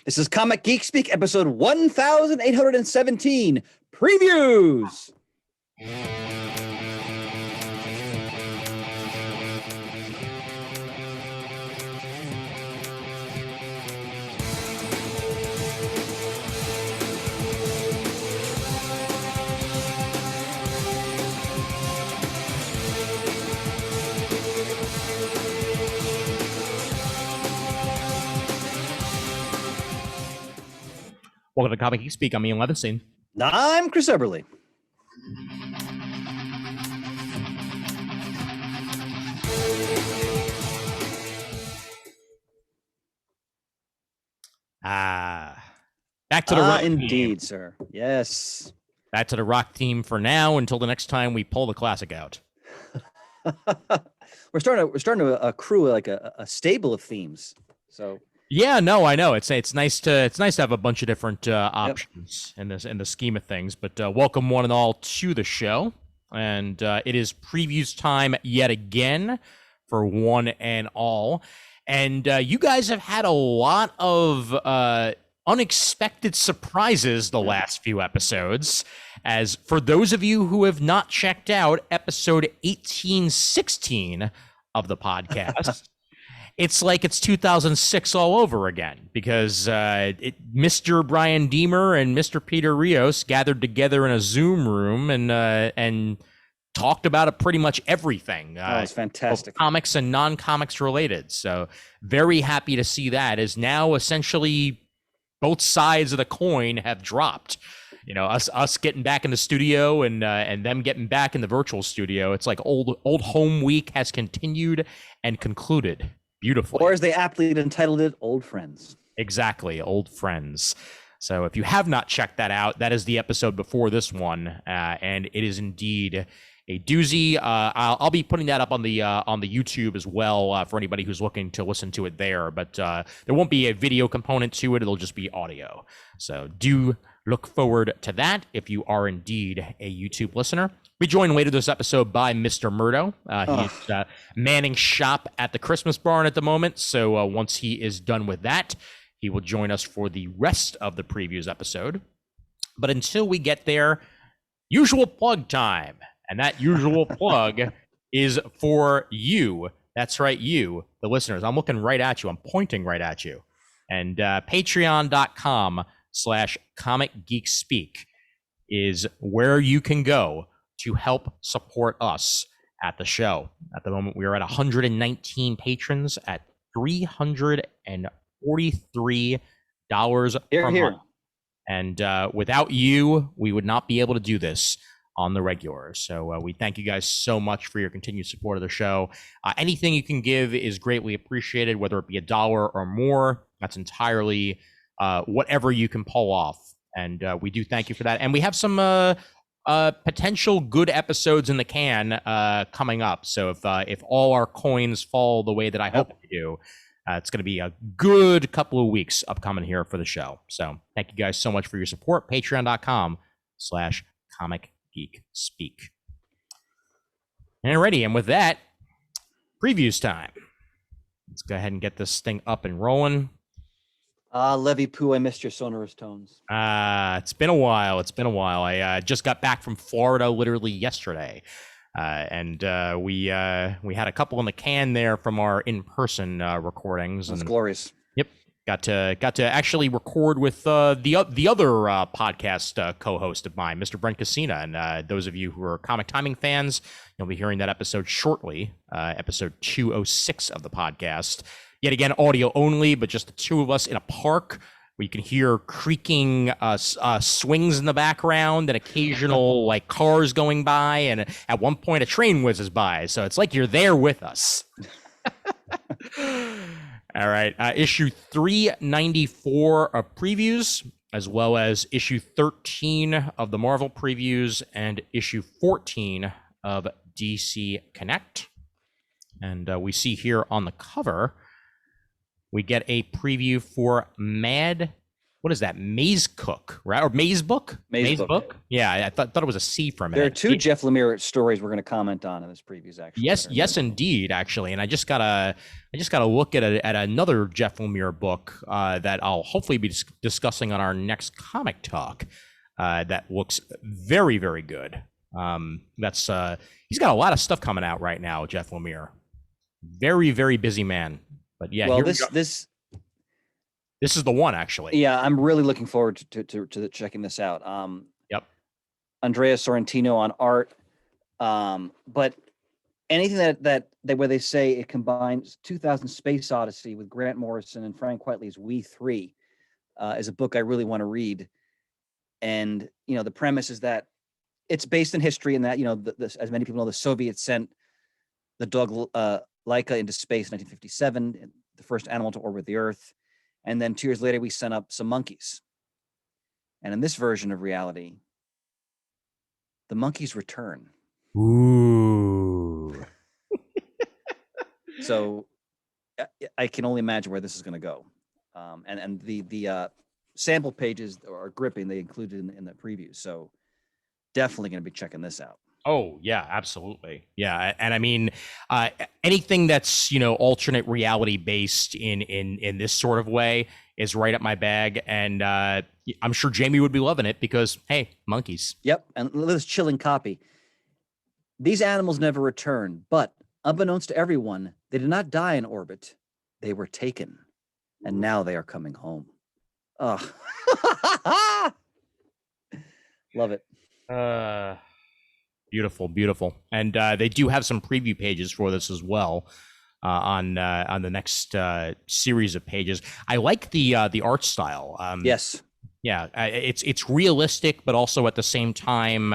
This is Comic Geek Speak, episode 1817, Previews! Welcome to Comic Geek Speak. I'm Ian Levinstein. I'm Chris Eberly. Back to the rock indeed, theme. sir. Yes. Back to the rock theme for now until the next time we pull the classic out. We're starting to accrue like a stable of themes. So yeah, no, I know it's nice to have a bunch of different options in the scheme of things. But welcome one and all to the show, and it is previews time yet again for one and all. And you guys have had a lot of unexpected surprises the last few episodes. As for those of you who have not checked out episode 1816 of the podcast. It's like it's 2006 all over again because Mr. Brian Deemer and Mr. Peter Rios gathered together in a Zoom room and talked about pretty much everything. It's fantastic. Both comics and non-comics related. So very happy to see that, as now essentially both sides of the coin have dropped. You know, us getting back in the studio and them getting back in the virtual studio. It's like old home week has continued and concluded. Beautiful. Or as they aptly entitled it, Old Friends. Exactly, Old Friends. So if you have not checked that out, that is the episode before this one, and it is indeed a doozy. I'll be putting that up on the YouTube as well for anybody who's looking to listen to it there. But there won't be a video component to it; it'll just be audio. So do look forward to that if you are indeed a YouTube listener. We joined later this episode by Mr. Murdo. He's manning shop at the Christmas barn at the moment. So once he is done with that, he will join us for the rest of the previews episode. But until we get there, usual plug time. And that usual plug is for you. That's right, you, the listeners. I'm looking right at you. I'm pointing right at you. And patreon.com/comicgeekspeak is where you can go to help support us at the show. At the moment, we are at 119 patrons at $343 per month. And without you, we would not be able to do this on the regular. So we thank you guys so much for your continued support of the show. Anything you can give is greatly appreciated, whether it be $1 or more. That's entirely whatever you can pull off. And we do thank you for that. And we have some potential good episodes in the can coming up. So if all our coins fall the way that I hope they do, it's going to be a good couple of weeks upcoming here for the show. So thank you guys so much for your support. Patreon.com/comicgeekspeak. Alrighty, and with that, previews time. Let's go ahead and get this thing up and rolling. Levy Poo, I missed your sonorous tones. It's been a while. I just got back from Florida literally yesterday. And we had a couple in the can there from our in-person recordings. That's glorious. Yep. Got to actually record with the other podcast co-host of mine, Mr. Brent Cassina. And those of you who are comic timing fans, you'll be hearing that episode shortly, episode 206 of the podcast. Yet again, audio only, but just the two of us in a park where you can hear creaking swings in the background and occasional like cars going by. And at one point, a train whizzes by. So it's like you're there with us. All right. Issue 394 of previews, as well as issue 13 of the Marvel previews and issue 14 of DC Connect. And we see here on the cover, we get a preview for Mad what is that? Maze Cook, right? Or Maze Book? Maze Book. Yeah, I thought it was a C for a minute. There are two Jeff Lemire stories we're going to comment on in this previews, actually. Yes, indeed, actually. And I just gotta look at another Jeff Lemire book that I'll hopefully be discussing on our next comic talk. That looks very, very good. That's he's got a lot of stuff coming out right now, Jeff Lemire. Very, very busy man. But yeah, well, this is the one, actually. Yeah, I'm really looking forward to checking this out. Yep. Andrea Sorrentino on art. But anything that where they say it combines 2000 Space Odyssey with Grant Morrison and Frank Whiteley's We Three is a book I really want to read. And, the premise is that it's based in history, and that, as many people know, the Soviets sent the dog Laika into space in 1957, the first animal to orbit the Earth. And then 2 years later, we sent up some monkeys. And in this version of reality, the monkeys return. Ooh. So I can only imagine where this is going to go. And the sample pages are gripping. They included in the preview. So definitely going to be checking this out. Oh yeah, absolutely. Yeah. And I mean, anything that's, alternate reality based in this sort of way is right up my bag. And I'm sure Jamie would be loving it because, hey, monkeys. Yep. And this chilling copy. These animals never return, but unbeknownst to everyone, they did not die in orbit. They were taken. And now they are coming home. Oh, love it. Beautiful, beautiful. And they do have some preview pages for this as well on the next series of pages. I like the art style. Yes. Yeah, it's realistic, but also at the same time,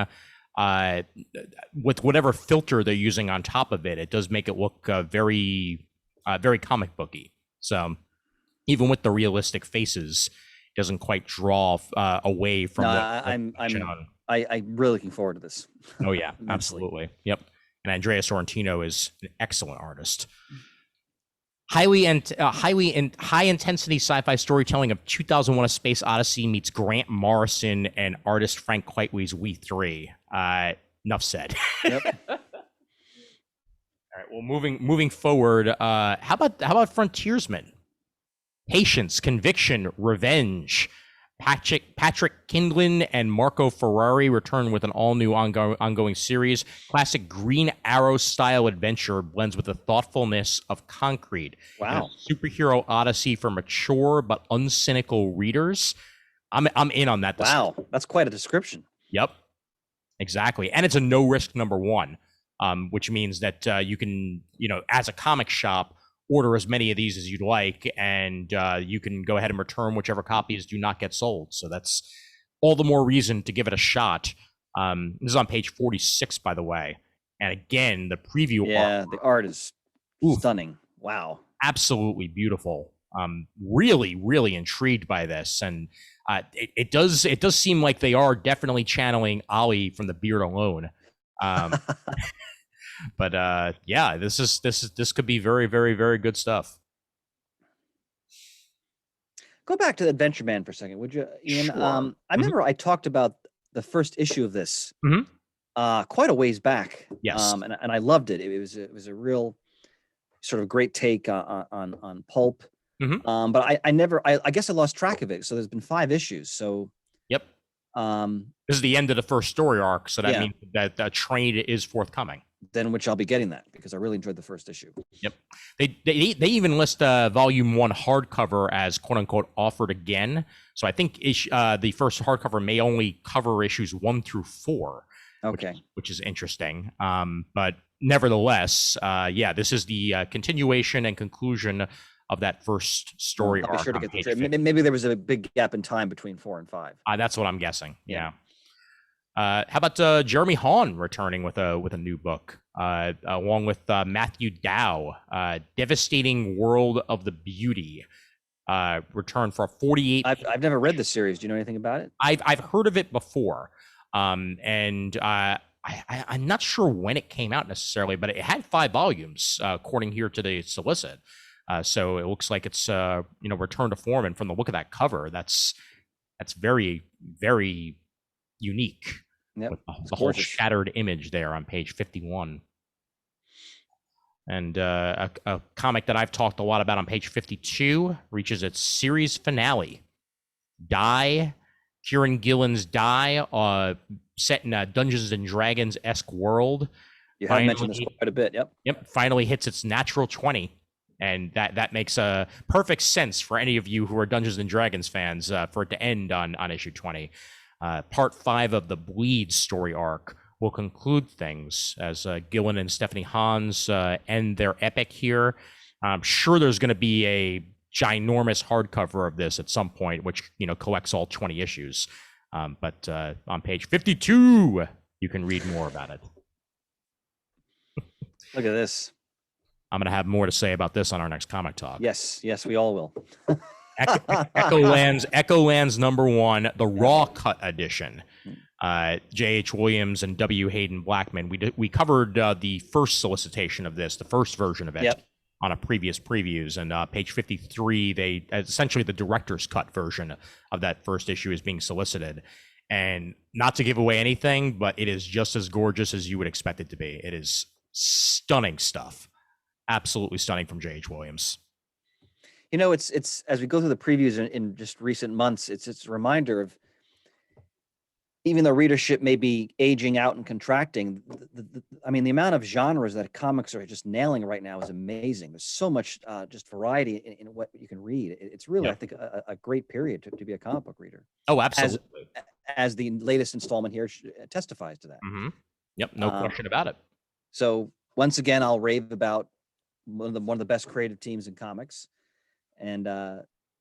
with whatever filter they're using on top of it, it does make it look very comic booky. So even with the realistic faces, it doesn't quite draw away from. I'm really looking forward to this. Oh yeah, absolutely. Yep. And Andrea Sorrentino is an excellent artist. High intensity sci-fi storytelling of 2001: A Space Odyssey meets Grant Morrison and artist Frank Quitely's We Three. Enough said. Yep. All right. Well, moving forward, how about Frontiersman? Patience, Conviction, Revenge. Patrick Kindlin and Marco Ferrari return with an all-new ongoing series. Classic Green Arrow-style adventure blends with the thoughtfulness of Concrete. Wow. Superhero odyssey for mature but uncynical readers. I'm in on that. Wow, that's quite a description. Yep, exactly. And it's a no-risk #1, which means that you can, as a comic shop, order as many of these as you'd like, and you can go ahead and return whichever copies do not get sold. So that's all the more reason to give it a shot. This is on page 46, by the way. And again, the preview art. Yeah, the art is stunning. Wow. Absolutely beautiful. Really, really intrigued by this. And it does seem like they are definitely channeling Ollie from The Beard Alone. But yeah, this could be very, very, very good stuff. Go back to Adventure Man for a second, would you, Ian? Sure. I remember I talked about the first issue of this quite a ways back. Yes. And I loved it. It was a real sort of great take on pulp. But I guess I lost track of it. So there's been 5 issues. So yep. This is the end of the first story arc, so that means that the trade is forthcoming. Then which I'll be getting that because I really enjoyed the first issue. Yep. They even list volume 1 hardcover as quote unquote offered again. So I think the first hardcover may only cover issues 1 through 4. Okay. Which is interesting. But nevertheless, this is the continuation and conclusion of that first story arc. I'll be sure to get the trade. Maybe there was a big gap in time between 4 and 5. That's what I'm guessing. Yeah. How about Jeremy Hawn returning with a new book, along with Matthew Dow, Devastating World of the Beauty, return for a 48. I've never read this series. Do you know anything about it? I've heard of it before, and I'm not sure when it came out necessarily, but it had 5 volumes, according here to the solicit. So it looks like it's return to form, and from the look of that cover, that's That's very, very unique. Yep. With It's the whole gorgeous. shattered image there on page 51. And a comic that I've talked a lot about on page 52 reaches its series finale. Die, Kieran Gillen's Die, set in a Dungeons and Dragons-esque world. You have mentioned this quite a bit. Yep. Yep. Finally hits its natural 20. And that makes a perfect sense for any of you who are Dungeons and Dragons fans for it to end on issue 20. Part 5 of the Bleed story arc will conclude things as Gillen and Stephanie Hans end their epic here. I'm sure there's going to be a ginormous hardcover of this at some point, which collects all 20 issues. But on page 52, you can read more about it. Look at this. I'm going to have more to say about this on our next comic talk. Yes, we all will. Echolands number 1, the Raw Cut edition. J.H. Williams and W. Hayden Blackman. We covered the first solicitation of this, the first version of it, on a previous previews. And page 53, they essentially the director's cut version of that first issue is being solicited. And not to give away anything, but it is just as gorgeous as you would expect it to be. It is stunning stuff. Absolutely stunning from J.H. Williams. It's as we go through the previews in just recent months, it's a reminder of, even though readership may be aging out and contracting, the amount of genres that comics are just nailing right now is amazing. There's so much just variety in what you can read. It's really, I think, a great period to be a comic book reader. Oh, absolutely. As the latest installment here testifies to that. Mm-hmm. Yep, no question about it. So once again, I'll rave about one of the best creative teams in comics. And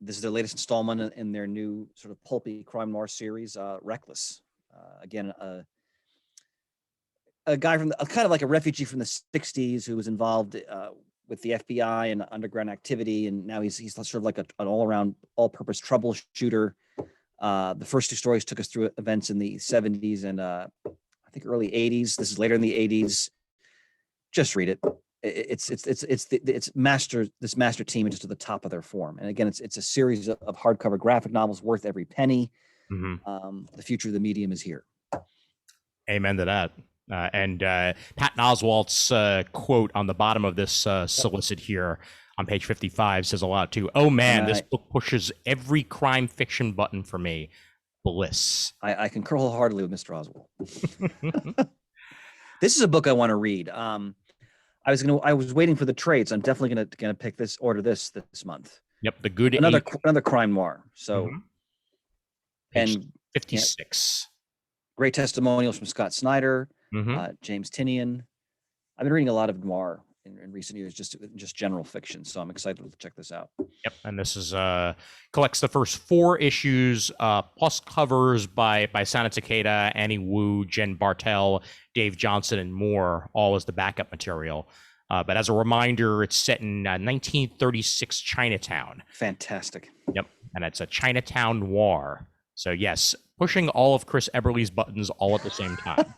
this is their latest installment in their new sort of pulpy crime noir series, Reckless. Again, a guy from kind of like a refugee from the 60s who was involved with the FBI and underground activity. And now he's sort of like an all-around, all-purpose troubleshooter. The first 2 stories took us through events in the 70s and I think early 80s. This is later in the 80s. Just read it. It's master team is just at the top of their form. And again, it's a series of hardcover graphic novels worth every penny. Mm-hmm. The future of the medium is here. Amen to that. And Patton Oswalt's quote on the bottom of this solicit here on page 55 says a lot too. Oh man, this book pushes every crime fiction button for me. Bliss. I concur wholeheartedly with Mr. Oswalt. This is a book I want to read. I was waiting for the trades. I'm definitely gonna order this month. Yep, the good another crime noir. So. Mm-hmm. And 56. Great testimonials from Scott Snyder, mm-hmm. James Tinian. I've been reading a lot of noir in recent years, just general fiction. So I'm excited to check this out. Yep, and this is collects the first 4 issues, plus covers by Sana Takeda, Annie Wu, Jen Bartel, Dave Johnson, and more, all as the backup material. But as a reminder, it's set in 1936 Chinatown. Fantastic. Yep, and it's a Chinatown noir. So yes, pushing all of Chris Eberly's buttons all at the same time.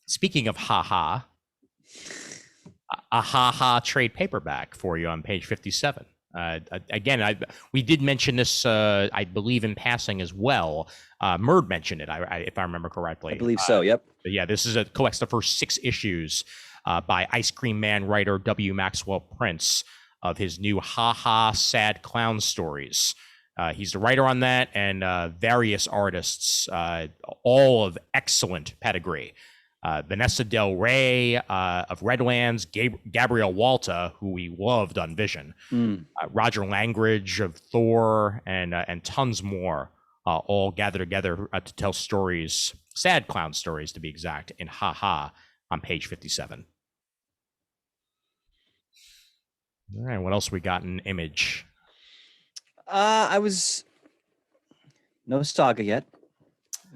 Speaking of haha, a haha trade paperback for you on page 57. Again, we did mention this, I believe, in passing as well. Murd mentioned it, if I remember correctly. I believe so. Yep. But yeah, this is collects the first 6 issues by Ice Cream Man writer W. Maxwell Prince of his new Ha-Ha Sad Clown Stories. He's the writer on that, and various artists, all of excellent pedigree. Vanessa Del Rey of Redlands, Gabrielle Walta, who we loved on Vision, Roger Langridge of Thor, and tons more, all gathered together to tell stories, sad clown stories to be exact, in Ha-Ha on page 57. All right, what else we got in Image? No Saga yet.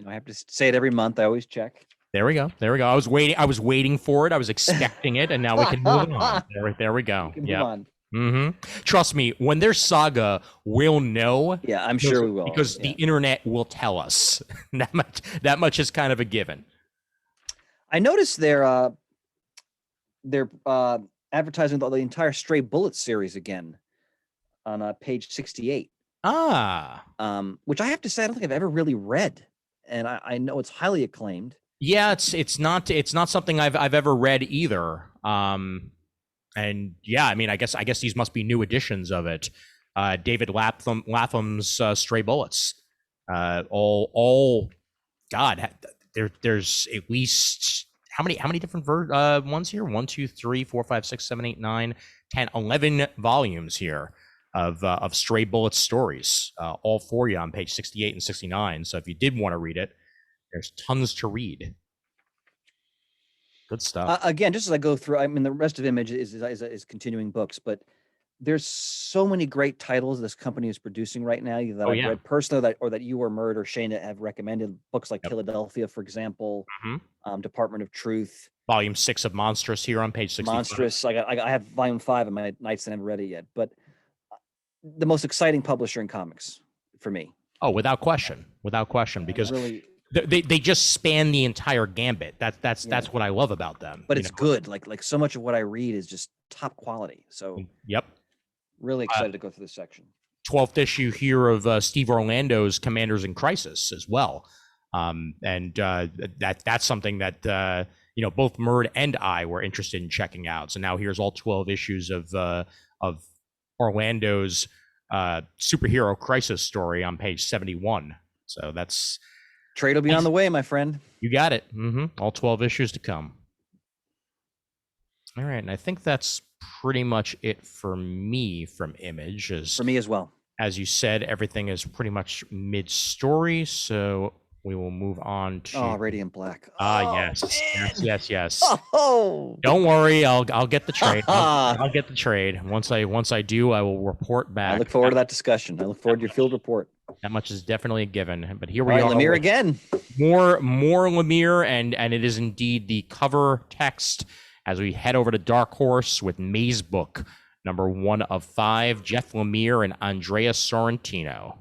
I have to say it every month. I always check. There we go. I was waiting for it. I was expecting it, and now we can move on. There we go. Yeah. Mm-hmm. Trust me, when there's Saga, we'll know. Yeah, I'm sure we will. Because the internet will tell us. That much is kind of a given. I noticed they're advertising the entire Stray Bullets series again. on page 68. Which I have to say I don't think I've ever really read, and I know it's highly acclaimed. Yeah, it's not something I've ever read either. And yeah, I mean, I guess these must be new editions of it. David Latham's Stray Bullets. All God, there's at least how many different ones here? 1, 2, 3, 4, 5, 6, 7, 8, 9, 10, 11 volumes here of Stray Bullets stories, all for you on page 68 and 69. So if you did want to read it, there's tons to read. Good stuff. Again, just as I go through, I mean, the rest of Image is continuing books, but there's so many great titles this company is producing right now that I've read personally, or that you or Murd or Shayna have recommended. Books like Philadelphia, for example, Department of Truth. Volume 6 of Monstrous here on page 65. Monstrous. I have volume 5 in my nightstand. I haven't read it yet, but the most exciting publisher in comics for me. Oh, without question, because really, they just span the entire gambit. That's what I love about them. But it's good. Like so much of what I read is just top quality. So really excited to go through this section. 12th issue here of Steve Orlando's Commanders in Crisis as well, and that's something that both Murd and I were interested in checking out. So now here's all 12 issues of Orlando's superhero crisis story on page 71. So that's trade will be on the way, my friend. You got it. All 12 issues to come. All right, and I think that's pretty much it for me from Image. For me as well. As you said, everything is pretty much mid-story, so we will move on to Radiant Black. Yes. Oh, don't worry, I'll get the trade. I'll get the trade. Once I do, I will report back. I look forward to that discussion. I look forward to your field report. That much is definitely a given. But here we are. Lemire again. More Lemire, and it is indeed the cover text as we head over to Dark Horse with Maze Book number 1 of 5, Jeff Lemire and Andrea Sorrentino.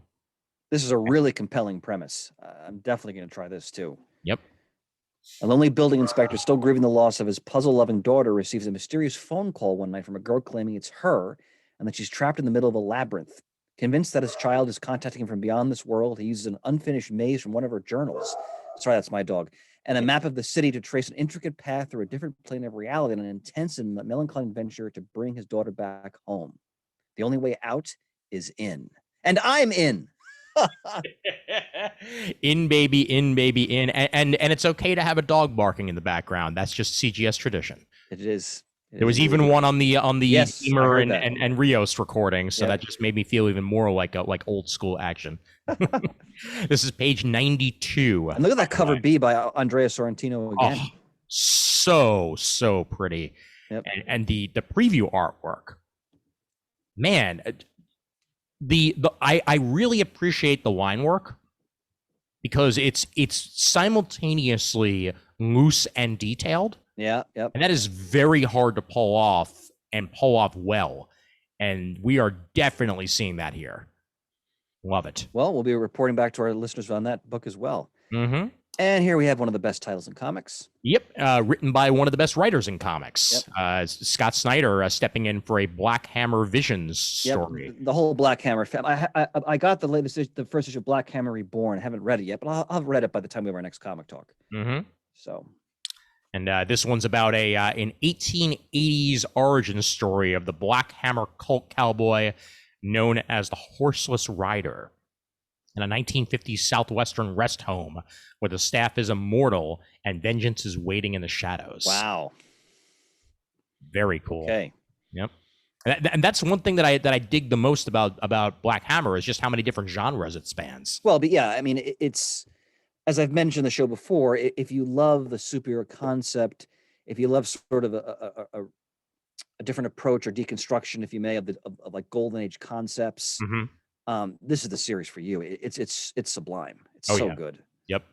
This is a really compelling premise. I'm definitely going to try this too. Yep. A lonely building inspector, still grieving the loss of his puzzle-loving daughter, receives a mysterious phone call one night from a girl claiming it's her and that she's trapped in the middle of a labyrinth. Convinced that his child is contacting him from beyond this world, he uses an unfinished maze from one of her journals. Sorry, that's my dog. And a map of the city to trace an intricate path through a different plane of reality and an intense and melancholy venture to bring his daughter back home. The only way out is in. And I'm in. In, baby, in. And it's okay to have a dog barking in the background. That's just CGS tradition. It is. There was even one on the Emer and Rios recording, so that just made me feel even more like old school action. This is page 92. And look at that cover B by Andrea Sorrentino again. Oh, so pretty. Yep. And the preview artwork, man. I really appreciate the line work because it's simultaneously loose and detailed. Yeah, yep. And that is very hard to pull off well. And we are definitely seeing that here. Love it. Well, we'll be reporting back to our listeners on that book as well. Mm-hmm. And here we have one of the best titles in comics. Yep, written by one of the best writers in comics. Yep. Scott Snyder stepping in for a Black Hammer Visions story. Yep, the whole Black Hammer family. I got the first issue of Black Hammer Reborn. I haven't read it yet, but I'll have read it by the time we have our next comic talk. Mm-hmm. So, and this one's about an 1880s origin story of the Black Hammer cult cowboy known as the Horseless Rider. In a 1950s Southwestern rest home where the staff is immortal and vengeance is waiting in the shadows. Wow. Very cool. Okay. Yep. And that's one thing that I dig the most about Black Hammer is just how many different genres it spans. Well, but yeah, I mean, it's, as I've mentioned in the show before, if you love the superhero concept, if you love sort of a different approach or deconstruction, if you may, of like golden age concepts, this is the series for you. It's sublime. It's so good. Yep.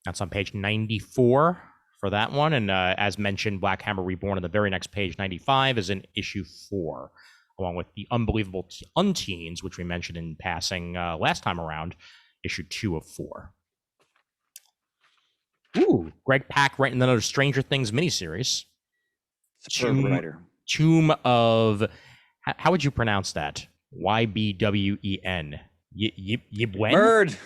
That's on page 94 for that one. And as mentioned, Black Hammer Reborn on the very next page, 95, is in issue 4, along with the Unbelievable Unteens, which we mentioned in passing last time around, issue 2 of 4. Ooh, Greg Pak writing another Stranger Things miniseries. Superb writer. Tomb of, how would you pronounce that? YBWEN. Yibwen? Murd.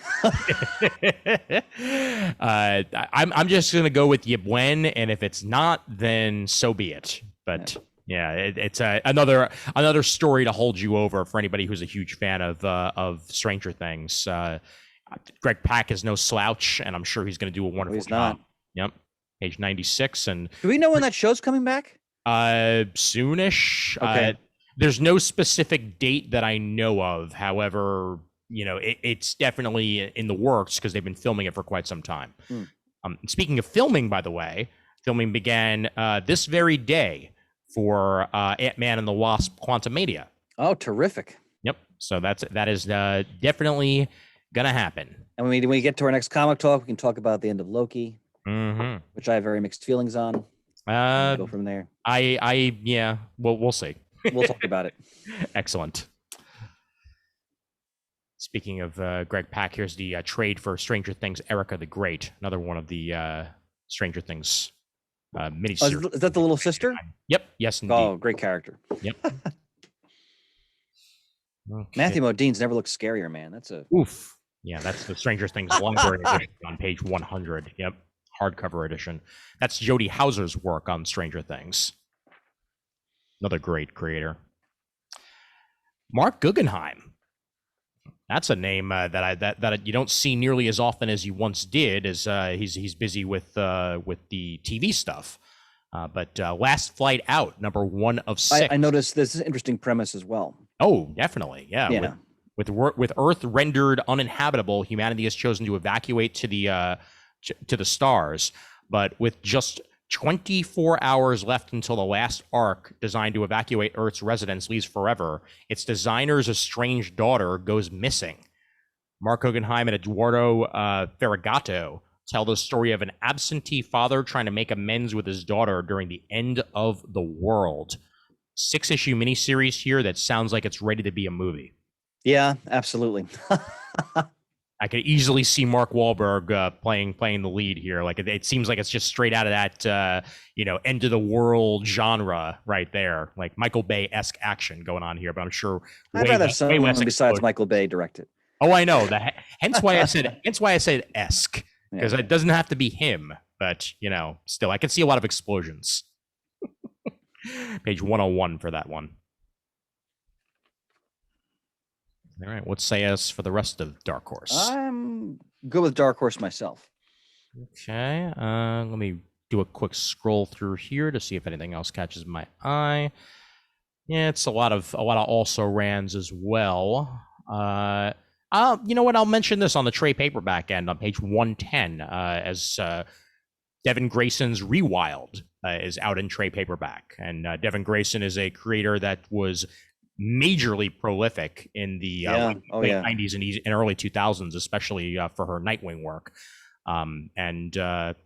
I'm just gonna go with Yibwen, and if it's not, then so be it. But yeah, it's another story to hold you over for anybody who's a huge fan of Stranger Things. Greg Pak is no slouch, and I'm sure he's going to do a wonderful job. Not. Yep, page 96. And do we know when that show's coming back? Soonish. Okay. There's no specific date that I know of. However, it's definitely in the works because they've been filming it for quite some time. Speaking of filming, by the way, filming began this very day for Ant-Man and the Wasp: Quantumania. Oh, terrific! Yep. So that is definitely gonna happen. And when we get to our next comic talk, we can talk about the end of Loki, which I have very mixed feelings on. Go from there. Yeah. Well, we'll see. We'll talk about it. Excellent. Speaking of Greg Pak, here's the trade for Stranger Things: Erica the Great, another one of the Stranger Things miniseries. Is that the little sister? Yep. Yes, indeed. Oh, great character. Yep. Okay. Matthew Modine's never looked scarier, man. That's a oof. Yeah, that's the Stranger Things library edition on page 100. Yep, hardcover edition. That's Jody Houser's work on Stranger Things. Another great creator. Mark Guggenheim. That's a name that you don't see nearly as often as you once did, as he's busy with the TV stuff. But Last Flight Out, number 1 of 6. I noticed this is an interesting premise as well. Oh, definitely, yeah. With Earth rendered uninhabitable, humanity has chosen to evacuate to the stars. But with just 24 hours left until the last arc designed to evacuate Earth's residents leaves forever, its designer's estranged daughter goes missing. Mark Guggenheim and Eduardo Ferragato tell the story of an absentee father trying to make amends with his daughter during the end of the world. 6-issue miniseries here that sounds like it's ready to be a movie. Yeah, absolutely. I could easily see Mark Wahlberg playing the lead here. Like it seems like it's just straight out of that end of the world genre right there, like Michael Bay-esque action going on here. But I'm sure I'd rather someone besides Michael Bay direct it. Oh, I know that. Hence why I said esque, because it doesn't have to be him. But still, I can see a lot of explosions. Page 101 for that one. All right, what's say us for the rest of Dark Horse? I'm good with Dark Horse myself. Okay, let me do a quick scroll through here to see if anything else catches my eye. Yeah, it's a lot of also rans as well. You know what? I'll mention this on the trade paperback end on page 110 as Devin Grayson's Rewild is out in trade paperback, and Devin Grayson is a creator that was majorly prolific in the late 90s and early 2000s, especially for her Nightwing work. And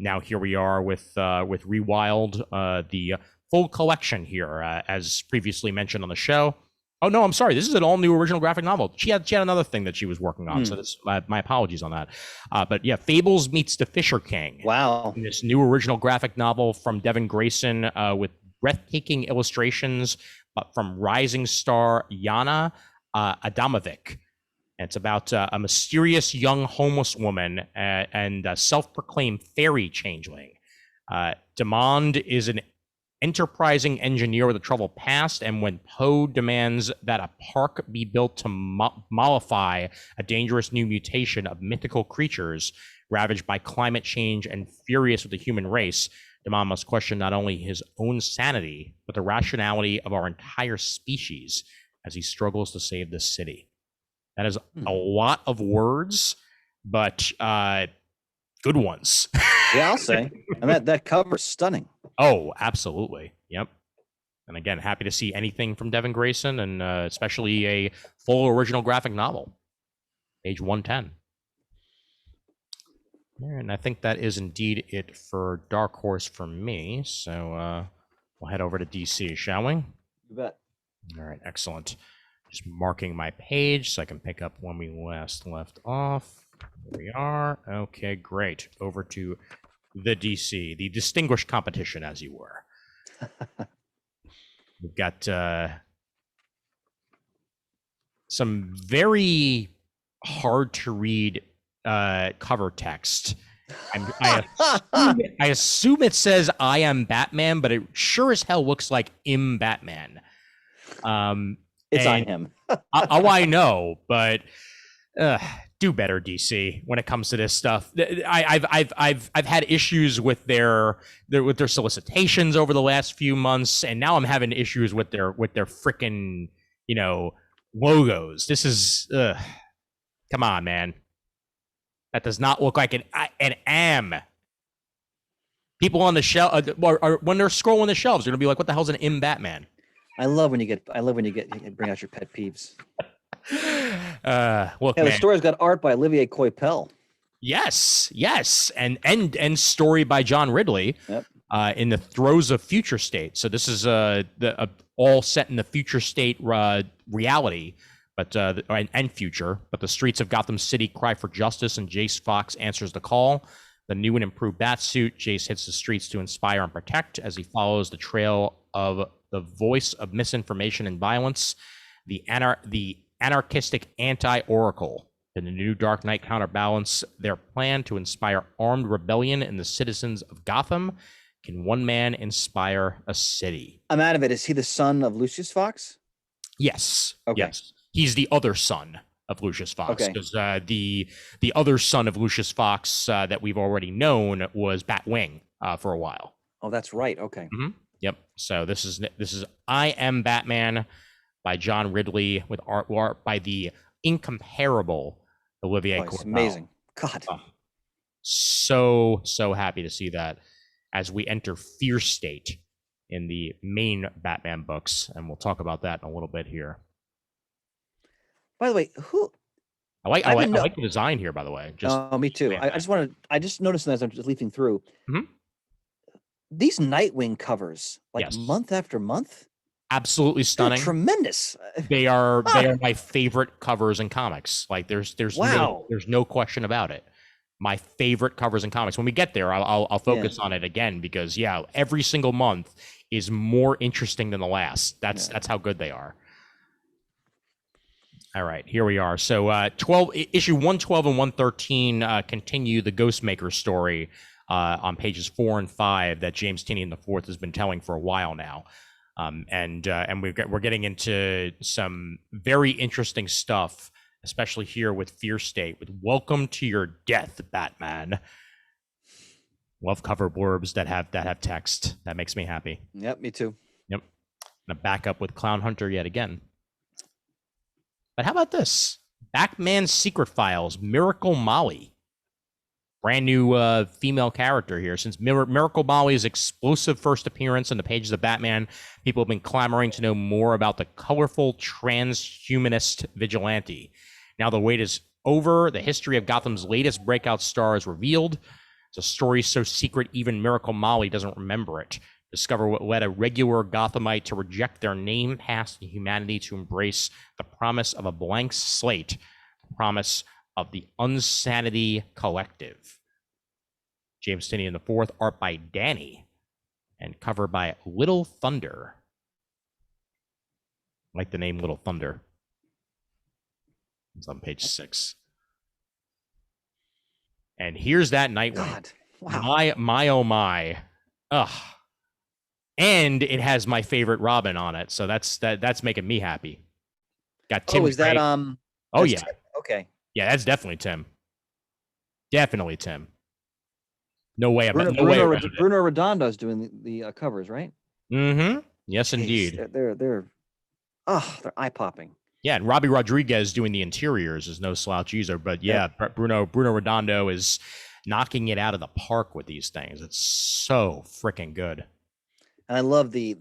now here we are with Rewild, the full collection here, as previously mentioned on the show. Oh no, I'm sorry. This is an all new original graphic novel. She had another thing that she was working on, so this, my apologies on that. But yeah, Fables meets the Fisher King. Wow! This new original graphic novel from Devin Grayson with breathtaking illustrations from rising star Yana Adamovic. It's about a mysterious young homeless woman and a self-proclaimed fairy changeling. Demond is an enterprising engineer with a troubled past, and when Poe demands that a park be built to mollify a dangerous new mutation of mythical creatures ravaged by climate change and furious with the human race, Demond must question not only his own sanity, but the rationality of our entire species as he struggles to save this city. That is a lot of words, but good ones. Yeah, I'll say. And that cover is stunning. Oh, absolutely. Yep. And again, happy to see anything from Devin Grayson, and especially a full original graphic novel. Page 110. And I think that is indeed it for Dark Horse for me. So we'll head over to DC, shall we? You bet. All right, excellent. Just marking my page so I can pick up when we last left off. Here we are. Okay, great. Over to the DC, the distinguished competition, as you were. We've got some very hard to read cover text. I assume it says "I am Batman," but it sure as hell looks like "Im Batman." It's on him. I know, but do better, DC, when it comes to this stuff. I've had issues with their solicitations over the last few months, and now I'm having issues with their frickin' logos. This is come on, man. That does not look like an am. People on the shelf, or when they're scrolling the shelves, they're gonna be like, "What the hell's an Im Batman?" I love when you bring out your pet peeves. Look, the man. story's got art by Olivier Coipel. Yes, and story by John Ridley. Yep. In the throes of future state. So this is all set in the future state reality, but and future. But the streets of Gotham City cry for justice, and Jace Fox answers the call. The new and improved Batsuit, Jace hits the streets to inspire and protect as he follows the trail of the voice of misinformation and violence, the anarchistic anti-Oracle. And the new Dark Knight counterbalance their plan to inspire armed rebellion in the citizens of Gotham. Can one man inspire a city? I'm out of it. Is he the son of Lucius Fox? Yes. Okay. Yes. He's the other son of Lucius Fox. Okay. Because the other son of Lucius Fox that we've already known was Batwing for a while. Oh, that's right. Okay. Mm-hmm. Yep. So this is I Am Batman by John Ridley with art by the incomparable Olivier Coipel. It's amazing. God. So happy to see that as we enter Fear State in the main Batman books, and we'll talk about that in a little bit here. By the way, who? I like the design here. By the way, me too. I just noticed as I'm just leafing through. Mm-hmm. These Nightwing covers, yes. month after month, absolutely stunning. They're tremendous. They are my favorite covers in comics. Like there's no question about it. My favorite covers in comics. When we get there, I'll focus on it again because every single month is more interesting than the last. That's how good they are. All right, here we are. So issue 112 and 113 continue the Ghostmaker story on pages 4 and 5 that James Tynion IV has been telling for a while now. And we're getting into some very interesting stuff, especially here with Fear State, with Welcome to Your Death, Batman. Love cover blurbs that have text. That makes me happy. Yep, me too. Yep. And a backup with Clown Hunter yet again. But how about this? Batman's Secret Files, Miracle Molly. Brand new female character here. Since Miracle Molly's explosive first appearance in the pages of Batman, people have been clamoring to know more about the colorful transhumanist vigilante. Now the wait is over. The history of Gotham's latest breakout star is revealed. It's a story so secret even Miracle Molly doesn't remember it. Discover what led a regular Gothamite to reject their name, past, and humanity to embrace the promise of a blank slate, the promise of the Unsanity Collective. James Tynion IV, art by Danny, and cover by Little Thunder. I like the name Little Thunder. It's on page 6. And here's that Nightwing. God, wow. My oh my. Ugh. And it has my favorite Robin on it, so that's making me happy. Got Tim. Oh, is that Oh yeah. Tim? Okay. Yeah, that's definitely Tim. Definitely Tim. No way about it. Bruno Redondo's doing the covers, right? Mm-hmm. Yes, indeed. They're eye popping. Yeah, and Robbie Rodriguez doing the interiors is no slouch either. But yeah, Bruno Redondo is knocking it out of the park with these things. It's so freaking good. And I love the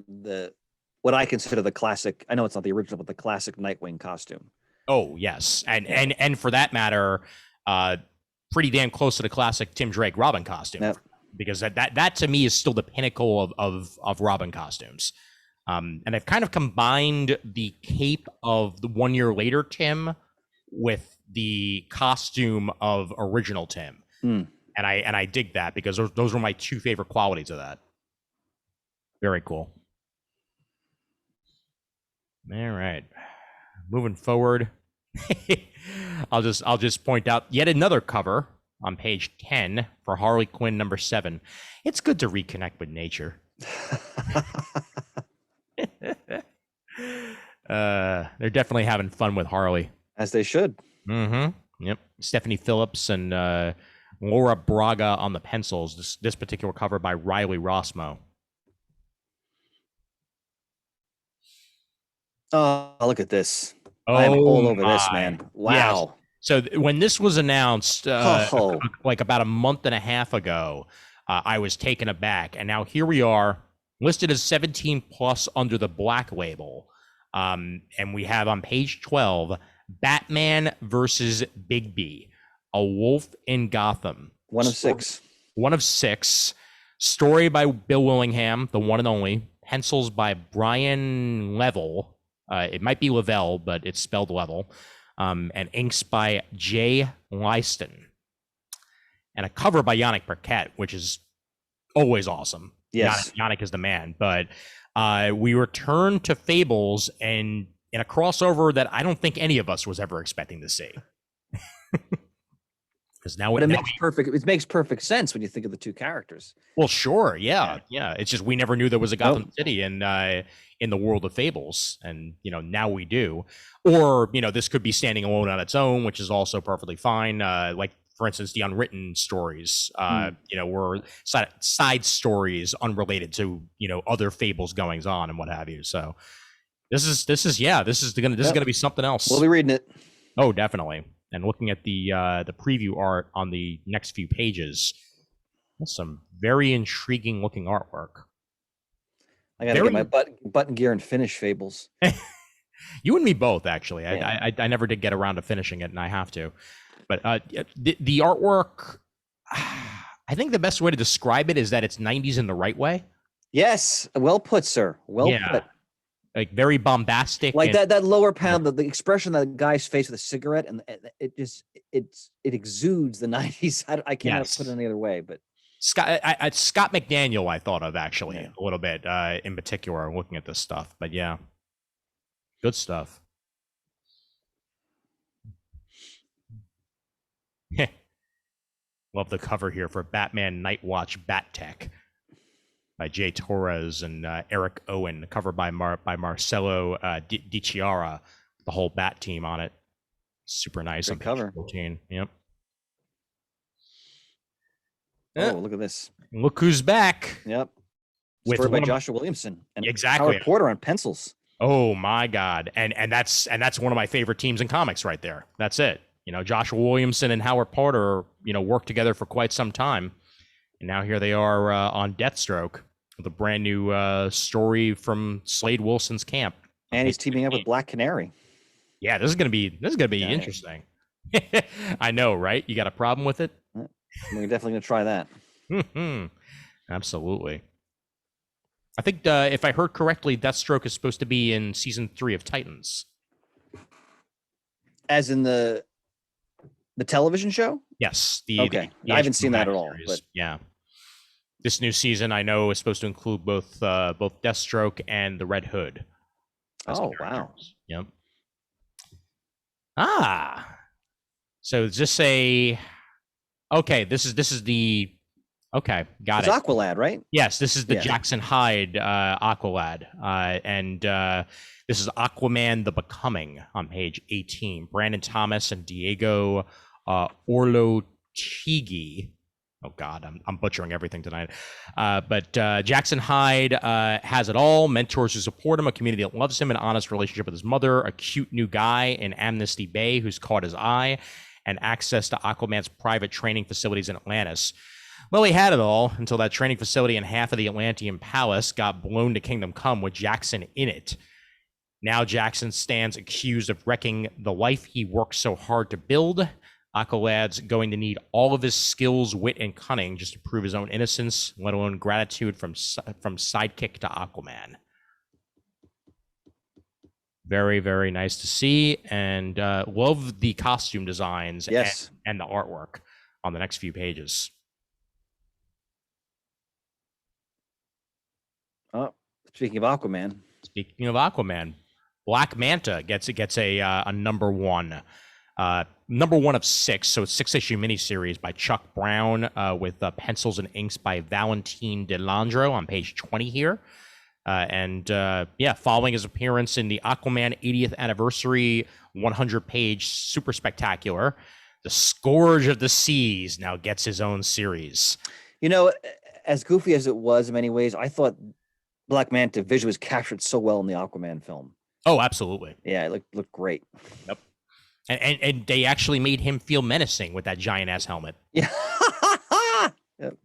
what I consider the classic. I know it's not the original, but the classic Nightwing costume. Oh yes, and for that matter, pretty damn close to the classic Tim Drake Robin costume. Yep. Because that to me is still the pinnacle of Robin costumes. And they've kind of combined the cape of the 1 year later Tim with the costume of original Tim. And I dig that because those were my two favorite qualities of that. Very cool. All right. Moving forward, I'll just point out yet another cover on page 10 for Harley Quinn number 7. It's good to reconnect with nature. They're definitely having fun with Harley. As they should. Mm-hmm. Yep. Stephanie Phillips and Laura Braga on the pencils. This particular cover by Riley Rossmo. Oh, look at this. Oh, I'm all over this, man. Wow. Yes. So when this was announced, Oh. like about a month and a half ago, I was taken aback. And now here we are, listed as 17 plus under the black label. And we have on page 12, Batman versus Bigby, a wolf in Gotham. One of 6. One of 6. Story by Bill Willingham, the one and only. Pencils by Brian Level. It might be Lavelle, but it's spelled Level. And inks by Jay Lyston. And a cover by Yannick Paquette, which is always awesome. Yes. Yannick is the man. But we return to Fables and in a crossover that I don't think any of us was ever expecting to see. Because now it makes perfect sense when you think of the two characters. Well, sure, yeah. It's just we never knew there was a Gotham City in the world of Fables, and now we do. Or this could be standing alone on its own, which is also perfectly fine. Like for instance, the unwritten stories, were side stories unrelated to other Fables goings on and what have you. So this is gonna be something else. We'll be reading it. Oh, definitely. And looking at the preview art on the next few pages, that's some very intriguing looking artwork. I gotta get my button gear and finish Fables. You and me both, actually. Yeah. I never did get around to finishing it, and I have to. But the artwork, I think the best way to describe it is that it's 90s in the right way. Yes, well put, sir. Well put. Like very bombastic, like that lower panel, the expression of the guy's face with a cigarette, and it exudes the 90s. I can't put it any other way. But Scott McDaniel, I thought of actually a little bit in particular looking at this stuff. But yeah, good stuff. Love the cover here for Batman Night Watch Bat Tech by Jay Torres and Eric Owen, covered by Marcelo Di Chiara, the whole Bat team on it. Super nice. Great cover. 14. Yep. Oh, look at this. Look who's back. Yep. Story by Joshua Williamson and exactly Howard Porter on pencils. Oh my God. And that's one of my favorite teams in comics right there. That's it. Joshua Williamson and Howard Porter, worked together for quite some time. And now here they are on Deathstroke with a brand new story from Slade Wilson's camp. And he's teaming up with Black Canary. Yeah, this is gonna be interesting. I know, right? You got a problem with it? We're definitely gonna try that. Absolutely. I think if I heard correctly, Deathstroke is supposed to be in season 3 of Titans. As in the television show? Yes. I haven't seen that at all. But yeah. This new season, I know, is supposed to include both Deathstroke and the Red Hood. Oh, wow. Yep. So just say, okay, this is the, okay, got it. It's Aqualad, right? Yes, this is the Jackson Hyde Aqualad. And this is Aquaman the Becoming on page 18. Brandon Thomas and Diego Orlochigi. Oh God, I'm butchering everything tonight. But Jackson Hyde has it all: mentors who support him, a community that loves him, an honest relationship with his mother, a cute new guy in Amnesty Bay who's caught his eye, and access to Aquaman's private training facilities in Atlantis. Well, he had it all until that training facility in half of the Atlantean Palace got blown to Kingdom Come with Jackson in it. Now Jackson stands accused of wrecking the life he worked so hard to build. Aqualad's going to need all of his skills, wit, and cunning just to prove his own innocence, let alone gratitude from sidekick to Aquaman. Very, very nice to see, and love the costume designs and the artwork on the next few pages. Oh, speaking of Aquaman. Black Manta gets a number one. Number one of 6, so it's 6-issue miniseries by Chuck Brown with pencils and inks by Valentin Delandro on page 20 here. Following his appearance in the Aquaman 80th anniversary 100-page super spectacular, the Scourge of the Seas now gets his own series. You know, as goofy as it was in many ways, I thought Black Manta visually was captured so well in the Aquaman film. Oh, absolutely. Yeah, it looked great. Yep. And they actually made him feel menacing with that giant ass helmet. Yeah. Yep.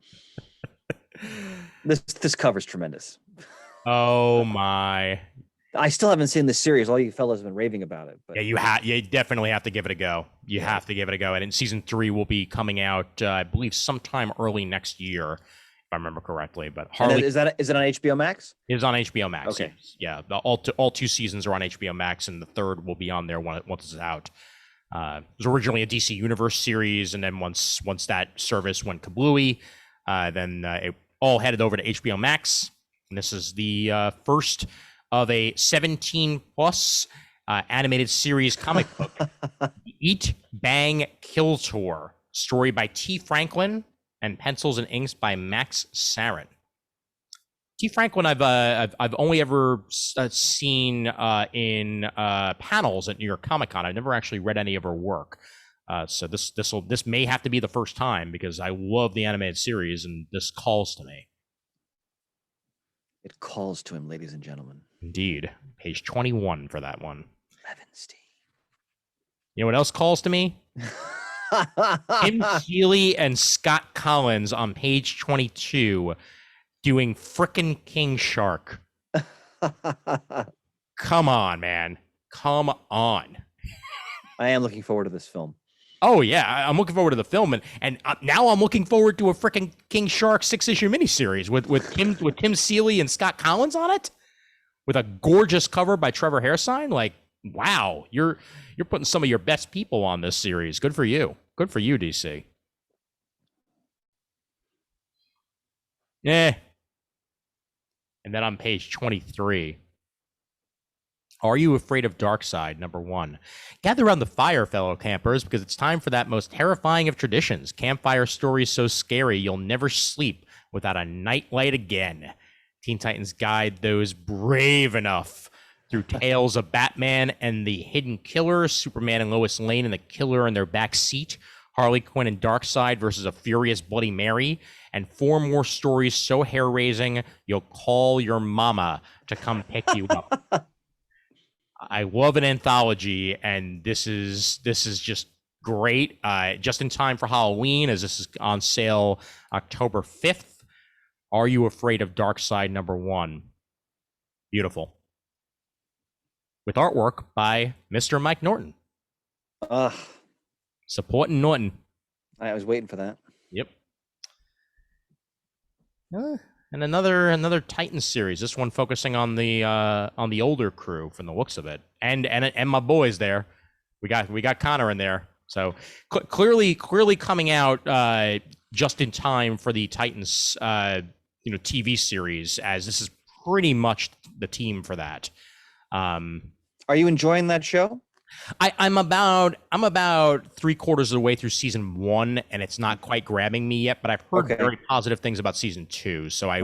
This cover's tremendous. Oh my. I still haven't seen this series. All you fellas have been raving about it. But Yeah, you definitely have to give it a go. You have to give it a go. And in season 3 will be coming out, I believe, sometime early next year, if I remember correctly. But Harley is it on HBO Max? It is on HBO Max. Okay. Yeah, all 2 seasons are on HBO Max, and the third will be on there once it's out. It was originally a DC Universe series, and then once that service went kablooey, then it all headed over to HBO Max. And this is the first of a 17+ animated series comic book, Eat, Bang, Kill Tour, story by T. Franklin and pencils and inks by Max Sarin. T. Franklin, I've only ever seen in panels at New York Comic Con. I've never actually read any of her work. So this may have to be the first time, because I love the animated series, and this calls to me. It calls to him, ladies and gentlemen. Indeed. Page 21 for that one. Levinstein. You know what else calls to me? Tim Healy and Scott Collins on page 22 doing frickin' King Shark. Come on, man. Come on. I am looking forward to this film. Oh, yeah. I'm looking forward to the film. And now I'm looking forward to a frickin' King Shark 6-issue miniseries with Tim Seeley and Scott Collins on it, with a gorgeous cover by Trevor Hairsine. Like, wow, you're putting some of your best people on this series. Good for you. Good for you, DC. Yeah. And then on page 23, Are You Afraid of Darkseid, number 1. Gather around the fire, fellow campers, because it's time for that most terrifying of traditions. Campfire stories so scary you'll never sleep without a nightlight again. Teen Titans guide those brave enough through tales of Batman and the Hidden Killer, Superman and Lois Lane and the Killer in their back seat, Harley Quinn and Darkseid versus a furious Bloody Mary, and 4 more stories so hair-raising you'll call your mama to come pick you up. I love an anthology, and this is just great. Just in time for Halloween, as this is on sale October 5th. Are You Afraid of Darkseid, number 1. Beautiful. With artwork by Mr. Mike Norton. Supporting Norton. I was waiting for that. Yep. And another Titan series. This one focusing on the older crew from the looks of it, and my boys there. We got Connor in there. So clearly coming out just in time for the Titans TV series, as this is pretty much the team for that. Are you enjoying that show? I'm about 3/4 of the way through season 1, and it's not quite grabbing me yet, but I've heard very positive things about season 2. So I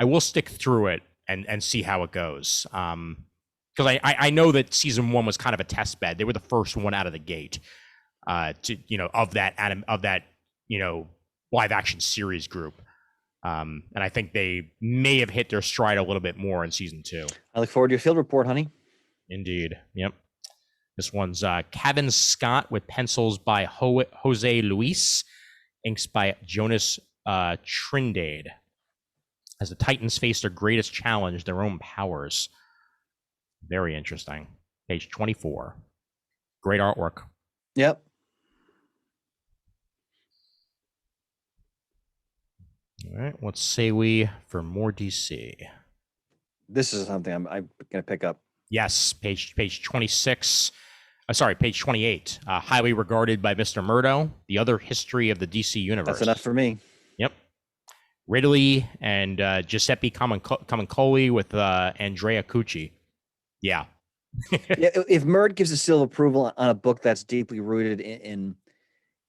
will stick through it and see how it goes. Because I know that season 1 was kind of a test bed. They were the first one out of the gate of that live action series group. And I think they may have hit their stride a little bit more in season 2. I look forward to your field report, honey. Indeed. Yep. This one's Kevin Scott with pencils by Jose Luis, inks by Jonas Trindade. As the Titans face their greatest challenge, their own powers. Very interesting. Page 24. Great artwork. Yep. All right. What say we for more DC? This is something I'm going to pick up. Yes, page 26. Page 28. Highly regarded by Mr. Murdo. The Other History of the DC Universe. That's enough for me. Yep. Ridley and Giuseppe Camuncoli with Andrea Cucci. Yeah. Yeah, if Murd gives a seal of approval on a book that's deeply rooted in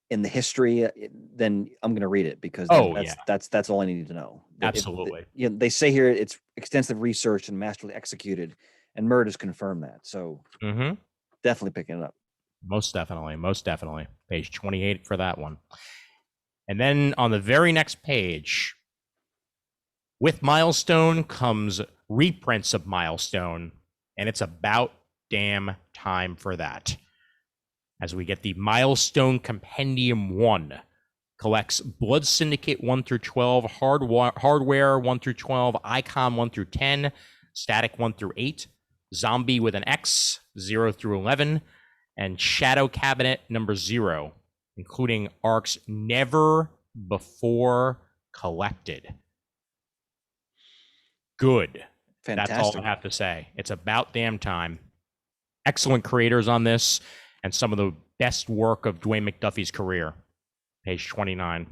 the history, then I'm going to read it, because that's all I need to know. Absolutely. They say here it's extensive research and masterly executed, and Murd has confirmed that. So definitely picking it up. Most definitely. Page 28 for that one. And then on the very next page, with Milestone comes reprints of Milestone, and it's about damn time for that. As we get the Milestone Compendium 1, collects Blood Syndicate 1 through 12, Hardware 1 through 12, Icon 1 through 10, Static 1 through 8, Zombie with an X 0 through 11, and Shadow Cabinet number 0, including arcs never before collected. Good. Fantastic. That's all I have to say. It's about damn time. Excellent creators on this, and some of the best work of Dwayne McDuffie's career. Page 29.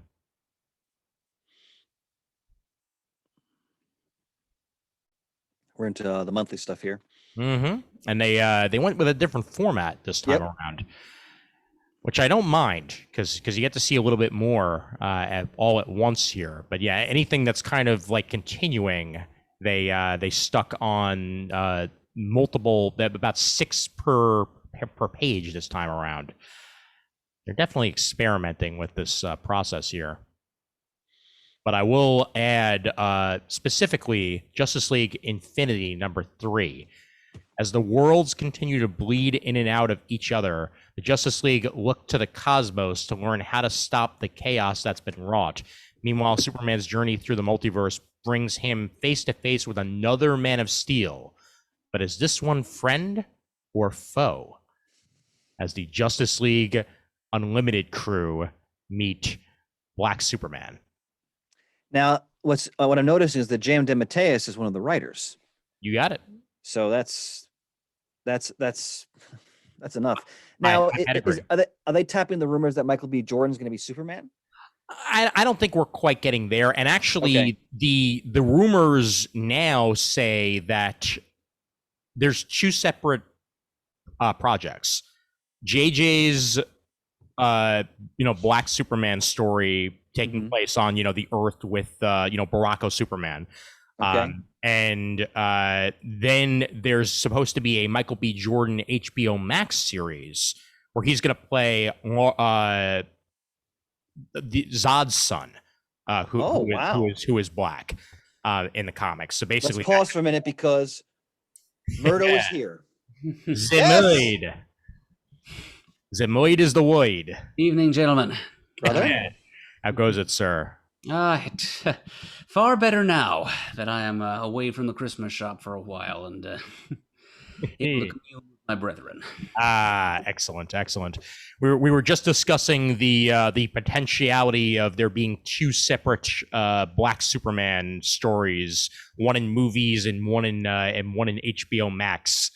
We're into the monthly stuff here. And they went with a different format this time around, which I don't mind, because you get to see a little bit more all at once here. But yeah, anything that's kind of like continuing, they stuck on multiple, about 6 per page this time around. They're definitely experimenting with this process here. But I will add specifically Justice League Infinity number 3. As the worlds continue to bleed in and out of each other, the Justice League look to the cosmos to learn how to stop the chaos that's been wrought. Meanwhile, Superman's journey through the multiverse brings him face to face with another Man of Steel. But is this one friend or foe? As the Justice League Unlimited crew meet Black Superman. Now, what I'm noticing is that J.M. DeMatteis is one of the writers. You got it. So that's enough. Now, are they tapping the rumors that Michael B. Jordan's going to be Superman? I don't think we're quite getting there. And actually, the rumors now say that there's 2 separate projects. JJ's Black Superman story taking place on the Earth with Baracko Superman. And then there's supposed to be a Michael B. Jordan HBO Max series where he's going to play Zod's son, who is black in the comics. So basically, let's pause for a minute, because Murdo is here. Zemoid. Zemoid is the void. Evening, gentlemen. Brother? How goes it, sir? Far better now that I am away from the Christmas shop for a while and able to commune with my brethren. Excellent. We were just discussing the potentiality of there being 2 separate Black Superman stories, one in movies and one in HBO Max.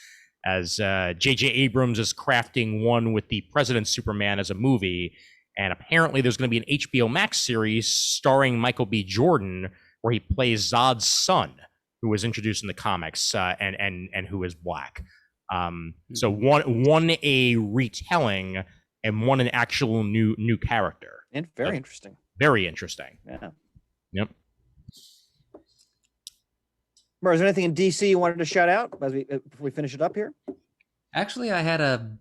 As J.J. Abrams is crafting one with the President Superman as a movie. And apparently there's going to be an HBO Max series starring Michael B. Jordan, where he plays Zod's son, who was introduced in the comics and who is black. So one a retelling and one an actual new character. And very interesting. Very interesting. Yeah. Yep. Murd, is there anything in DC you wanted to shout out before we finish it up here? Actually, I had a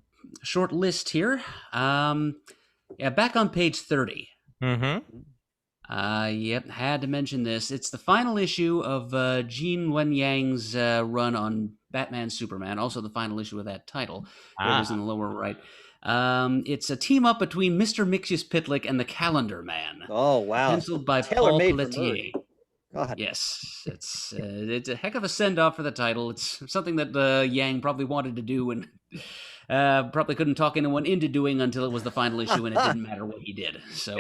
short list here. Back on page 30. Had to mention this. It's the final issue of Gene Wen-Yang's run on Batman Superman, also the final issue of that title. It is in the lower right. It's a team up between Mr. Mixus-Pitlick and the Calendar Man. Oh, wow. Penciled by Paul Pelletier. Yes, it's a heck of a send-off for the title. It's something that Yang probably wanted to do and probably couldn't talk anyone into doing until it was the final issue, and it didn't matter what he did. So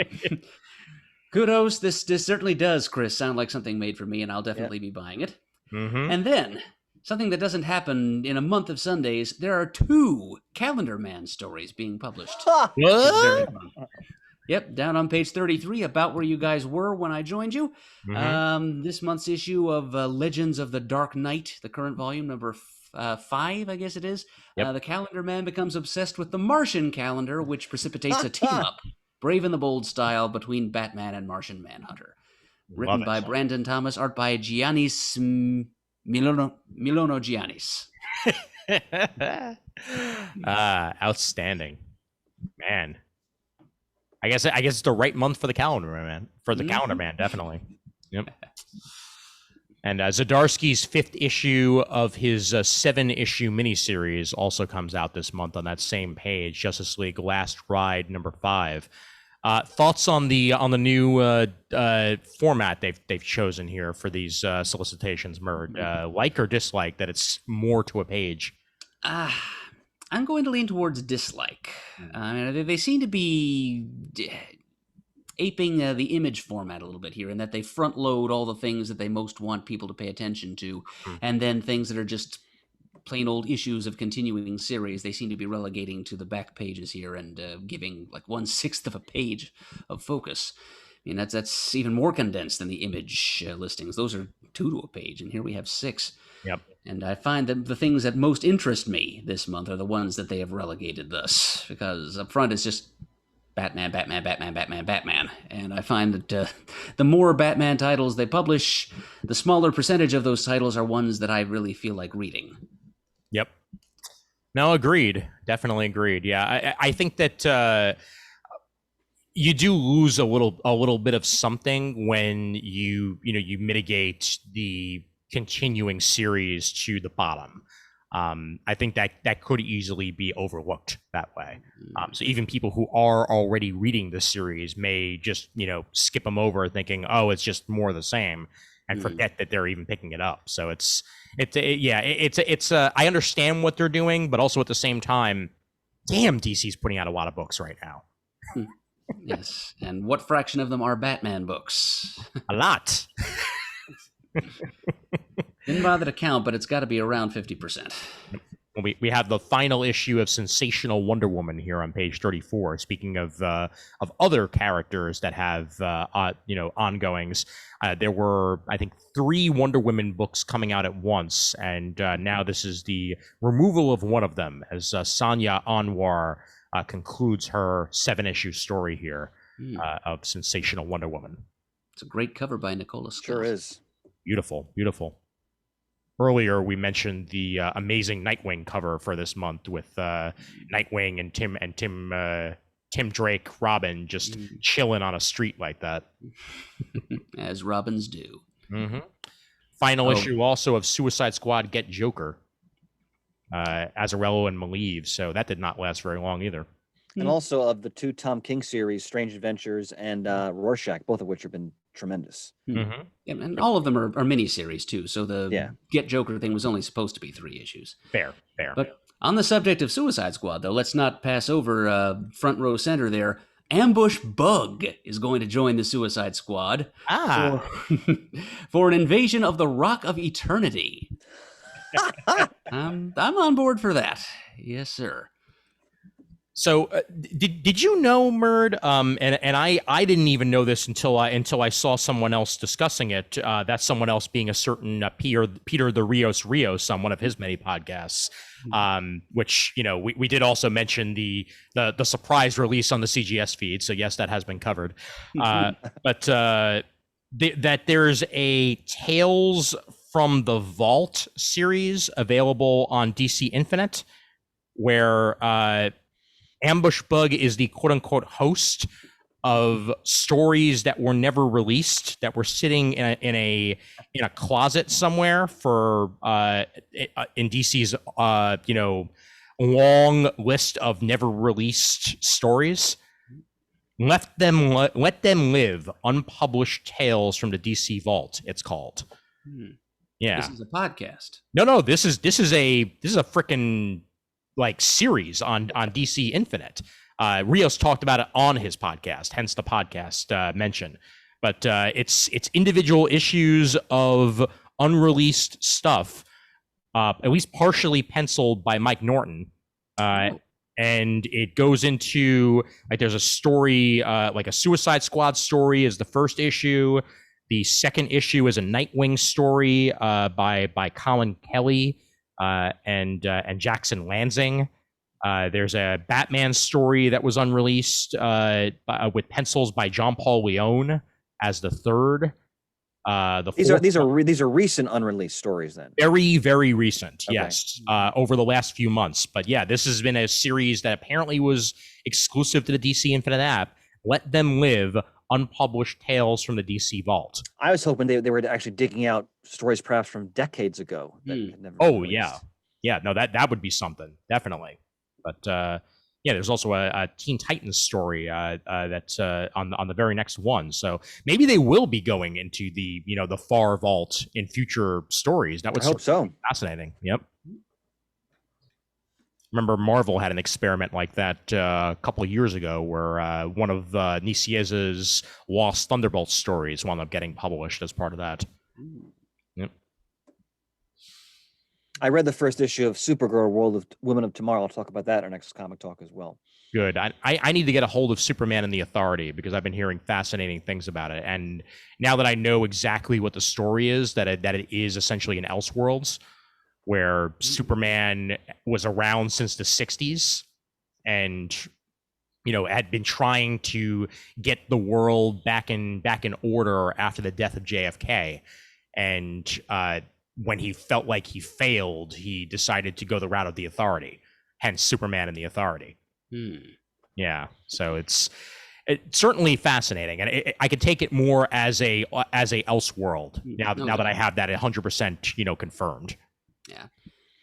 kudos. This certainly does, Chris, sound like something made for me, and I'll definitely be buying it. And then, something that doesn't happen in a month of Sundays, there are 2 Calendar Man stories being published. Very fun. Yep, down on page 33, about where you guys were when I joined you. This month's issue of Legends of the Dark Knight, the current volume, number 5, I guess it is. Yep. The Calendar Man becomes obsessed with the Martian calendar, which precipitates a team-up, Brave and the Bold style, between Batman and Martian Manhunter. Written by Brandon Thomas, art by Giannis Milono Giannis. Outstanding, man. I guess it's the right month for the calendar man. For the calendar man, definitely. Yep. And Zdarsky's 5th issue of his 7-issue miniseries also comes out this month on that same page. Justice League Last Ride number 5. Thoughts on the new format they've chosen here for these solicitations, Murd? Like or dislike that it's more to a page? I'm going to lean towards dislike. I mean, they seem to be aping the image format a little bit here, in that they front load all the things that they most want people to pay attention to, and then things that are just plain old issues of continuing series, they seem to be relegating to the back pages here and giving like 1/6 of a page of focus. I mean, that's even more condensed than the image listings. Those are 2 to a page, and here we have 6. Yep. And I find that the things that most interest me this month are the ones that they have relegated thus, because up front it's just Batman, Batman, Batman, Batman, Batman. And I find that the more Batman titles they publish, the smaller percentage of those titles are ones that I really feel like reading. Yep. No, agreed. Definitely agreed. Yeah, I think that you do lose a little bit of something when you mitigate the continuing series to the bottom. I think that could easily be overlooked that way. So even people who are already reading the series may just skip them over, thinking, oh, it's just more of the same, and forget that they're even picking it up. So it's I understand what they're doing, but also at the same time, damn, DC's putting out a lot of books right now. Yes, and what fraction of them are Batman books? A lot. Didn't bother to count, but it's got to be around 50%. We have the final issue of Sensational Wonder Woman here on page 34. Speaking of other characters that have ongoings, there were, I think, 3 Wonder Woman books coming out at once, and now this is the removal of one of them as Sonia Anwar concludes her 7-issue story here of Sensational Wonder Woman. It's a great cover by Nicola Scott. Sure is. Beautiful, beautiful. Earlier, we mentioned the amazing Nightwing cover for this month with Nightwing and Tim Drake, Robin just chilling on a street like that, as Robins do. Mm-hmm. Final issue also of Suicide Squad Get Joker, Azzarello and Maleev. So that did not last very long either. And also of the 2 Tom King series, Strange Adventures and Rorschach, both of which have been tremendous. Mm-hmm. Yeah, and all of them are miniseries too. So the Get Joker thing was only supposed to be 3 issues. Fair. But on the subject of Suicide Squad, though, let's not pass over front row center there. Ambush Bug is going to join the Suicide Squad for an invasion of the Rock of Eternity. I'm on board for that. Yes, sir. So did you know, Murd? And I didn't even know this until I saw someone else discussing it. That someone else being a certain Peter the Rios on one of his many podcasts. Which we did also mention the surprise release on the CGS feed. So yes, that has been covered. But that there's a Tales from the Vault series available on DC Infinite, where Ambush Bug is the quote-unquote host of stories that were never released, that were sitting in a closet somewhere for in DC's long list of never released stories. Let them live, unpublished tales from the DC Vault. It's called. Yeah, this is a podcast. No, this is a freaking series on DC Infinite. Rios talked about it on his podcast, hence the podcast mention. But it's individual issues of unreleased stuff, at least partially penciled by Mike Norton. And it goes into there's a story, a Suicide Squad story is the first issue. The second issue is a Nightwing story by Colin Kelly. and Jackson Lansing. There's a Batman story that was unreleased with pencils by John Paul Leone as the third. These are recent unreleased stories then. Very, very recent, Okay. yes, over the last few months. But yeah, this has been a series that apparently was exclusive to the DC Infinite app. Let Them Live, unpublished tales from the DC Vault. I was hoping they were actually digging out stories perhaps from decades ago. That had never been released. Yeah, no, that would be something, definitely. But yeah, there's also a Teen Titans story that's on the very next one. So maybe they will be going into the the far vault in future stories. That would I hope so. Fascinating. Yep. Remember, Marvel had an experiment like that a couple of years ago, where one of Nicieza's Lost Thunderbolt stories wound up getting published as part of that. Yep. I read the first issue of Supergirl: World of Women of Tomorrow. I'll talk about that in our next comic talk as well. Good. I need to get a hold of Superman and the Authority because I've been hearing fascinating things about it. And now that I know exactly what the story is, that it is essentially an Elseworlds, where Superman was around since the 60s and had been trying to get the world back in order after the death of JFK. And when he felt like he failed, he decided to go the route of the Authority, hence Superman and the Authority. Yeah, so it's certainly fascinating, and I could take it more as a Elseworld now that I have that 100% confirmed. Yeah.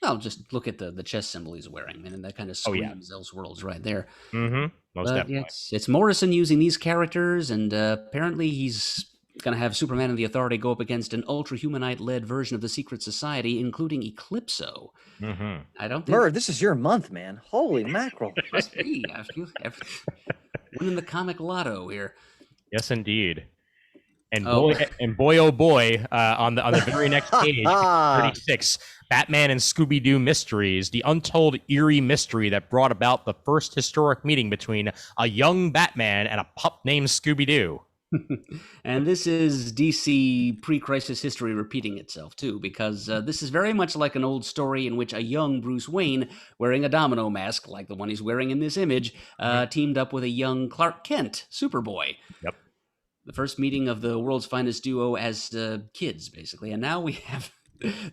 Well, just look at the chess symbol he's wearing, and that kind of screams Elseworlds right there. Mm-hmm. Most definitely. It's Morrison using these characters, and apparently he's going to have Superman and the Authority go up against an Ultra-Humanite-led version of the Secret Society, including Eclipso. Mm-hmm. I don't think... Murd, this is your month, man. Holy mackerel. Must be. I feel winning the comic lotto here. Yes, indeed. And boy, oh boy, on the very next page, 36, Batman and Scooby-Doo Mysteries, the untold eerie mystery that brought about the first historic meeting between a young Batman and a pup named Scooby-Doo. And this is DC pre-crisis history repeating itself, too, because this is very much like an old story in which a young Bruce Wayne, wearing a domino mask, like the one he's wearing in this image, teamed up with a young Clark Kent, Superboy. Yep. The first meeting of the world's finest duo as kids, basically. And now we have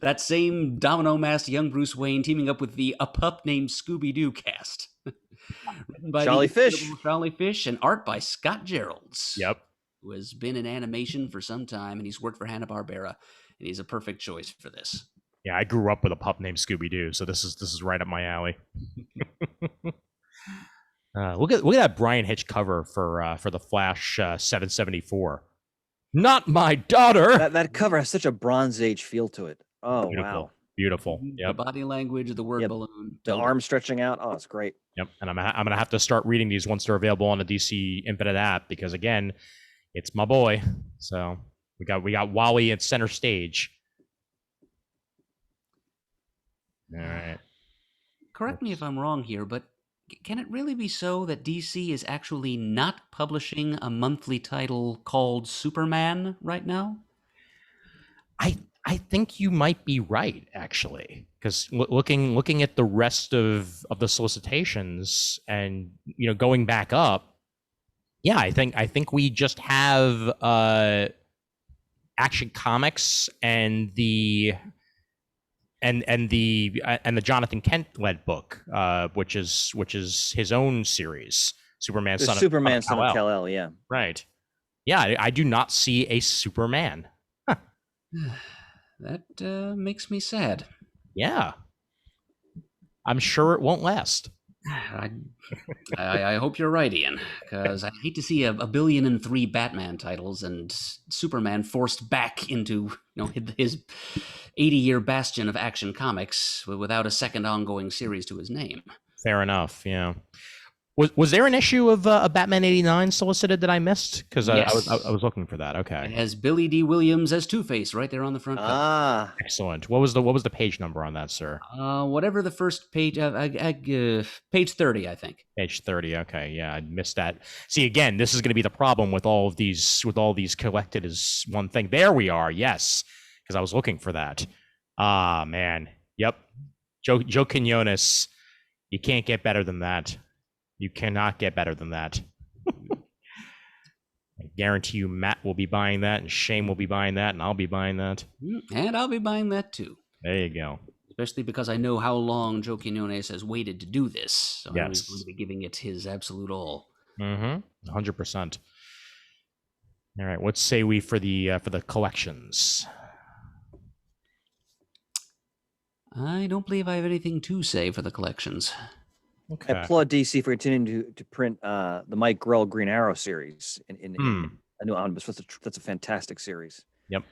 that same domino-masked young Bruce Wayne teaming up with a pup named Scooby-Doo cast. Written by Jolly Fish. Jolly Fish, and art by Scott Geralds. Yep. Who has been in animation for some time, and he's worked for Hanna-Barbera, and he's a perfect choice for this. Yeah, I grew up with a pup named Scooby-Doo, so this is right up my alley. Look at that Brian Hitch cover for the Flash 774. Not my daughter. That cover has such a Bronze Age feel to it. Oh, Beautiful. wow. Beautiful. Yep. The body language, the word balloon, the arm stretching out. Oh, it's great. Yep. And I'm gonna have to start reading these once they're available on the DC Infinite app because again, it's my boy. So we got Wally at center stage. All right. Correct me if I'm wrong here, but can it really be so that DC is actually not publishing a monthly title called Superman right now? I think you might be right, actually, because looking at the rest of the solicitations and going back up, yeah, I think we just have Action Comics and the Jonathan Kent led book, which is his own series, Superman Son of Kal-El. Yeah, right. Yeah, I do not see a Superman. Huh. That makes me sad. Yeah, I'm sure it won't last. I hope you're right, Ian, because I hate to see a 1,000,000,003 Batman titles and Superman forced back into his 80-year bastion of Action Comics without a second ongoing series to his name. Fair enough. Yeah. Was there an issue of Batman 89 solicited that I missed? Because yes. I was looking for that. Okay. It has Billy D. Williams as Two-Face right there on the front cover. Excellent. What was the page number on that, sir? Whatever the first page, page 30, I think. Page 30. Okay. Yeah, I missed that. See, again, this is going to be the problem with all these collected as one thing. There we are. Yes, because I was looking for that. Ah, man. Yep. Joe Quinones. You can't get better than that. You cannot get better than that. I guarantee you Matt will be buying that, and Shane will be buying that, and I'll be buying that. And I'll be buying that too. There you go. Especially because I know how long Joe Quinones has waited to do this. So Yes. I know he's going to be giving it his absolute all. 100%. All right, what say we for the collections? I don't believe I have anything to say for the collections. Okay. I applaud DC for continuing to print the Mike Grell Green Arrow series in a new omnibus. That's a fantastic series. Yep.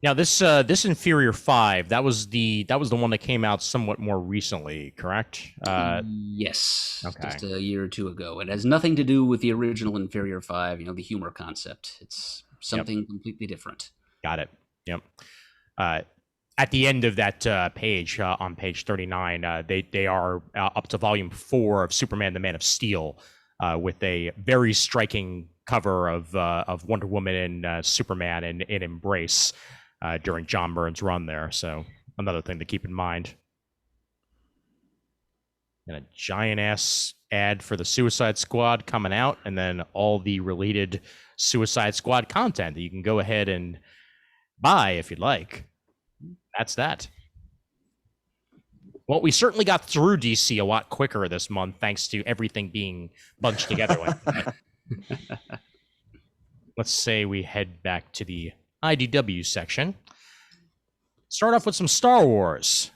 Now this Inferior 5, that was the one that came out somewhat more recently, correct? Yes. Okay. Just a year or two ago. It has nothing to do with the original Inferior 5, the humor concept. It's something completely different. Got it. Yep. At the end of that page, on page 39, they are up to volume 4 of Superman: The Man of Steel, with a very striking cover of Wonder Woman and Superman in embrace during John Byrne's run there. So another thing to keep in mind. And a giant ass ad for the Suicide Squad coming out, and then all the related Suicide Squad content that you can go ahead and buy if you'd like. That's that. Well, we certainly got through DC a lot quicker this month, thanks to everything being bunched together like that. Let's say we head back to the IDW section. Start off with some Star Wars.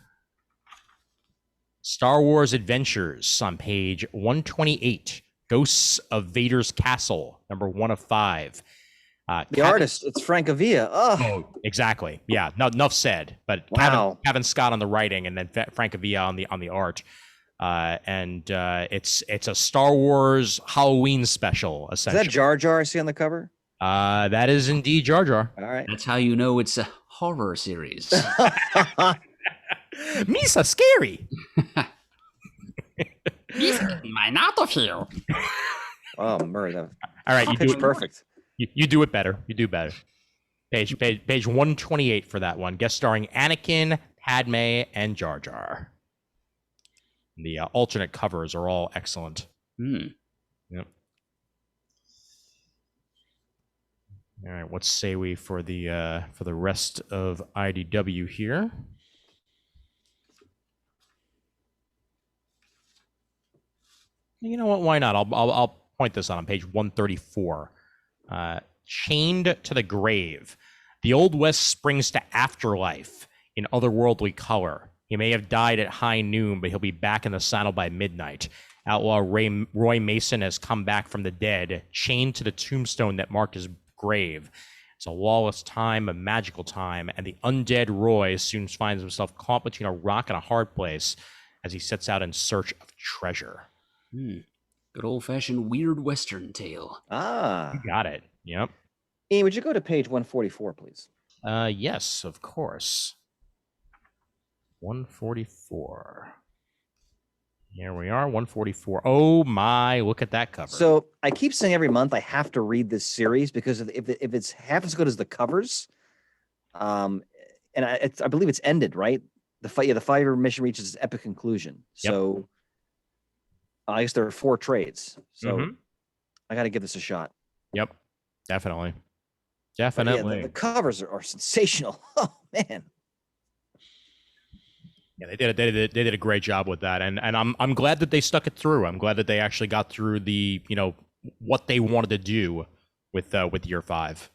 Star Wars Adventures on page 128. Ghosts of Vader's Castle, number 1 of 5. The artist, it's Frank Avila. Oh, exactly. Yeah, no, enough said. But Wow. Kevin Scott on the writing, and then Frank Avila on the art. It's a Star Wars Halloween special, Is essentially. that Jar Jar I see on the cover? That is indeed Jar Jar. All right. That's how you know it's a horror series. Misa scary. Mine out of here. Oh, Murd. That All right, you do pitch it perfect. You do it better. You do better. Page 128 for that one. Guest starring Anakin, Padme, and Jar Jar. The alternate covers are all excellent. Yep. All right. What say we for the rest of IDW here? You know what? Why not? I'll point this out on page 134. Chained to the grave. The Old West springs to afterlife in otherworldly color. He may have died at high noon, but he'll be back in the saddle by midnight. Outlaw Roy Mason has come back from the dead, chained to the tombstone that marked his grave. It's a lawless time, a magical time, and the undead Roy soon finds himself caught between a rock and a hard place as he sets out in search of treasure. Good old-fashioned weird Western tale. You got it. Yep. Ian, would you go to page 144, please? Yes, of course. 144. Here we are, 144. Oh my, look at that cover. So I keep saying every month I have to read this series because if it's half as good as the covers, and I believe it's ended, right? The 5-year mission reaches its epic conclusion. So I guess there are 4 trades. So I got to give this a shot. Yep, definitely. Yeah, the covers are sensational. Oh man. Yeah, they did a great job with that, and I'm glad that they stuck it through. I'm glad that they actually got through the what they wanted to do with year 5.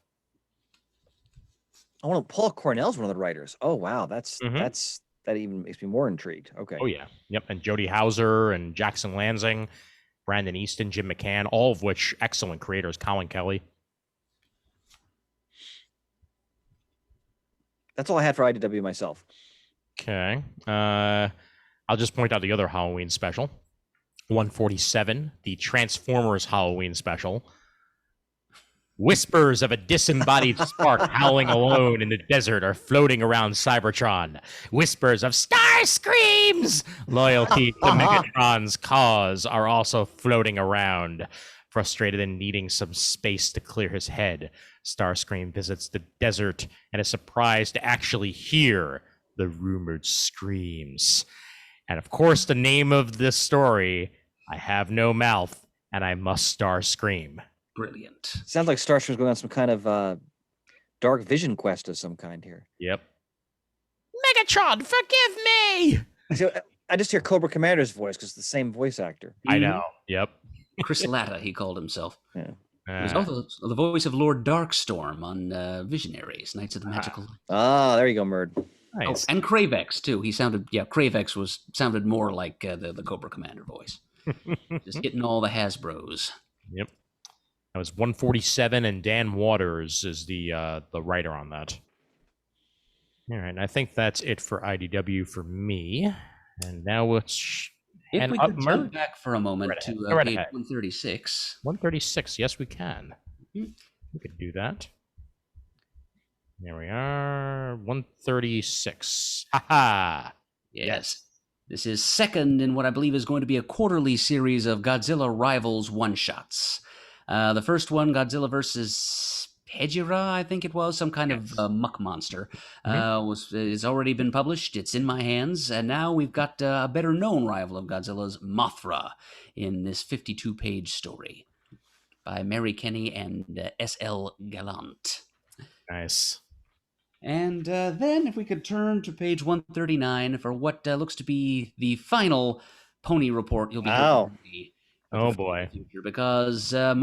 I want to. Paul Cornell's one of the writers. Oh wow, that even makes me more intrigued. Okay. Oh yeah, yep. And Jody Hauser and Jackson Lansing, Brandon Easton, Jim McCann, all of which excellent creators. Colin Kelly. That's all I had for IDW myself. Okay. I'll just point out the other Halloween special. 147, the Transformers Halloween special. Whispers of a disembodied spark howling alone in the desert are floating around Cybertron. Whispers of star screams, loyalty to Megatron's cause, are also floating around. Frustrated and needing some space to clear his head, Starscream visits the desert and is surprised to actually hear the rumored screams. And of course, the name of this story, I Have No Mouth, and I Must Star Scream. Brilliant. Sounds like Starscream's going on some kind of dark vision quest of some kind here. Yep. Megatron, forgive me! So, I just hear Cobra Commander's voice because it's the same voice actor. I know. Yep. Chris Latta, he called himself. Yeah. He was also the voice of Lord Darkstorm on Visionaries, Knights of the Magical Light. Ah, there you go, Murd. Nice. Oh, and Kravex too. He sounded, Kravex sounded more like the Cobra Commander voice. Just hitting all the Hasbros. Yep. That was 147, and Dan Waters is the writer on that. All right, I think that's it for IDW for me. And now let's If we could jump Murd. back for a moment to Right page ahead. 136. 136. Yes, we can. Mhm. We could do that. There we are. 136. Haha. Yes. This is second in what I believe is going to be a quarterly series of Godzilla Rivals one-shots. The first one, Godzilla versus Hedgira, I think it was, some kind of muck monster, it's already been published. It's in my hands. And now we've got a better-known rival of Godzilla's, Mothra, in this 52-page story by Mary Kenny and S.L. Gallant. Nice. And then if we could turn to page 139 for what looks to be the final pony report you'll be Wow. hearing Oh boy. future, because the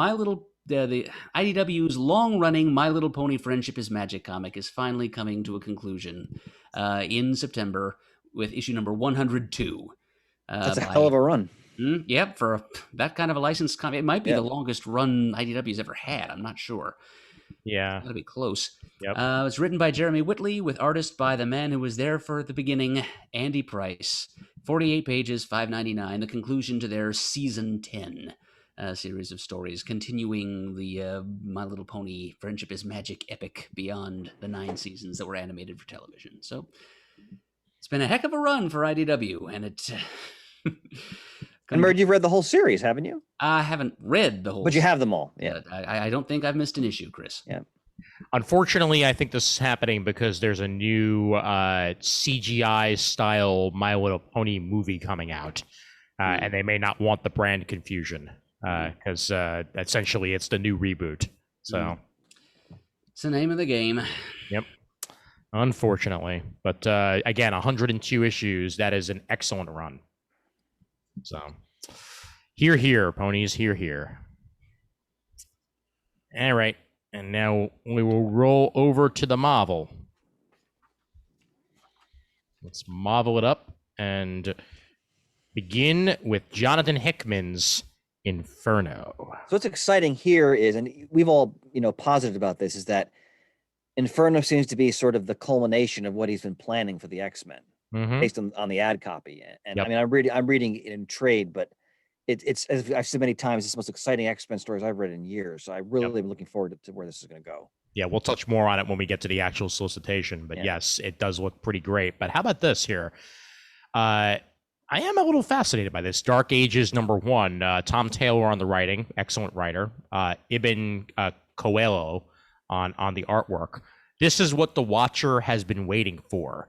IDW's long-running My Little Pony Friendship is Magic comic is finally coming to a conclusion in September with issue number 102. That's a hell of a run. Yep, for that kind of a licensed comic. It might be Yeah. the longest run IDW's ever had. I'm not sure. Yeah. Gotta be close. Yep. It's written by Jeremy Whitley with artist by the man who was there for the beginning, Andy Price. 48 pages, $5.99. The conclusion to their season 10 series of stories, continuing the My Little Pony Friendship is Magic epic beyond the 9 seasons that were animated for television. So it's been a heck of a run for IDW, and it. And Murd, you've read the whole series, haven't you? I haven't read the whole. But you have them all. Yeah. I don't think I've missed an issue, Chris. Yeah. Unfortunately, I think this is happening because there's a new CGI style My Little Pony movie coming out, and they may not want the brand confusion because essentially it's the new reboot. So it's the name of the game. Yep. Unfortunately, but again, 102 issues. That is an excellent run. So, here, ponies, here. All right, and now we will roll over to the Marvel. Let's Marvel it up and begin with Jonathan Hickman's Inferno. So what's exciting here is, and we've all, positive about this, is that Inferno seems to be sort of the culmination of what he's been planning for the X-Men. Based on the ad copy, and I mean, I'm reading it in trade, but it's as I've said many times, it's the most exciting X-Men stories I've read in years. So I really am looking forward to where this is going to go. Yeah, we'll touch more on it when we get to the actual solicitation, but yes, it does look pretty great. But how about this here? I am a little fascinated by this. Dark Ages #1, Tom Taylor on the writing, excellent writer. Ibn Coelho on the artwork. This is what the Watcher has been waiting for.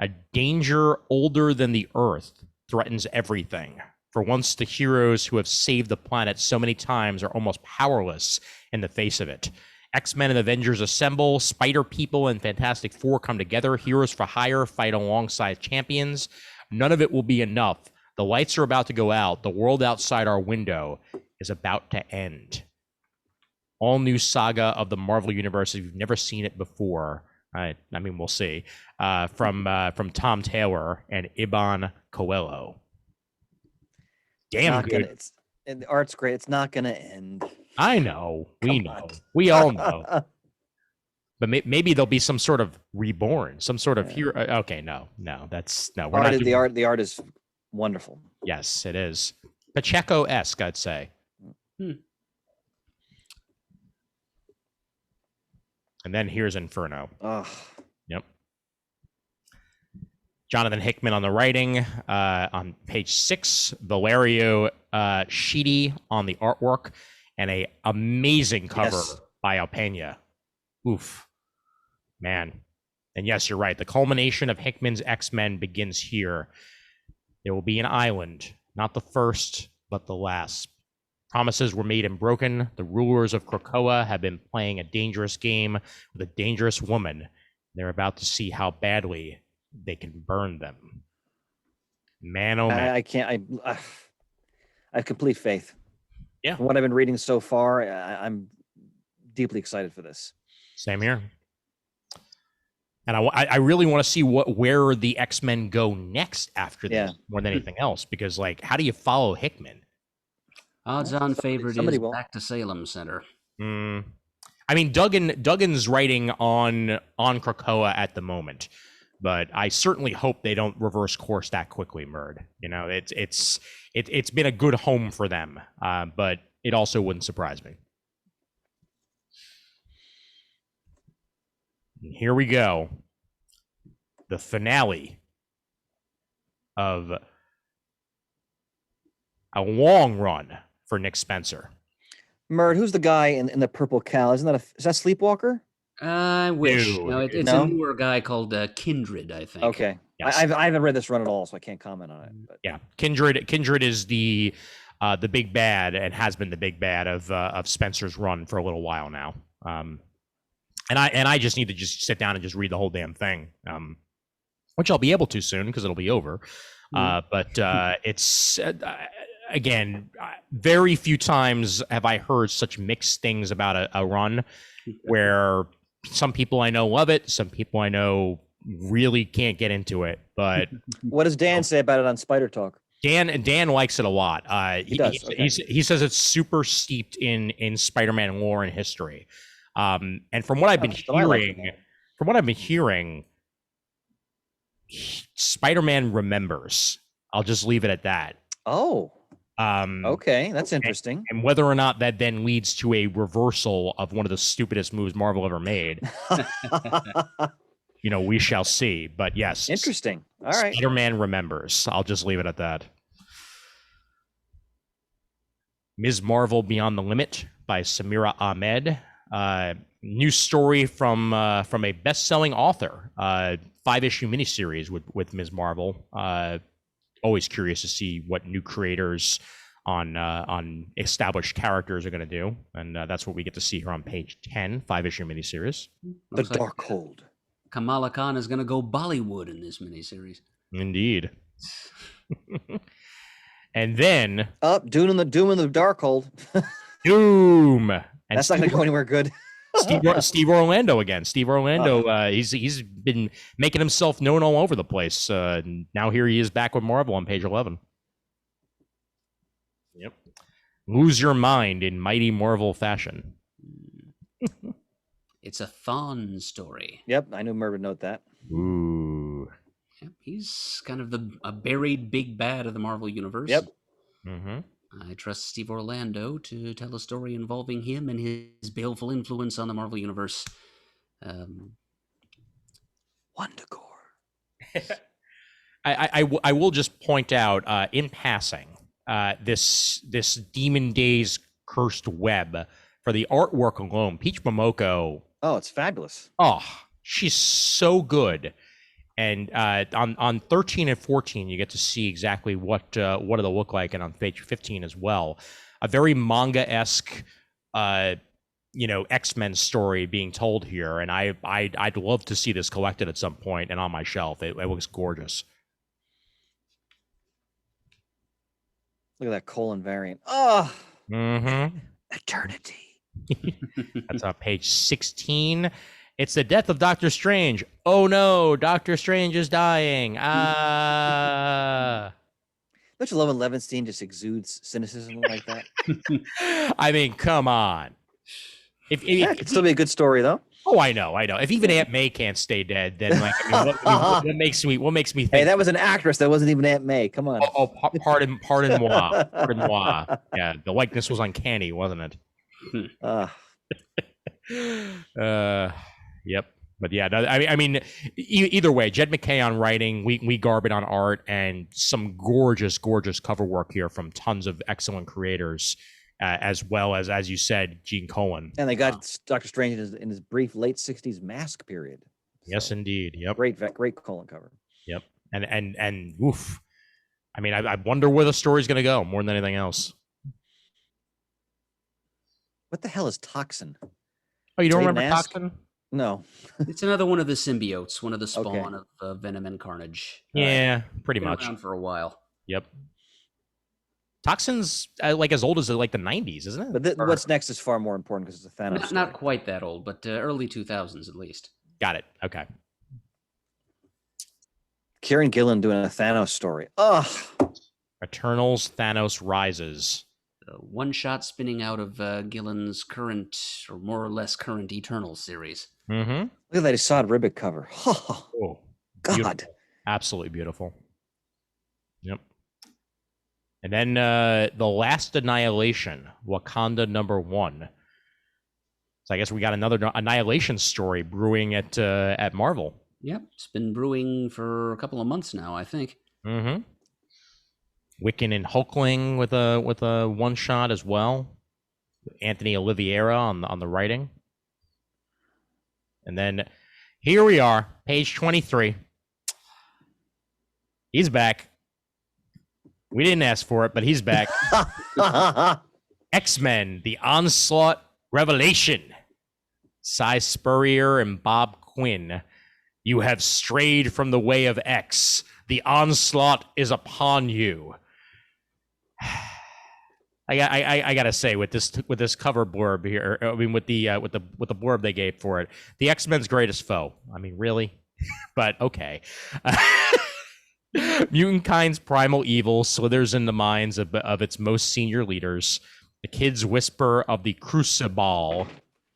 A danger older than the Earth threatens everything. For once, the heroes who have saved the planet so many times are almost powerless in the face of it. X-Men and Avengers assemble, Spider People and Fantastic Four come together, heroes for hire fight alongside champions. None of it will be enough. The lights are about to go out. The world outside our window is about to end. All new saga of the Marvel Universe, if you've never seen it before. I mean, we'll see. From Tom Taylor and Ibn Coelho. Damn good. And the art's great. It's not going to end. I know. We know. We all know. But maybe there'll be some sort of reborn, some sort of hero. Okay, no. That's no. We're not doing... The art is wonderful. Yes, it is. Pacheco-esque, I'd say. And then here's Inferno. Yep. Jonathan Hickman on the writing. On page 6, Valerio Sheedy on the artwork. And a amazing cover by Alpena. Oof. Man. And yes, you're right. The culmination of Hickman's X-Men begins here. There will be an island, not the first, but the last. Promises were made and broken. The rulers of Krakoa have been playing a dangerous game with a dangerous woman. They're about to see how badly they can burn them. Man, oh man. I can't. I have complete faith. Yeah. From what I've been reading so far, I'm deeply excited for this. Same here. And I really want to see where the X-Men go next after this more than anything else, because like, how do you follow Hickman? Odds-on favorite somebody is will. Back to Salem Center. I mean, Duggan's writing on Krakoa at the moment, but I certainly hope they don't reverse course that quickly, Murd. You know, it's been a good home for them, but it also wouldn't surprise me. And here we go. The finale of a long run for Nick Spencer. Murd, who's the guy in the purple cowl? Is that Sleepwalker? I wish. No. No, it's No? a newer guy called Kindred, I think. Okay. Yes. I haven't read this run at all, so I can't comment on it. But. Yeah, Kindred is the big bad and has been the big bad of Spencer's run for a little while now. And I just need to just sit down and just read the whole damn thing, which I'll be able to soon because it'll be over. But it's again, very few times have I heard such mixed things about a run, where some people I know love it, some people I know really can't get into it. But what does Dan say about it on Spider Talk? Dan likes it a lot. He does. Okay. He says it's super steeped in Spider-Man lore and history. And from what I've been hearing, Spider-Man remembers. I'll just leave it at that. Oh. Okay, that's interesting. And whether or not that then leads to a reversal of one of the stupidest moves Marvel ever made, you know, we shall see. But yes, interesting. All right. Spider-Man remembers. I'll just leave it at that. Ms. Marvel Beyond the Limit by Samira Ahmed. New story from a best-selling author. 5-issue miniseries with Ms. Marvel. Always curious to see what new creators on established characters are going to do, and that's what we get to see here on page 10. 5-issue miniseries. The Darkhold. Kamala Khan is going to go Bollywood in this miniseries. Indeed. And then Doom in the Darkhold. Doom. And that's not going to go anywhere good. Steve Orlando again. Steve Orlando, he's been making himself known all over the place. Now here he is back with Marvel on page 11. Yep. Lose your mind in mighty Marvel fashion. It's a Thawne story. Yep, I knew Murd would note that. Ooh. Yep, he's kind of a buried big bad of the Marvel Universe. Yep. Mm-hmm. I trust Steve Orlando to tell a story involving him and his baleful influence on the Marvel Universe. Wondercore. I will just point out in passing this Demon Days cursed web for the artwork alone. Peach Momoko. Oh, it's fabulous. Oh, she's so good. And on 13 and 14, you get to see exactly what it'll look like, and on page 15 as well, a very manga-esque, X-Men story being told here. And I'd love to see this collected at some point and on my shelf. It looks gorgeous. Look at that Cohen variant. Oh, Eternity. That's on page 16. It's the death of Doctor Strange. Oh no, Doctor Strange is dying. Don't you love when Levinstein just exudes cynicism like that? I mean, come on. It could still be a good story, though. Oh, I know. If even Aunt May can't stay dead, then like, what makes me think? Hey, that was an actress. That wasn't even Aunt May. Come on. Pardon moi. Pardon moi. Yeah, the likeness was uncanny, wasn't it? Yep. But yeah, I mean, either way, Jed McKay on writing, we Garbett on art, and some gorgeous cover work here from tons of excellent creators, as well as you said, Gene Cohen. And they got Doctor Strange in his brief late 60s mask period. Yes, indeed. Yep. Great colon cover. Yep. And oof. I mean, I wonder where the story's going to go more than anything else. What the hell is Toxin? Oh, you don't Did I remember even ask? Toxin? No. It's another one of the symbiotes, one of the Okay. spawn of Venom and Carnage. Yeah, pretty Been much. around for a while. Yep. Toxin's like as old as like the 90s, isn't it? But what's next is far more important because it's a Thanos Not story. quite that old, but early 2000s at least. Got it. Okay. Kieran Gillen doing a Thanos story. Ugh. Eternals Thanos Rises. One shot spinning out of Gillen's current, or more or less current, Eternals series. Mm-hmm. Look at that Assad Ribic cover. Oh, God. beautiful. Absolutely beautiful. Yep. And then The Last Annihilation, Wakanda #1. So I guess we got another Annihilation story brewing at Marvel. Yep, it's been brewing for a couple of months now, I think. Mm-hmm. Wiccan and Hulkling with a one shot as well. Anthony Oliveira on the writing. And then here we are, page 23. He's back. We didn't ask for it, but he's back. X-Men, The Onslaught Revelation. Cy Spurrier and Bob Quinn. You have strayed from the way of X. The onslaught is upon you. I gotta say, with this cover blurb here, I mean with the blurb they gave for it, the X-Men's greatest foe. I mean, really, but okay. Mutant kind's primal evil slithers in the minds of its most senior leaders. The kids whisper of the Crucible,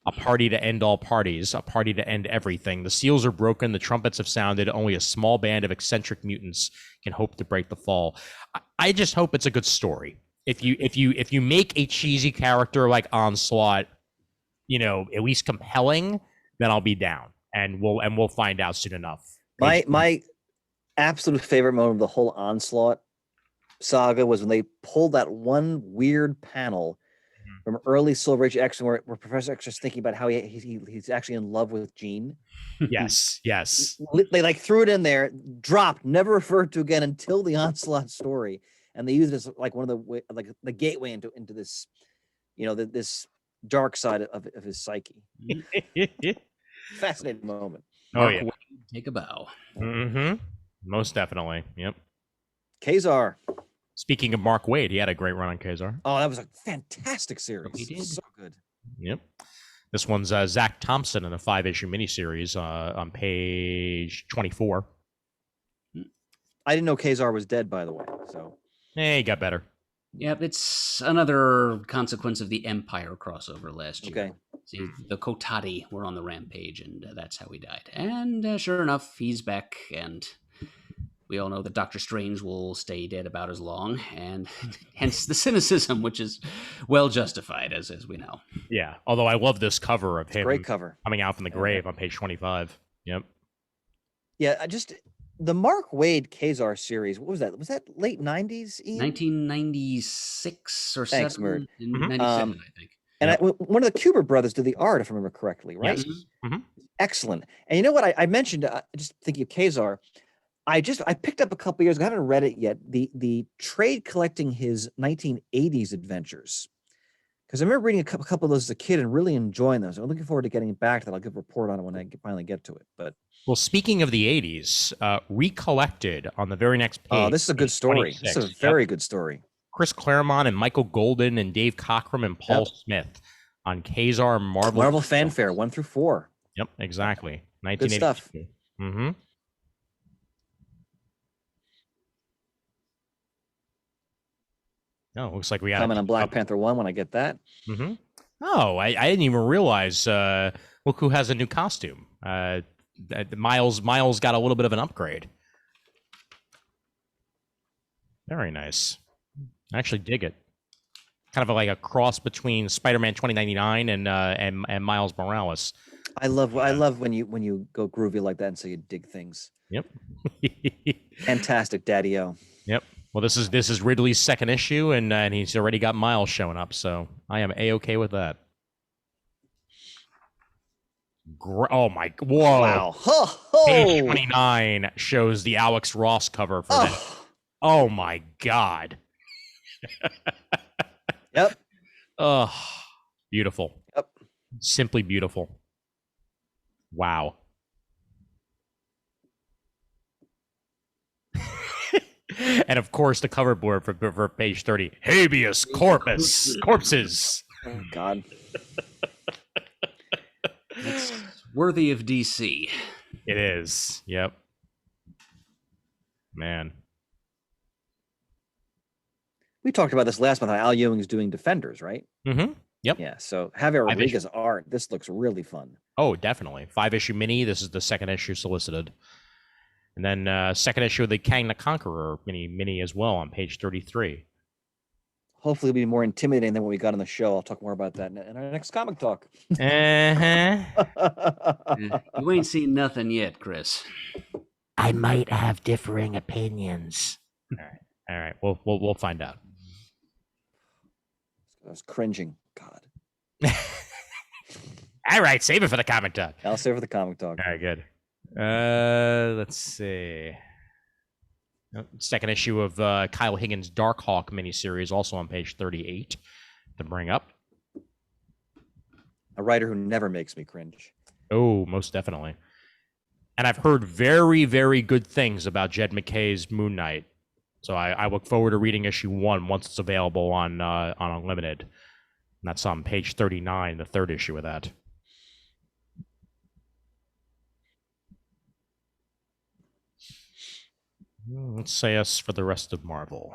a party to end all parties, a party to end everything. The seals are broken, the trumpets have sounded, only a small band of eccentric mutants can hope to break the fall. I just hope it's a good story. If you make a cheesy character like Onslaught, at least compelling, then I'll be down. And we'll find out soon enough. My absolute favorite moment of the whole Onslaught saga was when they pulled that one weird panel from early Silver Age X, where Professor X is thinking about how he's actually in love with Jean. Yes. They like threw it in there, dropped, never referred to again until the Onslaught story, and they used it as like one of the gateway into this, this dark side of his psyche. Fascinating moment. Mark Wade, take a bow. Mm-hmm. Most definitely. Yep. Kazar. Speaking of Mark Wade, he had a great run on Kazar. Oh, that was a fantastic series. He did. So good. Yep. This one's Zach Thompson in a 5-issue miniseries on page 24. I didn't know Kazar was dead, by the way. So. He got better. Yep, it's another consequence of the Empire crossover last year. Okay. See, the Kotati were on the rampage, and that's how he died. And sure enough, he's back, and we all know that Doctor Strange will stay dead about as long, and hence the cynicism, which is well justified, as we know. Yeah, although I love this cover of him. Great cover. Coming out from the grave on page 25. Yep. Yeah, the Mark Wade Kazar series, what was that? Was that late 90s, Ian? 1996 or Thanks, 7? Murd. 97, I think. And one of the Kuber brothers did the art, if I remember correctly, right? Yes. Mm-hmm. Excellent. And you know what? I mentioned, just thinking of Kazar, I picked up a couple years ago, I haven't read it yet, the trade collecting his 1980s adventures. Because I remember reading a couple of those as a kid and really enjoying those. I'm looking forward to getting back to that. I'll give a report on it when I finally get to it. But well, speaking of the 80s, recollected on the very next page. Oh, this is a good story. This is a very good story. Chris Claremont and Michael Golden and Dave Cockrum and Paul Smith on Kazar Marvel Fanfare 1 through 4. Yep, exactly. Good stuff. Mm-hmm. Oh, looks like we got coming on Black Panther 1 when I get that. Mm-hmm. Oh, I didn't even realize. Look who has a new costume. Miles got a little bit of an upgrade. Very nice. I actually dig it. Kind of like a cross between Spider-Man 2099 and Miles Morales. I love when you go groovy like that and so you dig things. Yep. Fantastic, Daddy-O. Yep. Well, this is Ridley's second issue, and he's already got Miles showing up, so I am A-okay with that. Oh my! Whoa! Wow. Ho, ho. Page 29 shows the Alex Ross cover for that. Oh my God! Yep. Oh, beautiful. Yep. Simply beautiful. Wow. And of course, the cover board for page 30: habeas corpus, corpses. Oh God. It's worthy of DC. It is. Yep. Man. We talked about this last month. How Al Ewing's doing Defenders, right? Mm-hmm. Yep. Yeah. So Javier Rodriguez art. This looks really fun. Oh, definitely. 5-issue mini. This is the second issue solicited. And then second issue of the Kang the Conqueror mini as well on page 33. Hopefully it'll be more intimidating than what we got on the show. I'll talk more about that in our next comic talk. You ain't seen nothing yet, Chris. I might have differing opinions. All right. We'll find out. I was cringing. God. All right, save it for the comic talk. I'll save it for the comic talk. All right, good. Let's see. Second issue of Kyle Higgins' Darkhawk miniseries, also on page 38, to bring up. A writer who never makes me cringe. Oh, most definitely. And I've heard very, very good things about Jed McKay's Moon Knight. So I look forward to reading issue 1 once it's available on Unlimited. And that's on page 39, the third issue of that. Let's say us for the rest of Marvel.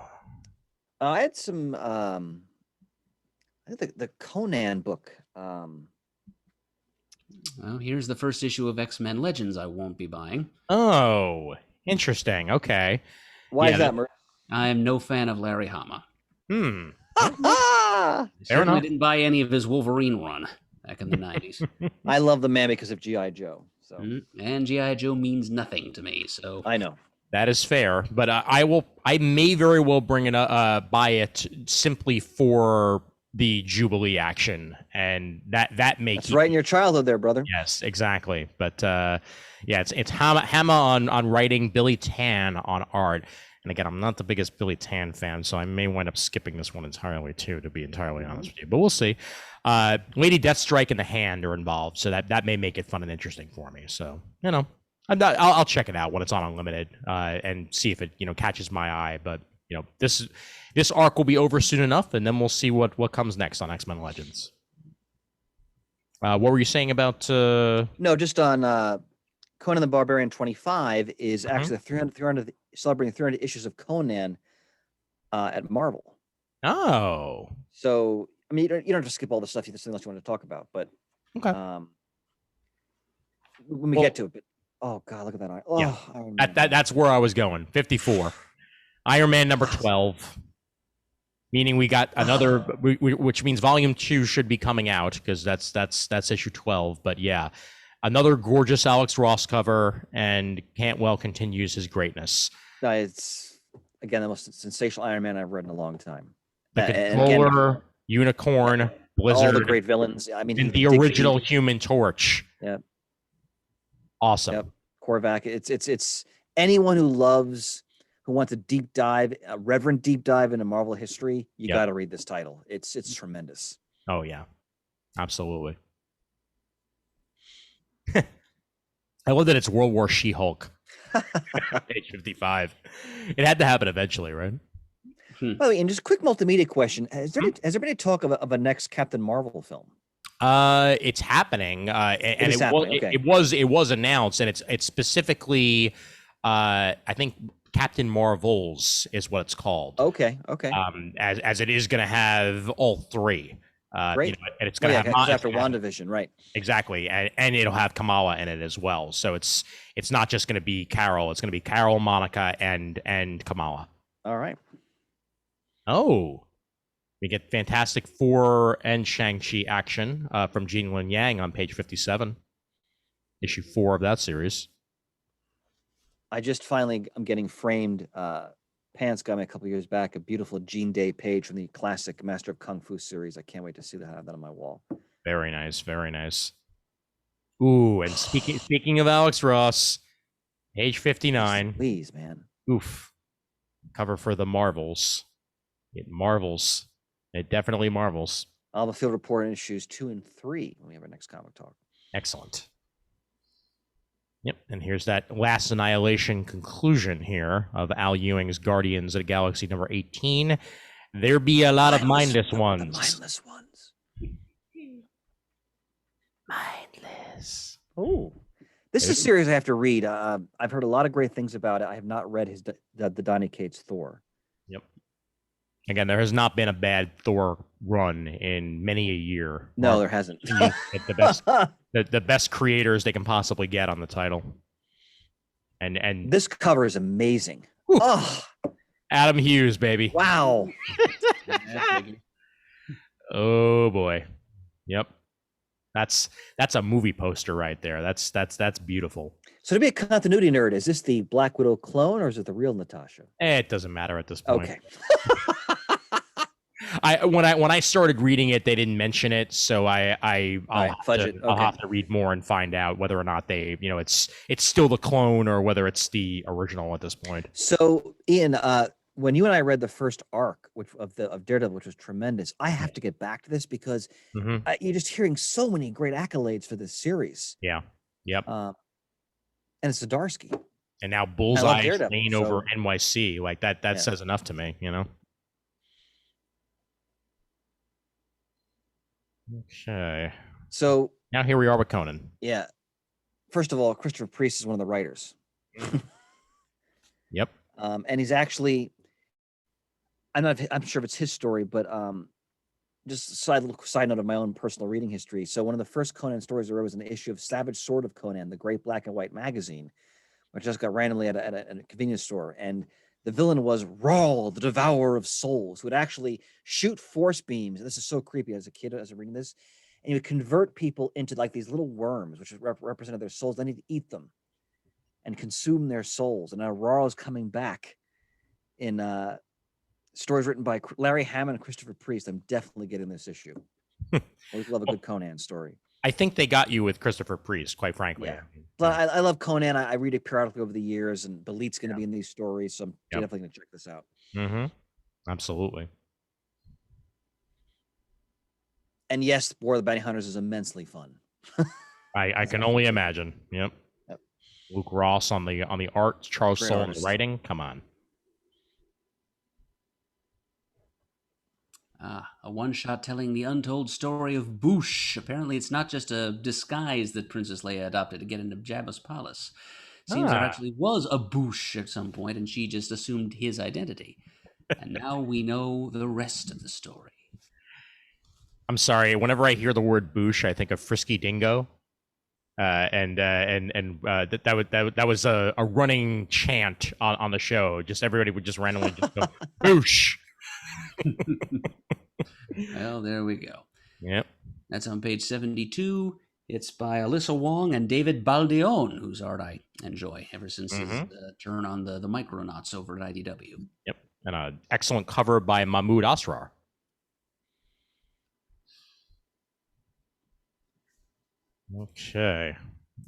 I had some. I think the Conan book. Well, here's the first issue of X-Men Legends I won't be buying. Oh, interesting. Okay. Why is that, Murd? I'm no fan of Larry Hama. Ah! Certainly didn't buy any of his Wolverine run back in the 90s. I love the man because of G.I. Joe. So and G.I. Joe means nothing to me. So I know. That is fair, but I may very well bring it buy it simply for the Jubilee action, and that may That's right in your childhood there, brother. Yes, exactly. But yeah, it's Hama on writing, Billy Tan on art. And again, I'm not the biggest Billy Tan fan, so I may wind up skipping this one entirely too, to be entirely honest with you. But we'll see. Lady Deathstrike and the Hand are involved, so that may make it fun and interesting for me. So I'll check it out when it's on Unlimited and see if it catches my eye. But this arc will be over soon enough, and then we'll see what comes next on X-Men Legends. What were you saying about? No, just on Conan the Barbarian 25 is actually the 300 celebrating 300 issues of Conan at Marvel. Oh, so I mean, you don't have to skip all the stuff unless you want to talk about, but okay. When we get to it, but oh God, look at that! Oh, yeah, that's where I was going. 54, Ironman number 12. Meaning we got another, which means volume 2 should be coming out because that's issue 12. But yeah, another gorgeous Alex Ross cover, and Cantwell continues his greatness. It's again the most sensational Iron Man I've read in a long time. The Controller, Unicorn, Blizzard, all the great villains. I mean, and the original Human Torch. Yep. Awesome. Yep. Korvac. It's anyone who wants a deep dive, a reverent deep dive into Marvel history. You got to read this title. It's tremendous. Oh yeah, absolutely. I love that it's World War She-Hulk. Page 55. It had to happen eventually, right? By the way, and just a quick multimedia question: has there been any talk of a next Captain Marvel film? It's happening, and it was announced, and it's specifically, I think Captain Marvels is what it's called. Okay. As it is going to have all three. Great. And it's going to have after WandaVision, right? Exactly, and it'll have Kamala in it as well. So it's not just going to be Carol; it's going to be Carol, Monica, and Kamala. All right. Oh, we get Fantastic Four and Shang-Chi action from Jean Lin Yang on page 57, issue 4 of that series. I'm getting framed. Pants got me a couple years back a beautiful Jean Day page from the classic Master of Kung Fu series. I can't wait to see that. Have that on my wall. Very nice, very nice. Ooh, and speaking of Alex Ross, page 59. Please, man. Oof. Cover for the Marvels. It marvels. It definitely marvels. I'll have a field report in issues 2 and 3 when we have our next comic talk. Excellent. Yep, and here's that last annihilation conclusion here of Al Ewing's Guardians of the Galaxy number 18. There be a lot of mindless ones. The mindless ones. Mindless. Oh, this is a series I have to read. I've heard a lot of great things about it. I have not read the Donny Cates Thor. Yep. Again, there has not been a bad Thor run in many a year. No, there hasn't. the best creators they can possibly get on the title. And this cover is amazing. Whew. Oh, Adam Hughes, baby. wow. Oh boy. Yep. That's a movie poster right there. That's beautiful. So to be a continuity nerd, is this the Black Widow clone or is it the real Natasha? It doesn't matter at this point. Okay. When I started reading it, they didn't mention it, so I'll have to read more and find out whether or not they, it's still the clone or whether it's the original at this point. So Ian, when you and I read the first arc of Daredevil, which was tremendous, I have to get back to this because you're just hearing so many great accolades for this series. Yeah. Yep. And it's Zdarsky. And now Bullseye is laying over NYC. Like that says enough to me, Okay. So now here we are with Conan. Yeah. First of all, Christopher Priest is one of the writers. Yep. And he's actually, I'm sure if it's his story, but just a side note of my own personal reading history. So one of the first Conan stories I wrote was an issue of Savage Sword of Conan, the great black and white magazine, which just got randomly at a convenience store. And the villain was Rawl, the devourer of souls, who would actually shoot force beams. And this is so creepy as a kid, as I'm reading this. And he would convert people into like these little worms, which represented their souls. Then he'd eat them and consume their souls. And now Rawl is coming back in stories written by Larry Hammond and Christopher Priest. I'm definitely getting this issue. Always love a good Conan story. I think they got you with Christopher Priest, quite frankly. Yeah. But I love Conan. I read it periodically over the years, and Belit's going to be in these stories, so I'm definitely going to check this out. Mm-hmm. Absolutely. And yes, War of the Bounty Hunters is immensely fun. I can only imagine. Yep. Luke Ross on the art, Charles Soule on the writing. Come on. A one-shot telling the untold story of Boosh. Apparently, it's not just a disguise that Princess Leia adopted to get into Jabba's palace. Seems there actually was a Boosh at some point, and she just assumed his identity. And now we know the rest of the story. I'm sorry. Whenever I hear the word Boosh, I think of Frisky Dingo. That was a running chant on the show. Just everybody would just randomly just go Boosh. Well, there we go. Yep. That's on page 72. It's by Alyssa Wong and David Baldeón, whose art I enjoy ever since his turn on the Micronauts over at IDW. Yep. And an excellent cover by Mahmoud Asrar. Okay.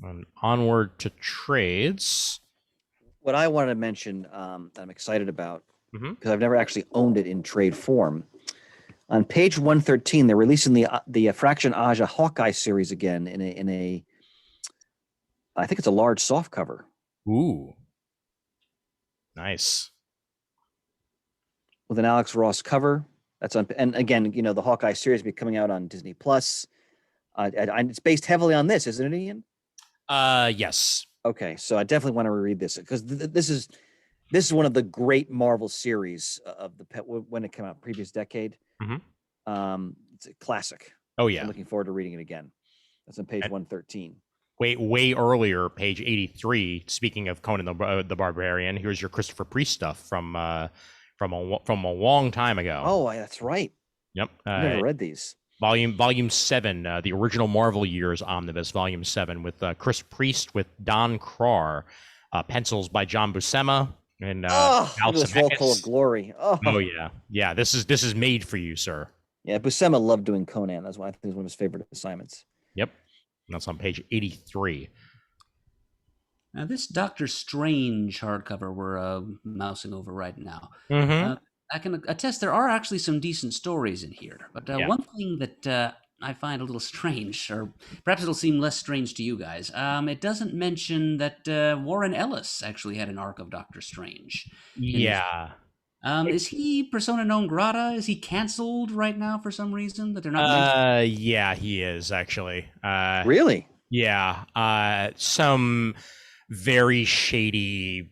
And onward to trades. What I wanted to mention that I'm excited about, because I've never actually owned it in trade form. On page 113, they're releasing the Fraction Aja Hawkeye series again in a I think it's a large soft cover. Ooh. Nice. With an Alex Ross cover. That's on, and again, the Hawkeye series will be coming out on Disney Plus. It's based heavily on this, isn't it, Ian? Yes. Okay, so I definitely want to reread this because this is one of the great Marvel series of when it came out previous decade. It's a classic. Oh yeah, I'm looking forward to reading it again. That's on page 113. Way earlier, page 83. Speaking of Conan the Barbarian, here's your Christopher Priest stuff from a long time ago. Oh, that's right. Yep. I've never read these. Volume 7, the original Marvel Years Omnibus, Volume 7, with Chris Priest with Don Krar, pencils by John Buscema and Al this roll call of glory. Oh yeah. This is made for you, sir. Yeah, Buscema loved doing Conan. That's why I think it was one of his favorite assignments. Yep. That's on page 83. Now, this Doctor Strange hardcover we're mousing over right now. Mm-hmm. I can attest there are actually some decent stories in here. But one thing that I find a little strange, or perhaps it'll seem less strange to you guys, it doesn't mention that Warren Ellis actually had an arc of Doctor Strange. Yeah. Is he persona non grata? Is he canceled right now for some reason that they're not mentioning? Yeah, he is actually. Really? Yeah. Some very shady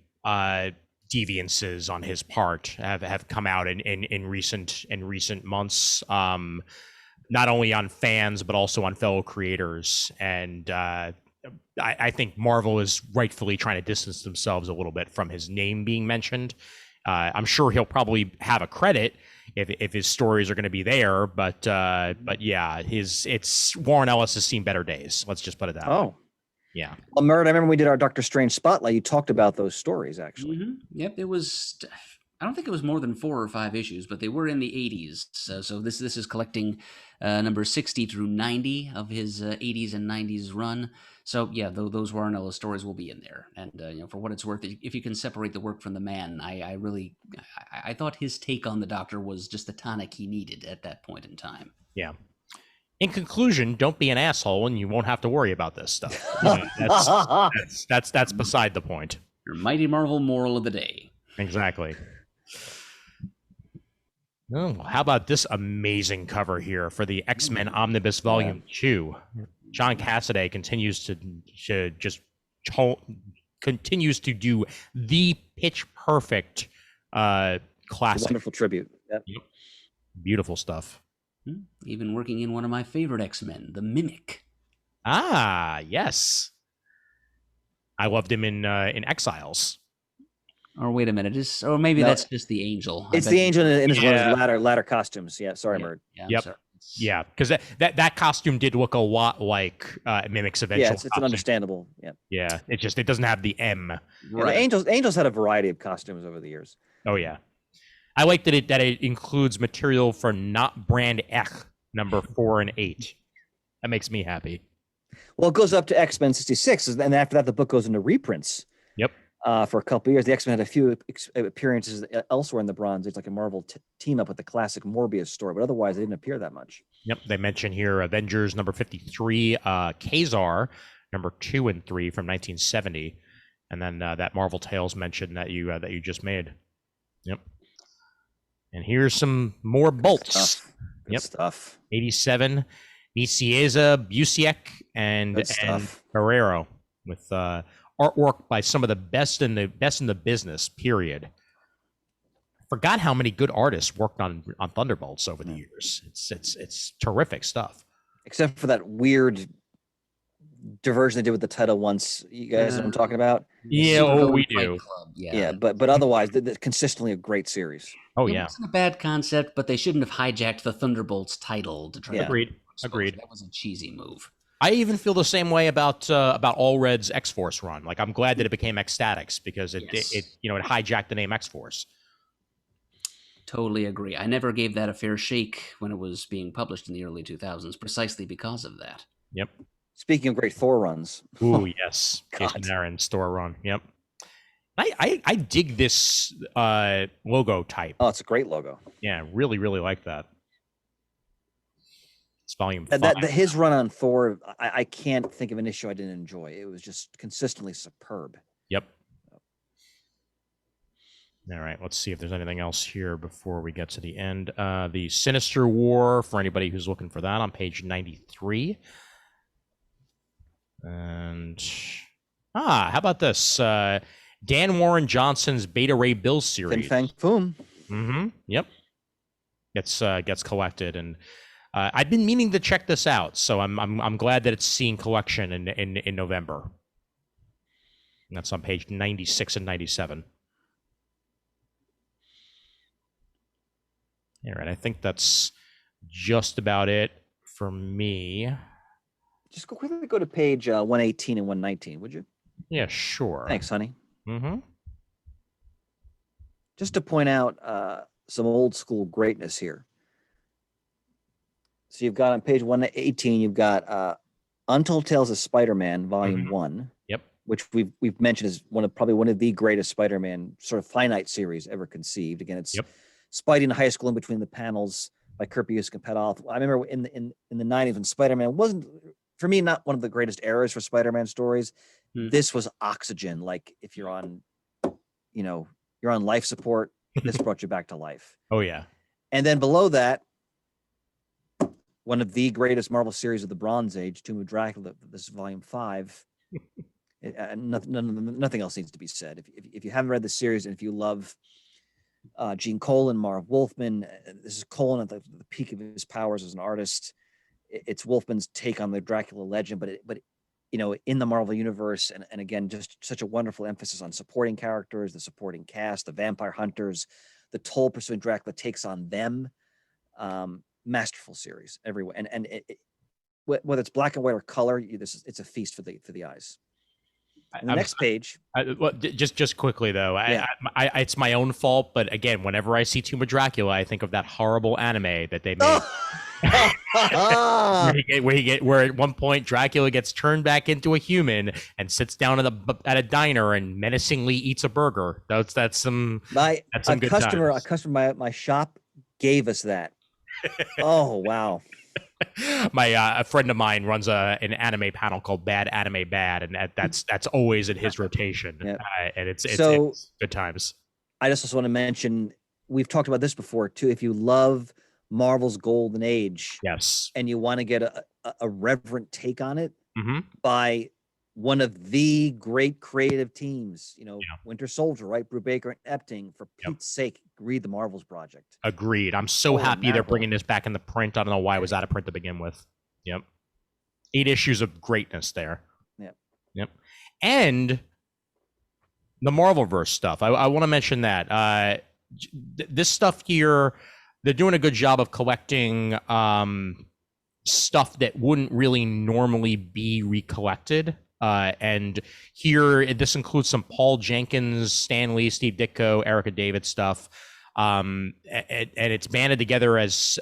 deviances on his part have come out in recent months. Not only on fans but also on fellow creators, and I think Marvel is rightfully trying to distance themselves a little bit from his name being mentioned. I'm sure he'll probably have a credit if his stories are going to be there, but yeah, it's Warren Ellis has seen better days. Let's just put it that way. Oh, yeah. Well, Murd, I remember we did our Doctor Strange spotlight. You talked about those stories actually. Mm-hmm. Yep, it was. I don't think it was more than 4 or 5 issues, but they were in the 80s. So this is collecting number 60 through 90 of his 80s and 90s run. So yeah, those Warren Ellis stories will be in there. And for what it's worth, if you can separate the work from the man, I thought his take on the Doctor was just the tonic he needed at that point in time. Yeah. In conclusion, don't be an asshole, and you won't have to worry about this stuff. That's beside the point. Your mighty Marvel moral of the day. Exactly. Oh, how about this amazing cover here for the X-Men Omnibus Volume 2? John Cassaday continues to do the pitch perfect classic. Wonderful tribute. Yep. Beautiful stuff. Even working in one of my favorite X-Men, the Mimic. Ah, yes. I loved him in Exiles. Or wait a minute, maybe that's just the Angel. It's the Angel in one of his latter costumes. Yeah, sorry, Murd. Yep. Yeah, because that costume did look a lot like Mimic's eventual. Yeah, it's an understandable. Yeah. Yeah, it doesn't have the M. Right. The Angels had a variety of costumes over the years. Oh yeah, I like that it includes material for Not Brand Ech number 4 and 8. That makes me happy. Well, it goes up to X-Men 66, and after that, the book goes into reprints. Yep. For a couple of years, the X-Men had a few appearances elsewhere in the Bronze Age, like a Marvel team up with the classic Morbius story, but otherwise they didn't appear that much. Yep, they mention here Avengers number 53, Kazar number 2 and 3 from 1970, and then that Marvel Tales mention that you just made. Yep. And here's some more bolts. Good stuff. 87, Nicieza, Busiek, and Ferrero with artwork by some of the best in the business. Period. Forgot how many good artists worked on Thunderbolts over the years. It's terrific stuff. Except for that weird diversion they did with the title once. You guys know what I'm talking about? Yeah, we do. Yeah, but otherwise, consistently a great series. Oh yeah, it wasn't a bad concept, but they shouldn't have hijacked the Thunderbolts title to try. Agreed. That was a cheesy move. I even feel the same way about All Red's X-Force run. Like, I'm glad that it became X-Statics because it hijacked the name X-Force. Totally agree. I never gave that a fair shake when it was being published in the early 2000s, precisely because of that. Yep. Speaking of great Thor runs. Ooh, yes. Jason Aaron's Thor run. Yep. I dig this logo type. Oh, it's a great logo. Yeah, really, really like that. It's volume 5. His run on Thor, I can't think of an issue I didn't enjoy. It was just consistently superb. Yep. All right, let's see if there's anything else here before we get to the end. The Sinister War, for anybody who's looking for that, on page 93. And, how about this? Dan Warren Johnson's Beta Ray Bill series. Fin Fang Foom. Mm-hmm, yep. Gets collected, and I've been meaning to check this out, so I'm glad that it's seeing collection in November. And that's on page 96 and 97. All right, I think that's just about it for me. Just quickly go to page 118 and 119, would you? Yeah, sure. Thanks, honey. Mm-hmm. Just to point out some old school greatness here. So you've got on page 118, you've got Untold Tales of Spider-Man Volume 1. Yep. Which we've mentioned is probably one of the greatest Spider-Man sort of finite series ever conceived. Again, it's Spidey in high school in between the panels by Kurt Busiek and Pat Olive. I remember in the 90s when Spider-Man wasn't, for me, not one of the greatest eras for Spider-Man stories. This was oxygen. Like if you're on, you're on life support, this brought you back to life. Oh yeah. And then below that, one of the greatest Marvel series of the Bronze Age, Tomb of Dracula. This is Volume 5. Nothing else needs to be said. If you haven't read the series and if you love Gene Colan, Marv Wolfman, this is Colan at the peak of his powers as an artist. It's Wolfman's take on the Dracula legend, but in the Marvel universe, and again, just such a wonderful emphasis on supporting characters, the supporting cast, the vampire hunters, the toll pursuing Dracula takes on them. Masterful series everywhere, and whether it's black and white or color, it's a feast for the eyes. And the next page. Just quickly though, it's my own fault, but again, whenever I see Tomb of Dracula, I think of that horrible anime that they made. where at one point Dracula gets turned back into a human and sits down at a diner and menacingly eats a burger. That's some good customer. times. A customer at my shop gave us that. Oh wow. A friend of mine runs an anime panel called Bad Anime Bad, and that's always in his rotation. Yep. And it's good times. I just also want to mention, we've talked about this before too. If you love Marvel's Golden Age, yes, and you want to get a reverent take on it by one of the great creative teams, Winter Soldier, right? Brubaker and Epting. For Pete's sake, read the Marvels project. Agreed. I'm so happy they're bringing this back in the print. I don't know why it was out of print to begin with. Yep. 8 issues of greatness there. Yep. And the Marvelverse stuff. I want to mention that. This stuff here, they're doing a good job of collecting stuff that wouldn't really normally be recollected. And here, this includes some Paul Jenkins, Stan Lee, Steve Ditko, Erica David stuff. And it's banded together as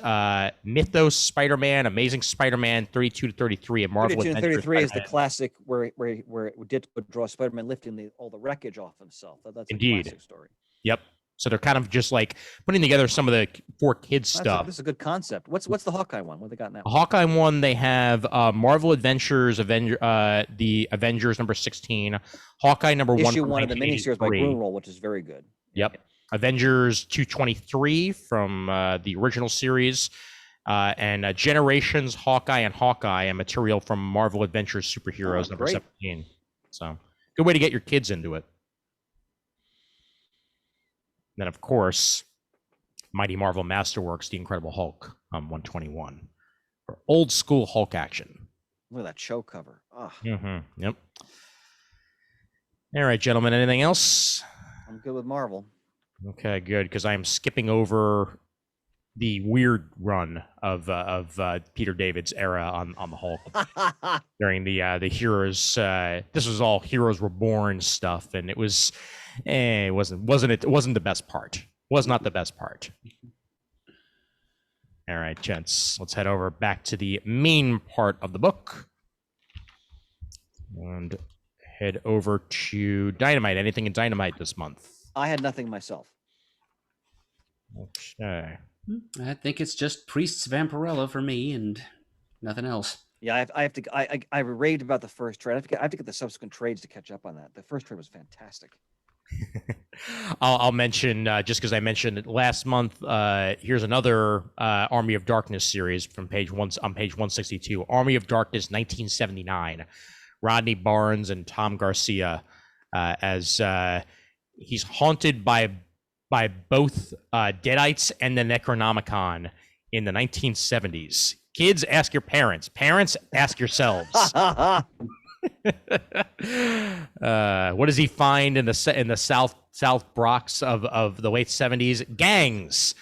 Mythos Spider-Man, Amazing Spider-Man 32 to 33, and Marvel 32 and Adventures 33 is the Spider-Man. classic where Ditko would draw Spider-Man lifting all the wreckage off himself. That's Indeed. A classic story. Yep. So they're kind of just like putting together some of the for kids stuff. This is a good concept. What's the Hawkeye one? What they got now? Hawkeye one, they have Marvel Adventures, the Avengers number 16, Hawkeye number 1. Issue 1 of the miniseries by Grunroll, which is very good. Yep. Avengers 223 from the original series, and Generations, Hawkeye, and material from Marvel Adventures Superheroes number 17. So good way to get your kids into it. Then, of course, Mighty Marvel Masterworks, The Incredible Hulk, 121. For old school Hulk action. Look at that show cover. Oh. Yep. All right, gentlemen, anything else? I'm good with Marvel. Okay, good, because I am skipping over the weird run of Peter David's era on the Hulk during the Heroes. This was all Heroes Reborn stuff, and it was. It wasn't the best part. Was not the best part. All right, gents, let's head over back to the main part of the book and head over to Dynamite. Anything in Dynamite this month? I had nothing myself. Okay. I think it's just Priest's Vampirella for me and nothing else. Yeah, I have to. I raved about the first trade. I have to get the subsequent trades to catch up on that. The first trade was fantastic. I'll mention just because I mentioned it last month. Here's another Army of Darkness series from page 162. Army of Darkness 1979. Rodney Barnes and Tom Garcia as he's haunted by both Deadites and the Necronomicon in the 1970s. Kids, ask your parents. Parents, ask yourselves. What does he find in the South Bronx of the late 70s? Gangs.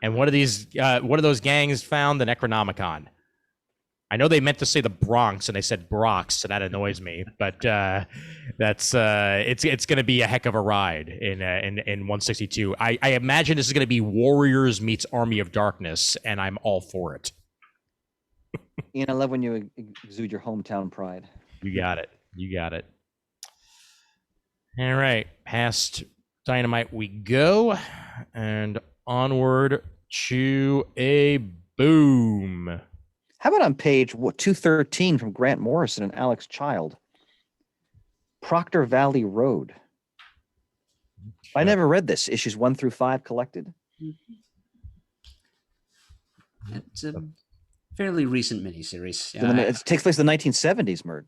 And what are those gangs found? The Necronomicon. I know they meant to say the Bronx and they said Brox, so that annoys me. But that's it's going to be a heck of a ride in 162. I imagine this is going to be Warriors meets Army of Darkness, and I'm all for it. Ian, I love when you exude your hometown pride. You got it. All right, past Dynamite we go, and onward to a Boom. How about on page 213 from Grant Morrison and Alex Child? Proctor Valley Road. I never read this. Issues 1 through 5 collected. It's a fairly recent miniseries. It takes place in the 1970s, Murd.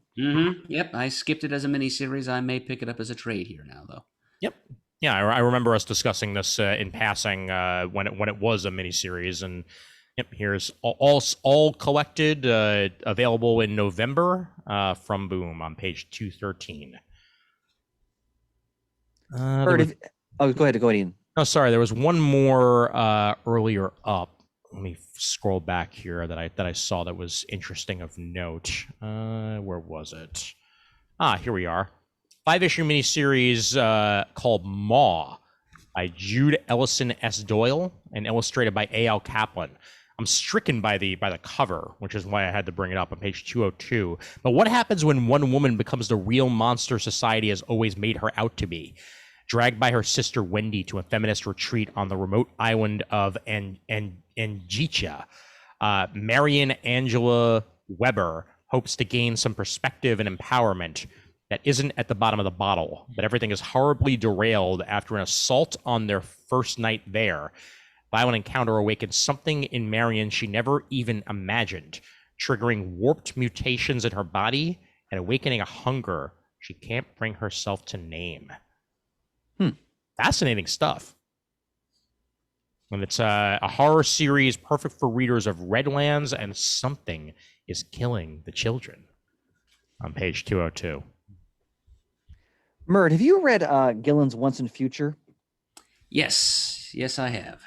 Yep, I skipped it as a miniseries. I may pick it up as a trade here now, though. Yep. Yeah, I remember us discussing this in passing when it was a miniseries, and yep, here's all collected, available in November from Boom on page 213. Go ahead, Ian. Oh, sorry, there was one more earlier up. Let me scroll back here that I saw that was interesting of note. Where was it? Here we are. 5-issue miniseries called Maw by Jude Ellison S. Doyle and illustrated by A.L. Kaplan. I'm stricken by the cover, which is why I had to bring it up on page 202. But what happens when one woman becomes the real monster society has always made her out to be? Dragged by her sister Wendy to a feminist retreat on the remote island of Angicha, Marion Angela Weber hopes to gain some perspective and empowerment that isn't at the bottom of the bottle, but everything is horribly derailed after an assault on their first night there. Violent encounter awakens something in Marion she never even imagined, triggering warped mutations in her body and awakening a hunger she can't bring herself to name. Fascinating stuff. And it's a horror series perfect for readers of Redlands and Something is Killing the Children on page 202. Murd, have you read Gillen's Once and Future? Yes, I have.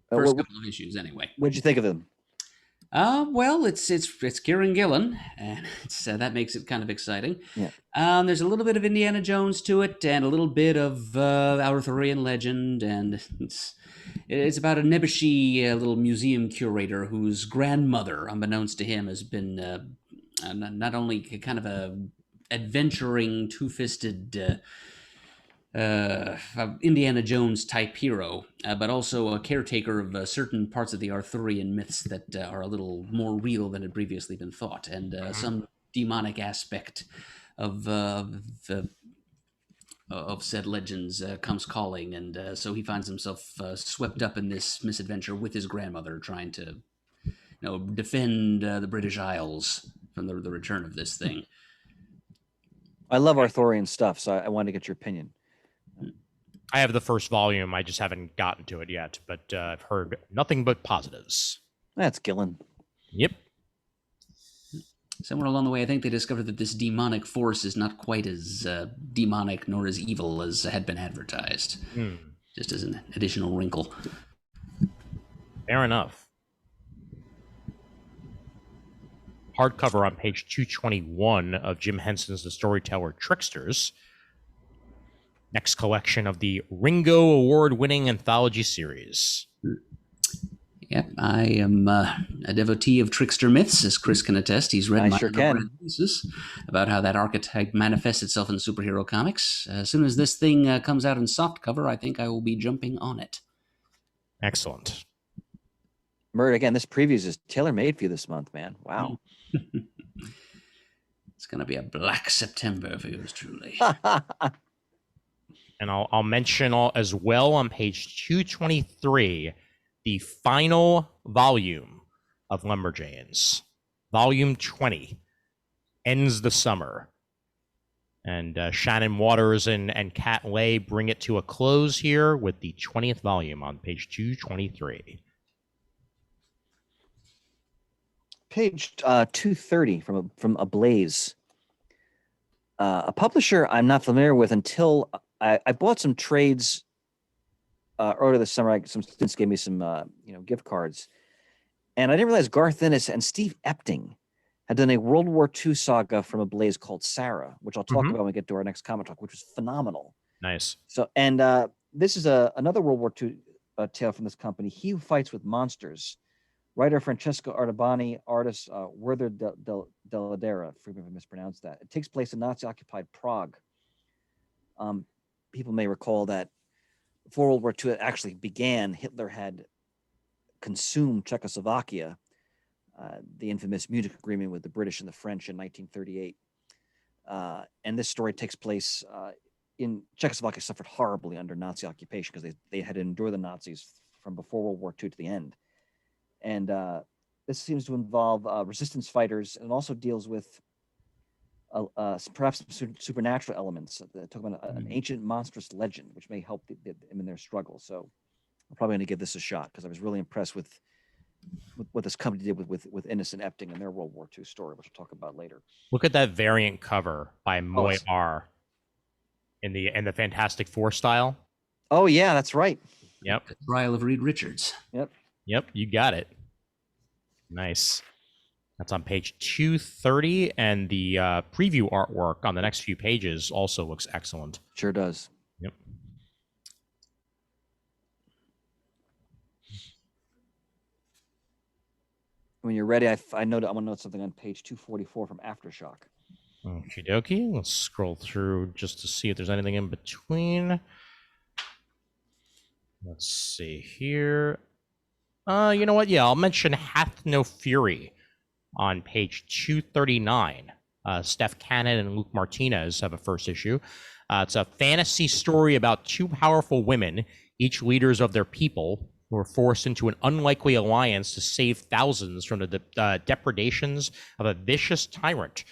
First couple of issues, anyway. What'd you think of them? Well, it's Kieran Gillen, and that makes it kind of exciting. Yeah. There's a little bit of Indiana Jones to it, and a little bit of Arthurian legend, and it's about a nebbishy little museum curator whose grandmother, unbeknownst to him, has been not only kind of a adventuring, two-fisted Indiana Jones type hero, but also a caretaker of certain parts of the Arthurian myths that are a little more real than had previously been thought, and some demonic aspect of said legends comes calling, and so he finds himself swept up in this misadventure with his grandmother, trying to defend the British Isles from the return of this thing. I love Arthurian stuff, so I wanted to get your opinion. I have the first volume. I just haven't gotten to it yet, but I've heard nothing but positives. That's Gillen. Yep. Somewhere along the way, I think they discovered that this demonic force is not quite as demonic nor as evil as had been advertised. Just as an additional wrinkle. Fair enough. Hardcover on page 221 of Jim Henson's The Storyteller Tricksters. Next collection of the Ringo Award-winning anthology series. Yep, I am a devotee of trickster myths, as Chris can attest. He's read my thesis about how that archetype manifests itself in superhero comics. As soon as this thing comes out in softcover, I think I will be jumping on it. Excellent. Murd, again, this preview is tailor-made for you this month, man. Wow. It's going to be a black September for yours truly. And I'll mention as well on page 223, the final volume of Lumberjanes, volume 20, ends the summer. And Shannon Waters and Kat Lay bring it to a close here with the 20th volume on page 223. Page 230 from Ablaze. A publisher I'm not familiar with until I bought some trades earlier this summer. Some students gave me some gift cards, and I didn't realize Garth Ennis and Steve Epting had done a World War II saga from Ablaze called Sarah, which I'll talk about when we get to our next comic talk, which was phenomenal. Nice. So, and this is another World War II tale from this company, He Who Fights with Monsters, Writer Francesco Artabani, artist Werther Deladera, forgive me if I mispronounced that. It takes place in Nazi-occupied Prague. People may recall that before World War II actually began, Hitler had consumed Czechoslovakia, the infamous Munich Agreement with the British and the French in 1938. And this story takes place in Czechoslovakia suffered horribly under Nazi occupation because they had to endure the Nazis from before World War II to the end. And this seems to involve resistance fighters, and also deals with perhaps some supernatural elements. Talk about an ancient monstrous legend, which may help them in their struggle. So I'm probably going to give this a shot because I was really impressed with what this company did with Innocent Epting and their World War II story, which we'll talk about later. Look at that variant cover by Moy R in the Fantastic Four style. Oh yeah, that's right. Yep. The Trial of Reed Richards. Yep, you got it. Nice. That's on page 230, and the preview artwork on the next few pages also looks excellent. Sure does. Yep. When you're ready, I want to note something on page 244 from Aftershock. Okie dokie. Let's scroll through just to see if there's anything in between. Let's see here. You know what? Yeah, I'll mention Hath No Fury on page 239. Steph Cannon and Luke Martinez have a first issue. It's a fantasy story about two powerful women, each leaders of their people, who are forced into an unlikely alliance to save thousands from the depredations of a vicious tyrant,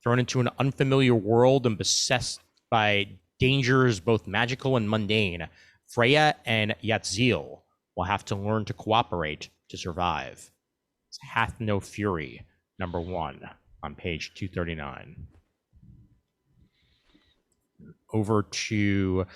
thrown into an unfamiliar world and beset by dangers both magical and mundane. Freya and Yatzil will have to learn to cooperate to survive. It's Hath No Fury, number 1, on page 239. Over to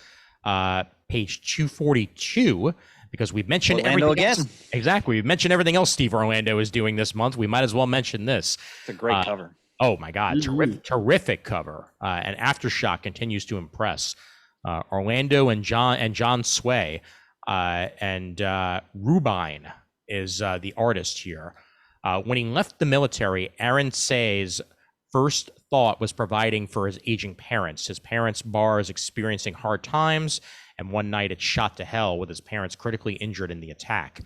page 242, because we've mentioned Orlando everything again. else. Exactly. We've mentioned everything else Steve Orlando is doing this month. We might as well mention this. It's a great cover. Oh my God, terrific cover. And Aftershock continues to impress. Orlando and John Sway, and Rubine is the artist here. When he left the military, Aaron Say's first thought was providing for his aging parents. His parents' bar is experiencing hard times, and one night it's shot to hell with his parents critically injured in the attack.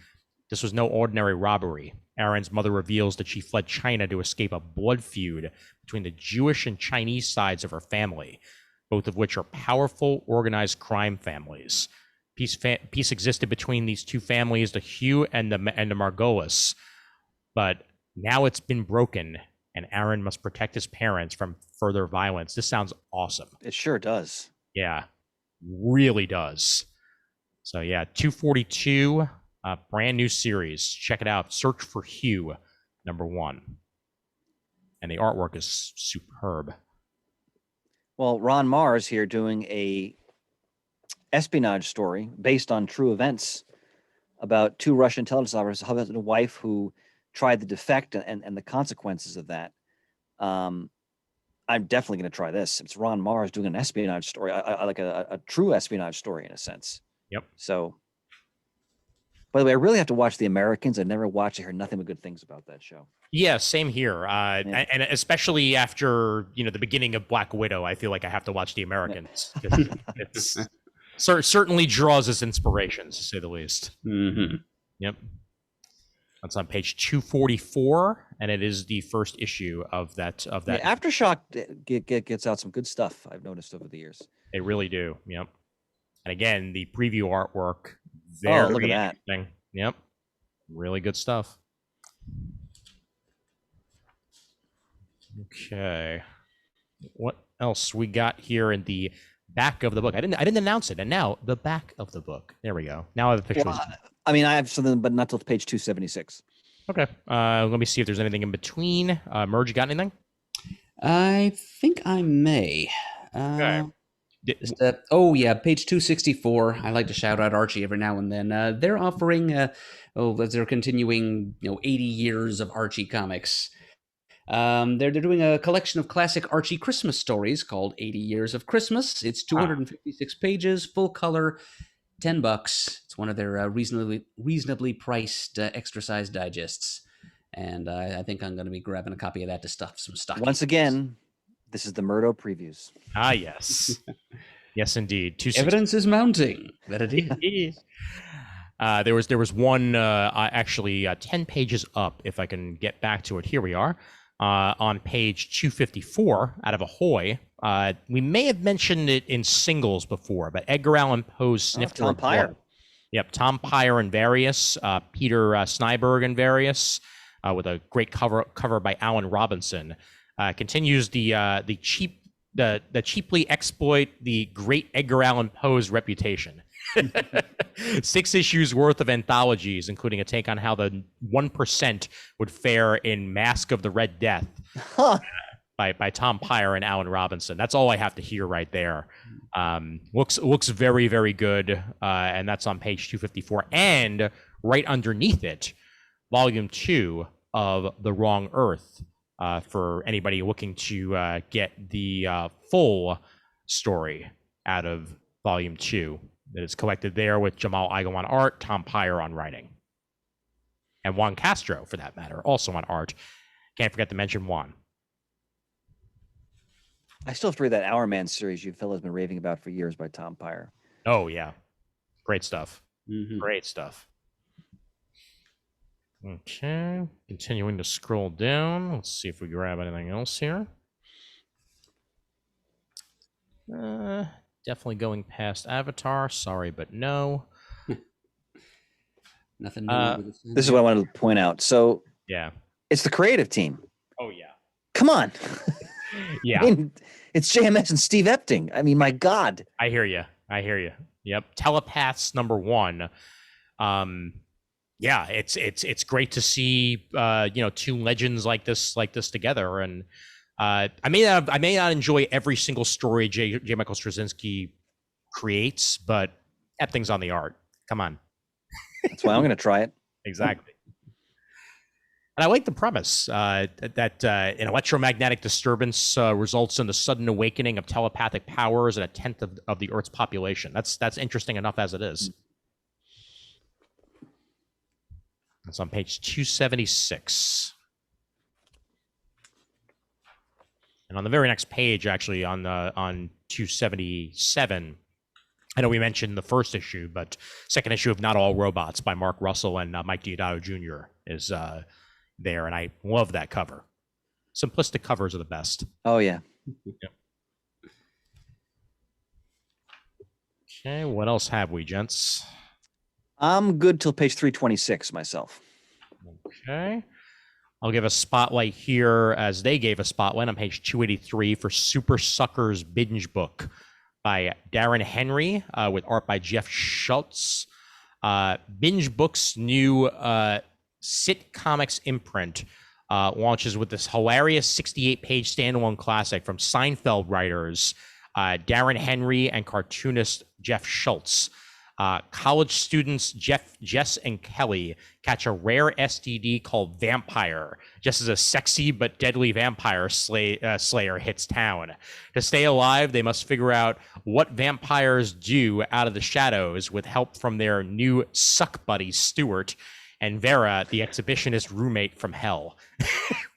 This was no ordinary robbery. Aaron's mother reveals that she fled China to escape a blood feud between the Jewish and Chinese sides of her family, both of which are powerful, organized crime families. Peace existed between these two families, the Hugh and the Margolis, but now it's been broken, and Aaron must protect his parents from further violence. This sounds awesome. It sure does. Yeah, really does. So yeah, 242, brand new series. Check it out. Search for Hugh, number 1. And the artwork is superb. Well, Ron Mars here doing a espionage story based on true events about two Russian intelligence officers, a husband and a wife who tried the defect and the consequences of that. I'm definitely going to try this. It's Ron Mars doing an espionage story. I like a true espionage story in a sense. Yep. So, by the way, I really have to watch The Americans. I never watched. I heard nothing but good things about that show. Yeah, same here. And especially after the beginning of Black Widow, I feel like I have to watch The Americans. It's certainly draws us inspirations, to say the least. Mm-hmm. Yep. That's on page 244, and it is the first issue of that. Yeah, Aftershock gets out some good stuff, I've noticed over the years. They really do. Yep. And again, the preview artwork, Look at very that. interesting. Yep. Really good stuff. Okay. What else we got here in the back of the book? I didn't announce it, and now the back of the book. There we go. Now I have a picture. Well, I mean, I have something, but not till page 276. Okay. Let me see if there's anything in between. Murd, you got anything? I think I may. Okay. Page 264. I like to shout out Archie every now and then. They're offering, as they're continuing, 80 years of Archie comics. They're doing a collection of classic Archie Christmas stories called 80 Years of Christmas. It's 256 pages, full color. $10. It's one of their reasonably priced extra size digests, and I think I'm going to be grabbing a copy of that to stuff some stockings. Once again, this is the Murdo previews. Ah, yes. Yes, indeed. Evidence is mounting that it is. There was one actually 10 pages up, if I can get back to it. Here we are. On page 254 out of Ahoy. We may have mentioned it in singles before, but Edgar Allan Poe's Snifter Tom of Blood. Pyre. Yep, Tom Pyre and various, Peter Snyberg and various, with a great cover by Alan Robinson. Continues the cheaply exploit the great Edgar Allan Poe's reputation. 6 issues worth of anthologies, including a take on how the 1% would fare in Mask of the Red Death by Tom Pyre and Alan Robinson. That's all I have to hear right there. Looks very, very good, and that's on page 254. And right underneath it, volume 2 of The Wrong Earth, for anybody looking to get the full story out of volume 2. That is collected there with Jamal Igo on art, Tom Pyre on writing. And Juan Castro, for that matter, also on art. Can't forget to mention Juan. I still have to read that Hour Man series you fellas been raving about for years by Tom Pyre. Oh, yeah. Great stuff. Mm-hmm. Great stuff. Okay. Continuing to scroll down. Let's see if we grab anything else here. Definitely going past Avatar. Sorry, but no. Nothing new. This is what I wanted to point out. So Yeah. it's the creative team. Oh, yeah. Come on. Yeah. I mean, it's JMS and Steve Epting. I mean, my God. I hear you. Yep. Telepaths #1. Yeah, it's great to see 2 legends like this together. And I may not enjoy every single story J. Michael Straczynski creates, but Epting's on the art. Come on. That's why I'm going to try it. Exactly. And I like the premise that an electromagnetic disturbance results in the sudden awakening of telepathic powers in a tenth of the Earth's population. That's interesting enough as it is. It's on page 276. And on the very next page, actually, on 277, I know we mentioned the first issue, but second issue of Not All Robots by Mark Russell and Mike Deodato Jr. is there, and I love that cover. Simplistic covers are the best. Oh, yeah. Yep. Okay, what else have we, gents? I'm good till page 326 myself. Okay. I'll give a spotlight here as they gave a spotlight on page 283 for Super Suckers Binge Book by Darren Henry with art by Jeff Schultz. Binge Book's new Sit Comics imprint launches with this hilarious 68-page standalone classic from Seinfeld writers Darren Henry and cartoonist Jeff Schultz. College students Jess and Kelly catch a rare STD called Vampire, just as a sexy but deadly vampire slayer hits town. To stay alive, they must figure out what vampires do out of the shadows with help from their new suck buddy, Stuart, and Vera, the exhibitionist roommate from hell.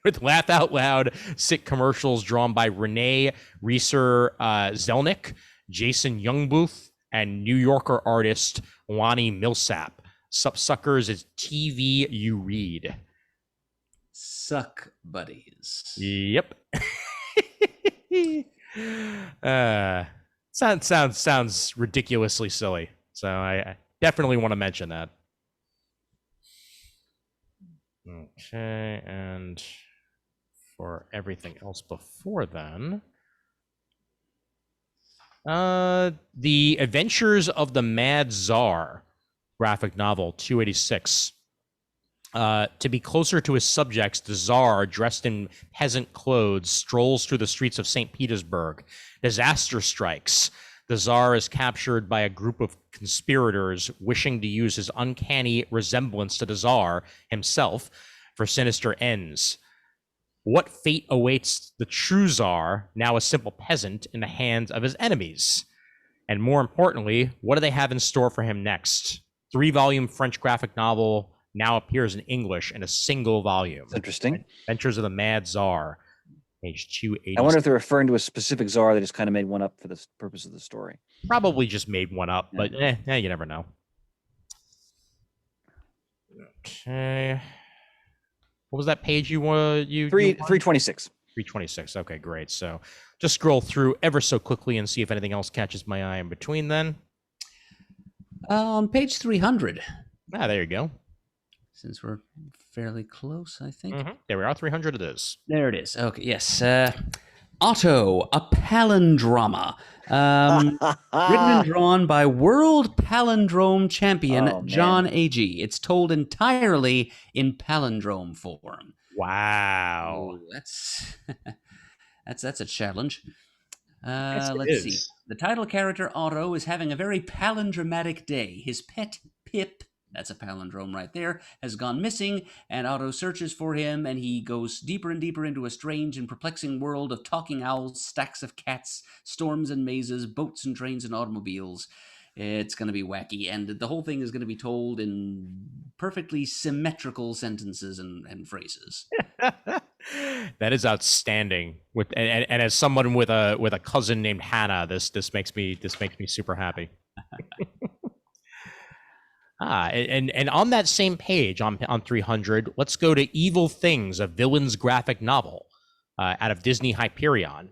With laugh out loud sick commercials drawn by Renee Reeser Zelnick, Jason Youngbooth, and New Yorker artist Lonnie Millsap. Suckers is TV you read. Suck buddies. Yep. Sounds ridiculously silly. So I definitely want to mention that. Okay, and for everything else before then, The Adventures of the Mad Czar graphic novel 286. To be closer to his subjects, the Czar, dressed in peasant clothes, strolls through the streets of St. Petersburg. Disaster strikes. The Czar is captured by a group of conspirators wishing to use his uncanny resemblance to the Czar himself for sinister ends. What fate awaits the true Czar, now a simple peasant, in the hands of his enemies? And more importantly, what do they have in store for him next? 3-volume French graphic novel now appears in English in a single volume. It's interesting. Adventures of the Mad Czar, page 280. I wonder if they're referring to a specific czar that just kind of made one up for the purpose of the story. Probably just made one up, but you never know. Okay. What was that page you 326. 326. Okay, great. So just scroll through ever so quickly and see if anything else catches my eye in between then. On page 300. Ah, there you go. Since we're fairly close, I think. There we are. 300 it is. There it is. Okay, yes. Otto, a palindroma. Written and drawn by world palindrome champion John Agee. It's told entirely in palindrome form. Wow. Oh, that's a challenge. Yes, Let's see. The title character Otto is having a very palindromatic day. His pet Pip, that's a palindrome right there, has gone missing, and Otto searches for him, and he goes deeper and deeper into a strange and perplexing world of talking owls, stacks of cats, storms and mazes, boats and trains and automobiles. It's going to be wacky, and the whole thing is going to be told in perfectly symmetrical sentences and phrases. That is outstanding. And as someone with a cousin named Hannah, this makes me super happy. And on that same page on 300, let's go to Evil Things, a villain's graphic novel out of Disney Hyperion.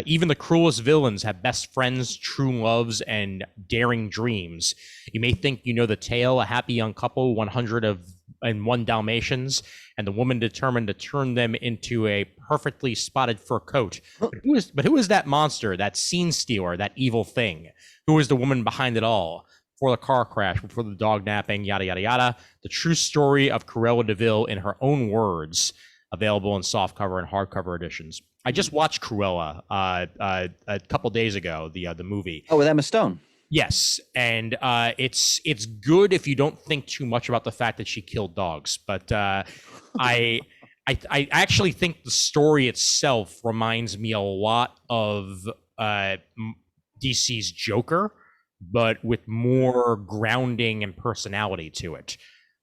Even the cruelest villains have best friends, true loves, and daring dreams. You may think you know the tale, a happy young couple, 101 Dalmatians, and the woman determined to turn them into a perfectly spotted fur coat. But who is that monster, that scene stealer, that evil thing? Who is the woman behind it all? Before the car crash, before the dog napping, yada, yada, yada. The true story of Cruella de Vil in her own words, available in softcover and hardcover editions. I just watched Cruella a couple days ago, the movie. Oh, with Emma Stone. Yes, and it's good if you don't think too much about the fact that she killed dogs. But I actually think the story itself reminds me a lot of DC's Joker, but with more grounding and personality to it.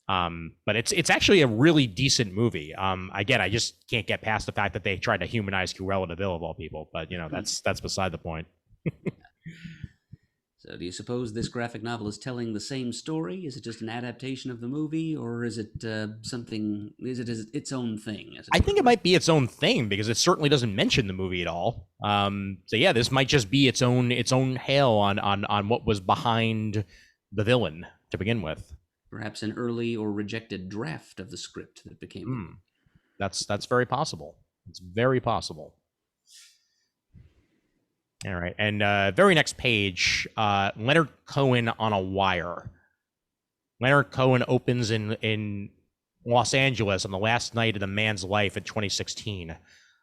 But it's actually a really decent movie. Again, I just can't get past the fact that they tried to humanize Cruella de Vil of all people. But that's beside the point. So do you suppose this graphic novel is telling the same story? Is it just an adaptation of the movie, or is it something? Is it its own thing? I think it might be its own thing because it certainly doesn't mention the movie at all. So yeah, this might just be its own tale on what was behind the villain to begin with. Perhaps an early or rejected draft of the script that became. That's very possible. It's very possible. All right, and very next page, Leonard Cohen on a wire. Leonard Cohen opens in Los Angeles on the last night of the man's life in 2016.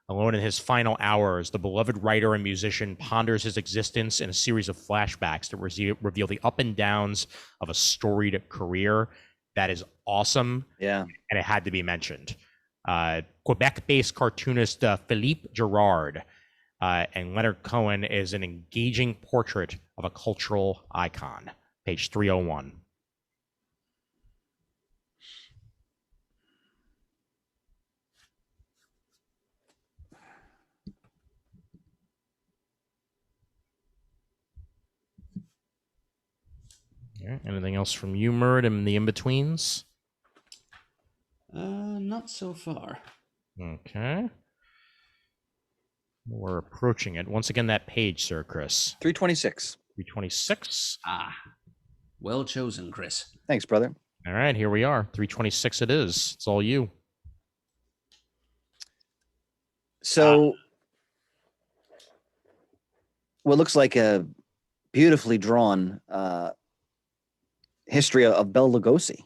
Alone in his final hours, the beloved writer and musician ponders his existence in a series of flashbacks that reveal the up and downs of a storied career. That is awesome. Yeah. And it had to be mentioned. Quebec-based cartoonist Philippe Girard. And Leonard Cohen is an engaging portrait of a cultural icon. Page 301. Yeah, anything else from you, Murd, and the in-betweens? Not so far. Okay. We're approaching it. Once again, that page, Sir Chris. 326. 326. Well chosen, Chris. Thanks, brother. All right, here we are. 326 it is. It's all you. So, what looks like a beautifully drawn history of Bela Lugosi.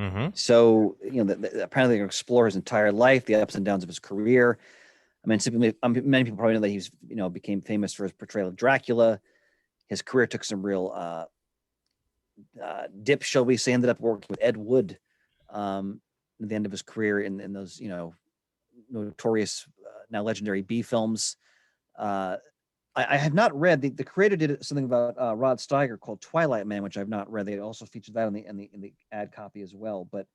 Mm-hmm. So, apparently they're going to explore his entire life, the ups and downs of his career. I mean, many people probably know that he's, became famous for his portrayal of Dracula. His career took some real dip, shall we say. Ended up working with Ed Wood at the end of his career in those, notorious, now legendary B films. I I have not read the creator did something about Rod Steiger called Twilight Man, which I've not read. They also featured that in the ad copy as well. But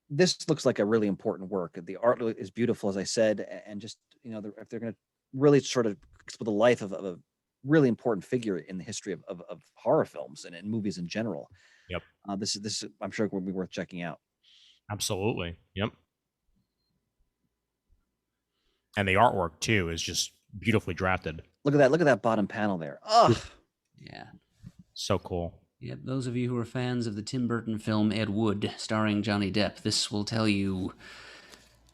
this looks like a really important work. The art is beautiful, as I said, and just if they're going to really sort of explore the life of a really important figure in the history of horror films and movies in general. Yep. This I'm sure will be worth checking out. Absolutely. Yep. And the artwork too is just beautifully drafted. Look at that bottom panel there. Oh, yeah. So cool. Yeah, those of you who are fans of the Tim Burton film Ed Wood, starring Johnny Depp, this will tell you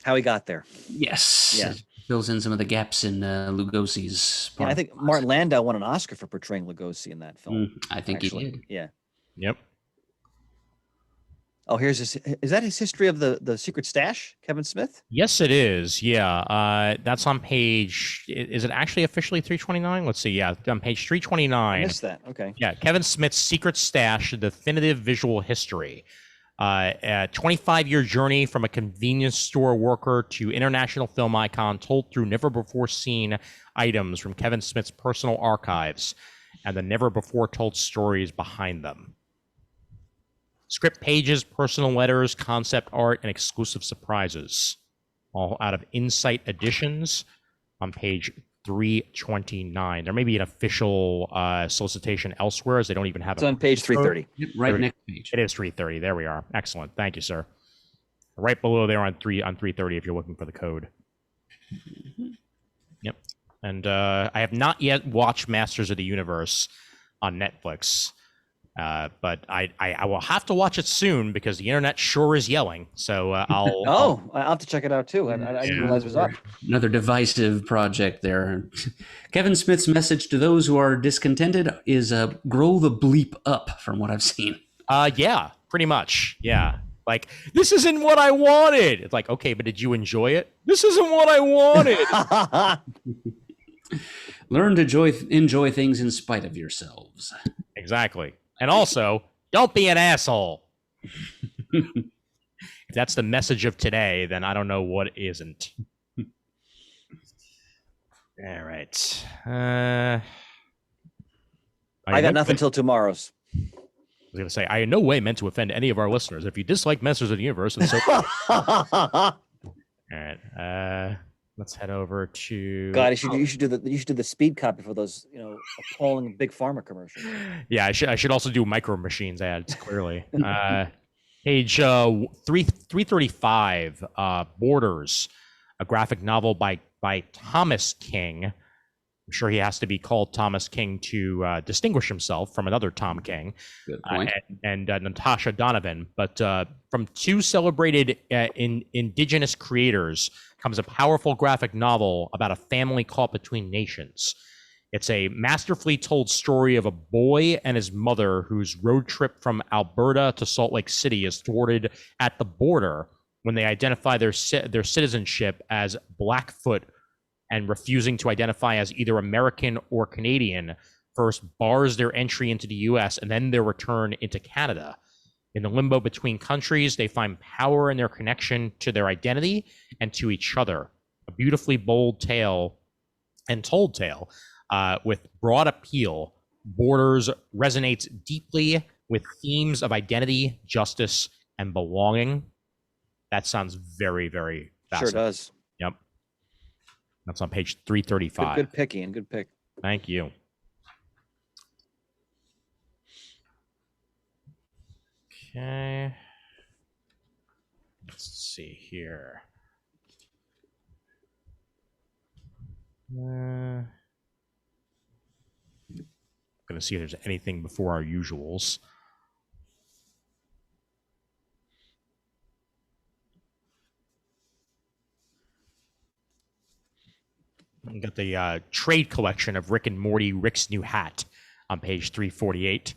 how he got there. Yes. Yeah. It fills in some of the gaps in Lugosi's part. Yeah, I think Martin Landau won an Oscar for portraying Lugosi in that film. I think actually. he did. Yeah. Yep. Oh, is that his history of the secret stash, Kevin Smith? Yes, it is. Yeah. That's on page, is it actually officially 329? Let's see. Yeah, on page 329. I missed that. Okay. Yeah, Kevin Smith's Secret Stash, Definitive Visual History. A 25-year journey from a convenience store worker to international film icon, told through never-before-seen items from Kevin Smith's personal archives and the never-before-told stories behind them. Script pages, personal letters, concept art, and exclusive surprises. All out of Insight Editions on page 329. There may be an official solicitation elsewhere, as they don't even have it's on page 330. Yep, right next page. It is 330. There we are. Excellent. Thank you, sir. Right below there on 330 if you're looking for the code. Yep. And I have not yet watched Masters of the Universe on Netflix. But I will have to watch it soon because the internet sure is yelling. So I'll have to check it out too. I didn't realize it was up. Another divisive project there. Kevin Smith's message to those who are discontented is grow the bleep up, from what I've seen. Yeah, pretty much. Yeah. Like, this isn't what I wanted. It's like, okay, but did you enjoy it? This isn't what I wanted. Learn to enjoy things in spite of yourselves. Exactly. And also, don't be an asshole. If that's the message of today, then I don't know what isn't. All right. I got nothing till tomorrow's. I was going to say, I in no way meant to offend any of our listeners. If you dislike Masters of the Universe, it's so. All right. Let's head over to. God, you should do the speed copy for those appalling big pharma commercials. Yeah, I should also do Micro Machines ads. Clearly, page 335. Borders, a graphic novel by Thomas King. I'm sure he has to be called Thomas King to distinguish himself from another Tom King. Good point. And Natasha Donovan. But from two celebrated indigenous creators comes a powerful graphic novel about a family caught between nations. It's a masterfully told story of a boy and his mother whose road trip from Alberta to Salt Lake City is thwarted at the border when they identify their citizenship as Blackfoot, and refusing to identify as either American or Canadian first bars their entry into the U.S. and then their return into Canada. In the limbo between countries, they find power in their connection to their identity and to each other. A beautifully bold tale and told tale with broad appeal. Borders resonates deeply with themes of identity, justice, and belonging. That sounds very, very fascinating. Sure does. Yep. That's on page 335. Good pick, Ian. Good pick. Thank you. Okay. Let's see here. Gonna see if there's anything before our usuals. We got the trade collection of Rick and Morty, Rick's New Hat on page 348.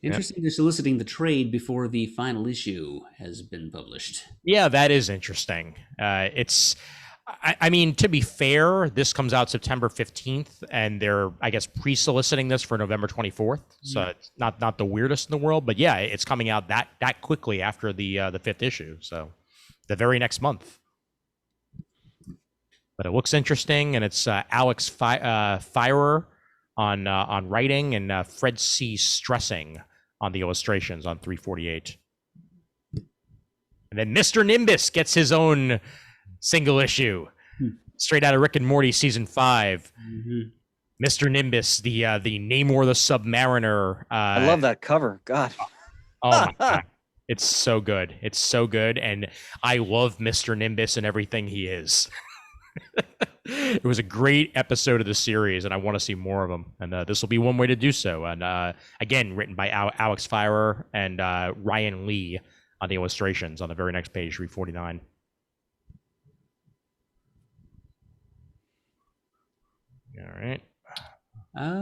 Interesting they're soliciting the trade before the final issue has been published. Yeah, that is interesting. I mean, to be fair, this comes out September 15th, and they're, I guess, pre-soliciting this for November 24th. So it's not the weirdest in the world, but yeah, it's coming out that quickly after the fifth issue. So the very next month. but it looks interesting, and it's Alex Firer on writing, and Fred C. Stressing on the illustrations on 348. And then Mr. Nimbus gets his own single issue, straight out of Rick and Morty season 5. Mr. Nimbus, the Namor the Submariner. I love that cover. God. Oh my God. It's so good. It's so good. And I love Mr. Nimbus and everything he is. It was a great episode of the series, and I want to see more of them. And this will be one way to do so. And again, written by Alex Firer and Ryan Lee on the illustrations on the very next page, 349. All right.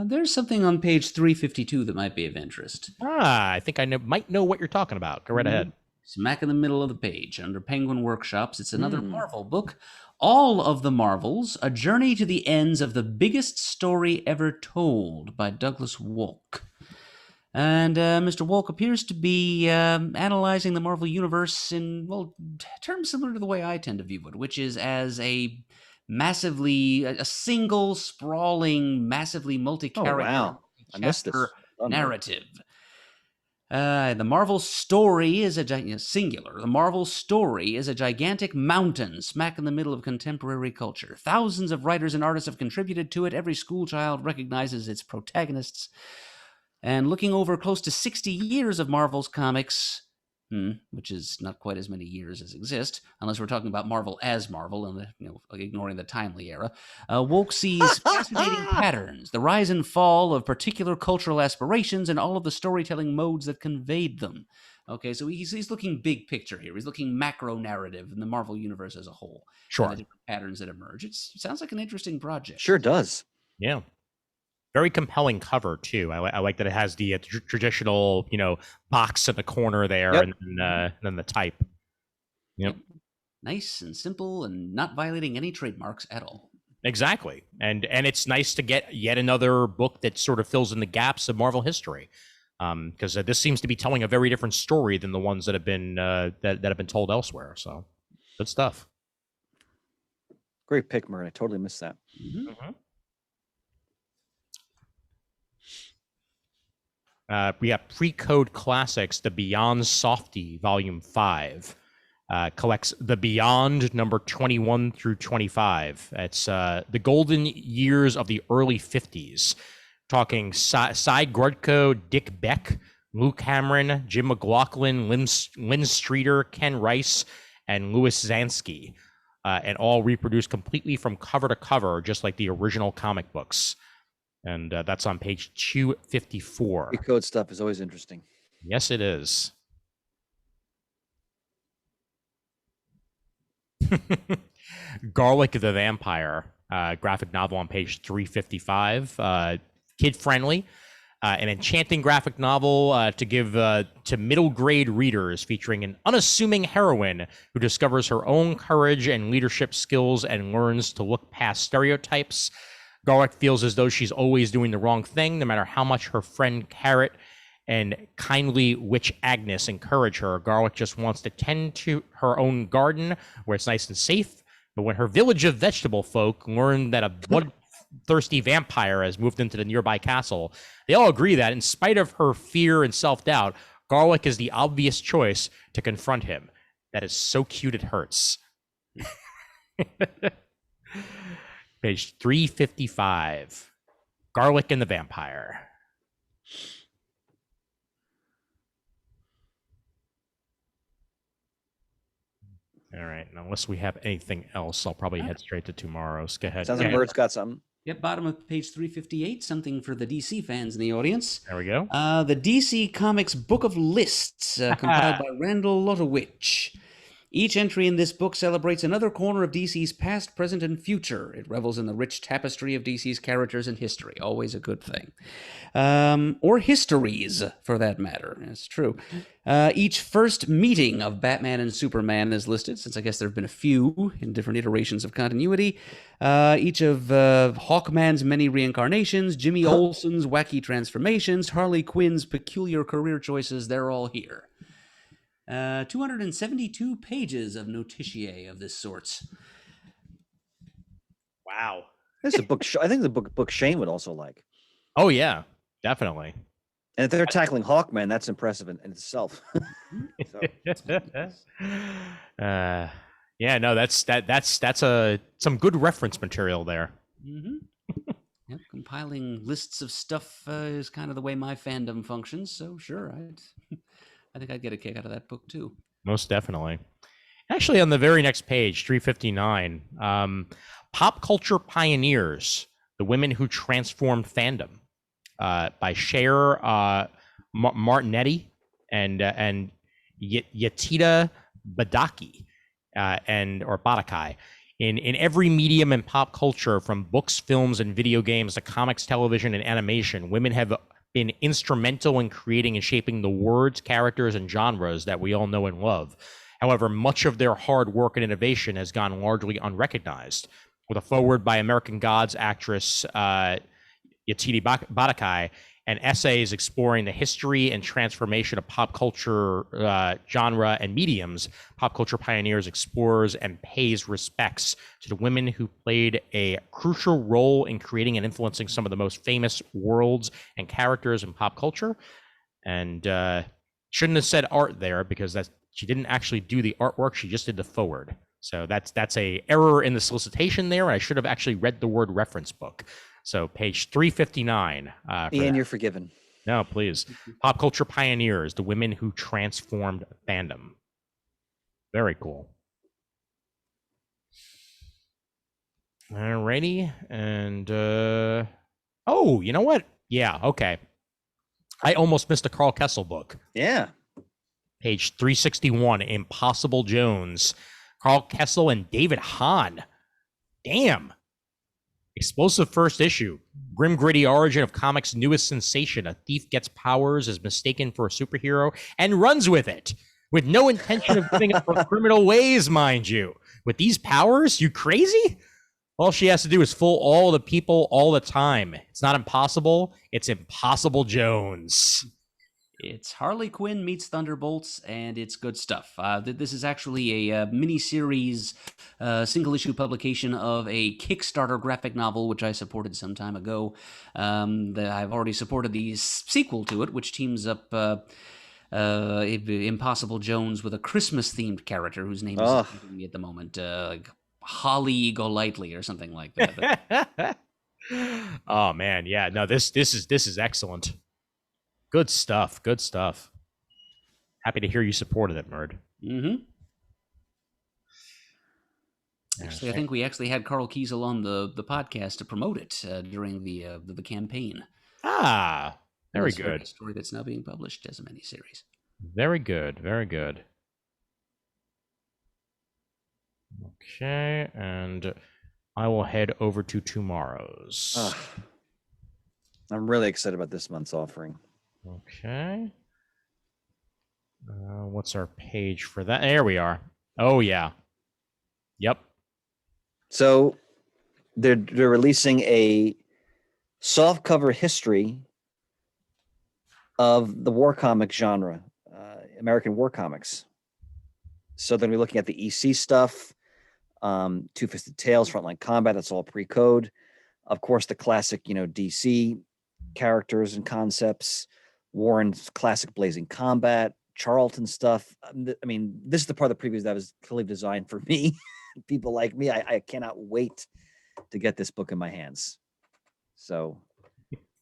There's something on page 352 that might be of interest. I think I might know what you're talking about. Go right ahead. Smack in the middle of the page, under Penguin Workshops. It's another Marvel book. All of the Marvels, A Journey to the Ends of the Biggest Story Ever Told by Douglas Wolk. And Mr. Wolk appears to be analyzing the Marvel Universe in, well, terms similar to the way I tend to view it, which is as a single, sprawling, massively multi-character I missed this. narrative. The Marvel story is singular. The Marvel story is a gigantic mountain smack in the middle of contemporary culture. Thousands of writers and artists have contributed to it. Every schoolchild recognizes its protagonists. And looking over close to 60 years of Marvel's comics, which is not quite as many years as exist, unless we're talking about Marvel as Marvel, and ignoring the timely era. Wolk sees fascinating patterns, the rise and fall of particular cultural aspirations, and all of the storytelling modes that conveyed them. Okay, so he's looking big picture here. He's looking macro narrative in the Marvel universe as a whole. Sure. And the different patterns that emerge. It sounds like an interesting project. Sure does. Yeah. Very compelling cover too. I like that it has the traditional, box in the corner there, and then the type. Yep. Nice and simple, and not violating any trademarks at all. Exactly, and it's nice to get yet another book that sort of fills in the gaps of Marvel history, because this seems to be telling a very different story than the ones that have been that have been told elsewhere. So, good stuff. Great pick, Murd. I totally missed that. We have Pre-Code Classics, the Beyond Softy, Volume 5. Collects the Beyond number 21 through 25. It's the golden years of the early 50s. Talking Cy Grudko, Dick Beck, Luke Cameron, Jim McLaughlin, Lynn Streeter, Ken Rice, and Louis Zansky. And all reproduced completely from cover to cover, just like the original comic books. And that's on page 254. Code stuff is always interesting. Yes, it is. Garlic the Vampire, graphic novel on page 355. Kid-friendly. An enchanting graphic novel to give to middle-grade readers, featuring an unassuming heroine who discovers her own courage and leadership skills and learns to look past stereotypes. Garlic feels as though she's always doing the wrong thing, no matter how much her friend Carrot and kindly witch Agnes encourage her. Garlic just wants to tend to her own garden, where it's nice and safe. But when her village of vegetable folk learn that a bloodthirsty vampire has moved into the nearby castle, they all agree that, in spite of her fear and self-doubt, Garlic is the obvious choice to confront him. That is so cute it hurts. Page 355. Garlic and the Vampire. All right. And unless we have anything else, I'll probably head straight to tomorrow's. Go ahead. Sounds like Murd's got something. Yep, bottom of page 358, something for the DC fans in the audience. There we go. The DC Comics Book of Lists, compiled by Randall Lotowich. Each entry in this book celebrates another corner of DC's past, present, and future. It revels in the rich tapestry of DC's characters and history. Always a good thing. Or histories, for that matter. That's true. Each first meeting of Batman and Superman is listed, since I guess there have been a few in different iterations of continuity. Each of Hawkman's many reincarnations, Jimmy Olsen's wacky transformations, Harley Quinn's peculiar career choices, they're all here. 272 pages of notitiae of this sort. Wow. This is a book. I think the book Shane would also like. Oh yeah, definitely. And if they're tackling Hawkman, that's impressive in itself. So. Yeah, no, that's some good reference material there. Yep, compiling lists of stuff is kind of the way my fandom functions. So sure, I think I'd get a kick out of that book too. Most definitely. Actually, on the very next page, 359, Pop Culture Pioneers, The Women Who Transformed Fandom, by Cher Martinetti and Yetida Badaki, or Badakai. In every medium and pop culture, from books, films, and video games to comics, television, and animation, women have been instrumental in creating and shaping the words, characters, and genres that we all know and love. However, much of their hard work and innovation has gone largely unrecognized. With a foreword by American Gods actress Yetidi Badakai, and essays exploring the history and transformation of pop culture genre and mediums, Pop Culture Pioneers explores and pays respects to the women who played a crucial role in creating and influencing some of the most famous worlds and characters in pop culture. And shouldn't have said art there, because she didn't actually do the artwork, she just did the forward. So that's a error in the solicitation there. I should have actually read the word reference book. So page 359. Ian, you're forgiven. No, please. Pop Culture Pioneers, The Women Who Transformed Fandom. Very cool. Alrighty. And, oh, you know what? Yeah, okay. I almost missed a Carl Kessel book. Yeah. Page 361, Impossible Jones. Carl Kessel and David Hahn. Damn. Explosive first issue. Grim, gritty origin of comics' newest sensation. A thief gets powers, is mistaken for a superhero, and runs with it. With no intention of giving up her criminal ways, mind you. With these powers? You crazy? All she has to do is fool all the people all the time. It's not impossible. It's Impossible Jones. It's Harley Quinn meets Thunderbolts, and it's good stuff. This is actually a mini-series, single-issue publication of a Kickstarter graphic novel, which I supported some time ago. I've already supported the sequel to it, which teams up Impossible Jones with a Christmas-themed character whose name is escaping me at the moment, like Holly Golightly or something like that. Oh man, yeah, no, this is excellent. Good stuff. Good stuff. Happy to hear you supported it, Murd. Mm-hmm. Actually, I think we actually had Carl Kiesel on the podcast to promote it during the campaign. Ah, very good. A story that's now being published as a miniseries. Very good. Very good. Okay, and I will head over to tomorrow's. I'm really excited about this month's offering. Okay. What's our page for that? There we are. Oh, yeah. Yep. So they're releasing a softcover history of the war comic genre, American war comics. So they're going to be looking at the EC stuff, Two-Fisted Tales, Frontline Combat, that's all pre-code. Of course, the classic, DC characters and concepts, Warren's classic Blazing Combat, Charlton stuff. I mean, this is the part of the previews that was clearly designed for me. People like me. I cannot wait to get this book in my hands. So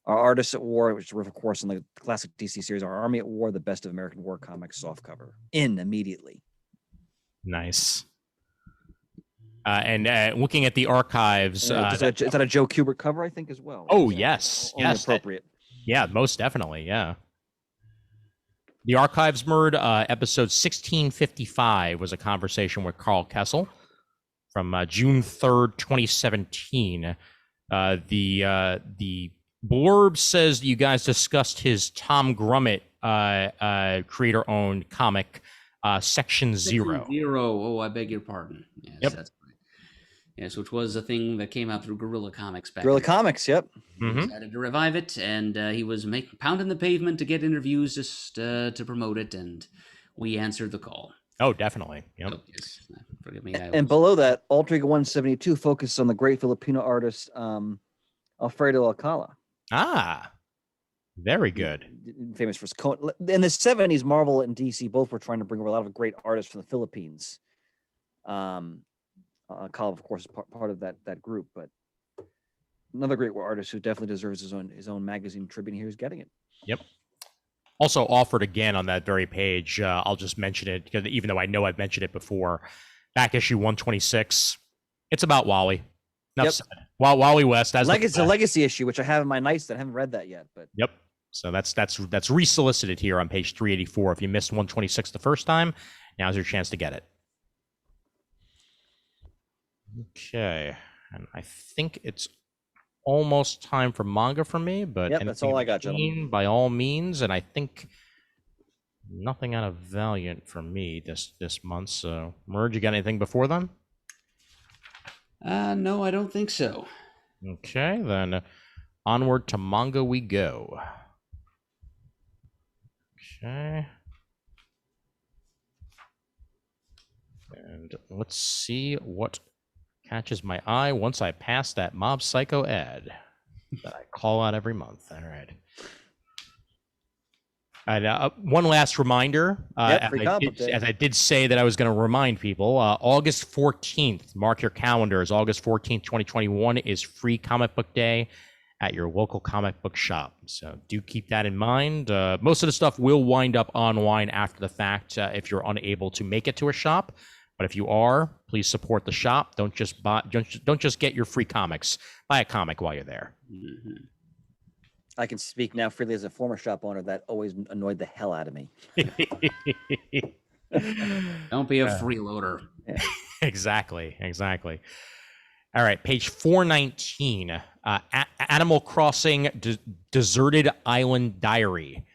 our Artists at War, which is of course in the classic DC series, our Army at War, the best of American war comics softcover. In immediately. Nice. And looking at the archives. Is that a Joe Kubert cover, I think, as well? Oh, yes. Yes. Appropriate. Yeah, most definitely. Yeah. The Archives Murd, episode 1655 was a conversation with Carl Kessel from June 3rd, 2017. The blurb says you guys discussed his Tom Grummett creator-owned comic, Section Zero. Oh, I beg your pardon. Yes, yep. That's right. Yes, which was a thing that came out through Guerrilla Comics back. Guerrilla Comics, yep. He decided to revive it, and he was pounding the pavement to get interviews just to promote it, and we answered the call. Oh, definitely. Yep. So, yes, Forgive me. And below that, Alter Ego 172 focuses on the great Filipino artist Alfredo Alcala. Ah, very good. Famous for his Conan. In the 70s, Marvel and DC both were trying to bring over a lot of great artists from the Philippines. Alcala, of course, is part of that group, but another great artist who definitely deserves his own magazine tribute. Here, who's getting it. Yep. Also offered again on that very page. I'll just mention it because even though I know I've mentioned it before, back issue 126. It's about Wally. Yep. Wally West. It's a legacy issue, which I have in my nightstand. I haven't read that yet, but yep. So that's resolicited here on page 384. If you missed 126 the first time, now's your chance to get it. Okay, and I think it's almost time for manga for me, but yep, that's all I got, gentlemen. By all means, and I think nothing out of Valiant for me this month. So, Murd, you got anything before then? No, I don't think so. Okay, then onward to manga we go. Okay. And let's see what catches my eye once I pass that Mob Psycho ad that I call out every month. All right. And one last reminder, as I did say that I was going to remind people, August 14th, mark your calendars, August 14th, 2021 is Free Comic Book Day at your local comic book shop. So do keep that in mind. Most of the stuff will wind up online after the fact if you're unable to make it to a shop. But if you are, please support the shop. Don't just get your free comics. Buy a comic while you're there. Mm-hmm. I can speak now freely as a former shop owner. That always annoyed the hell out of me. Don't be a freeloader. Yeah. Exactly. All right, page 419. Animal Crossing Deserted Island Diary.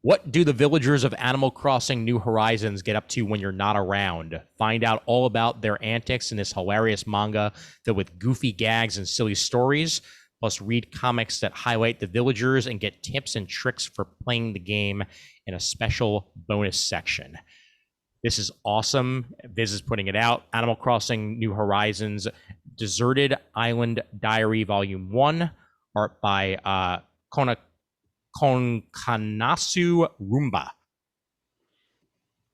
What do the villagers of Animal Crossing New Horizons get up to when you're not around? Find out all about their antics in this hilarious manga filled with goofy gags and silly stories. Plus, read comics that highlight the villagers and get tips and tricks for playing the game in a special bonus section. This is awesome. Viz is putting it out. Animal Crossing New Horizons Deserted Island Diary Volume 1, art by Konkanasu Rumba.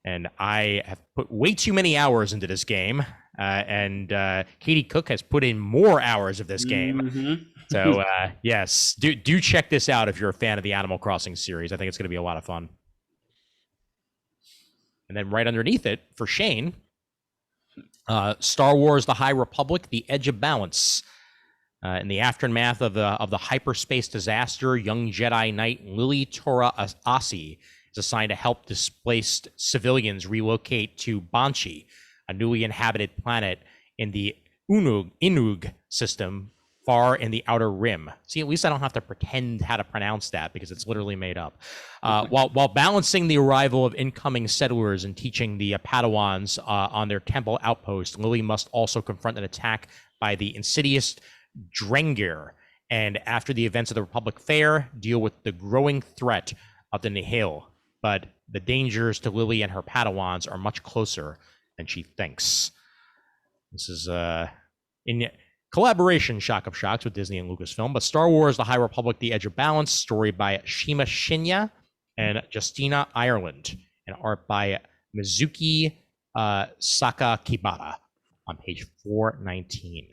And I have put way too many hours into this game. And Katie Cook has put in more hours of this game. Mm-hmm. So, yes, do check this out if you're a fan of the Animal Crossing series. I think it's going to be a lot of fun. And then right underneath it, for Shane, Star Wars The High Republic, The Edge of Balance. In the aftermath of the hyperspace disaster, young Jedi Knight Lily Tora Asi is assigned to help displaced civilians relocate to Banshee, a newly inhabited planet in the Inug system, far in the Outer Rim. See, at least I don't have to pretend how to pronounce that because it's literally made up. While balancing the arrival of incoming settlers and teaching the Padawans on their temple outpost, Lily must also confront an attack by the insidious Drengir, and after the events of the Republic Fair, deal with the growing threat of the Nihil. But the dangers to Lily and her Padawans are much closer than she thinks. This is in collaboration, shock of shocks, with Disney and Lucasfilm, but Star Wars The High Republic, The Edge of Balance, story by Shima Shinya and Justina Ireland, and art by Mizuki Sakakibara on page 419.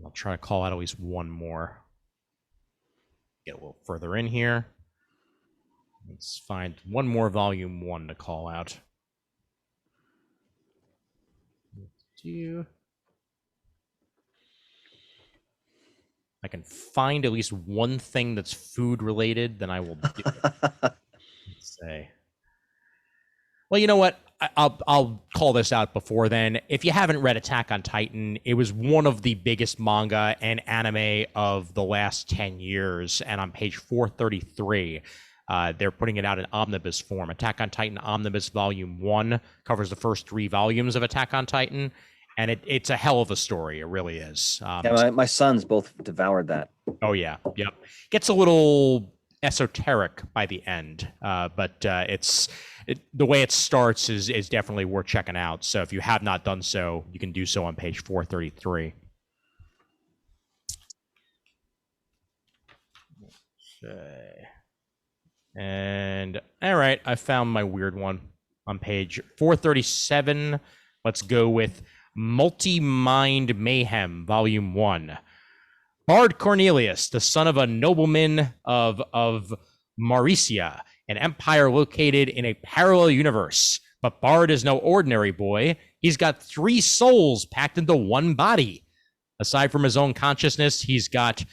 I'll try to call out at least one more. Get a little further in here. Let's find one more volume 1 to call out. If I can find at least one thing that's food related, then I will do it. Let's say. Well, you know what? I'll call this out before then. If you haven't read Attack on Titan, it was one of the biggest manga and anime of the last 10 years. And on page 433, they're putting it out in omnibus form. Attack on Titan Omnibus Volume 1 covers the first 3 volumes of Attack on Titan. And it's a hell of a story. It really is. Yeah, my sons both devoured that. Oh, yeah. Yep. Gets a little esoteric by the end, but the way it starts is definitely worth checking out. So if you have not done so, you can do so on page 433. Okay. And all right, I found my weird one on page 437. Let's go with Multi-Mind Mayhem, Volume 1. Bard Cornelius, the son of a nobleman of Mauricia, an empire located in a parallel universe. But Bard is no ordinary boy. He's got 3 souls packed into one body. Aside from his own consciousness, he's got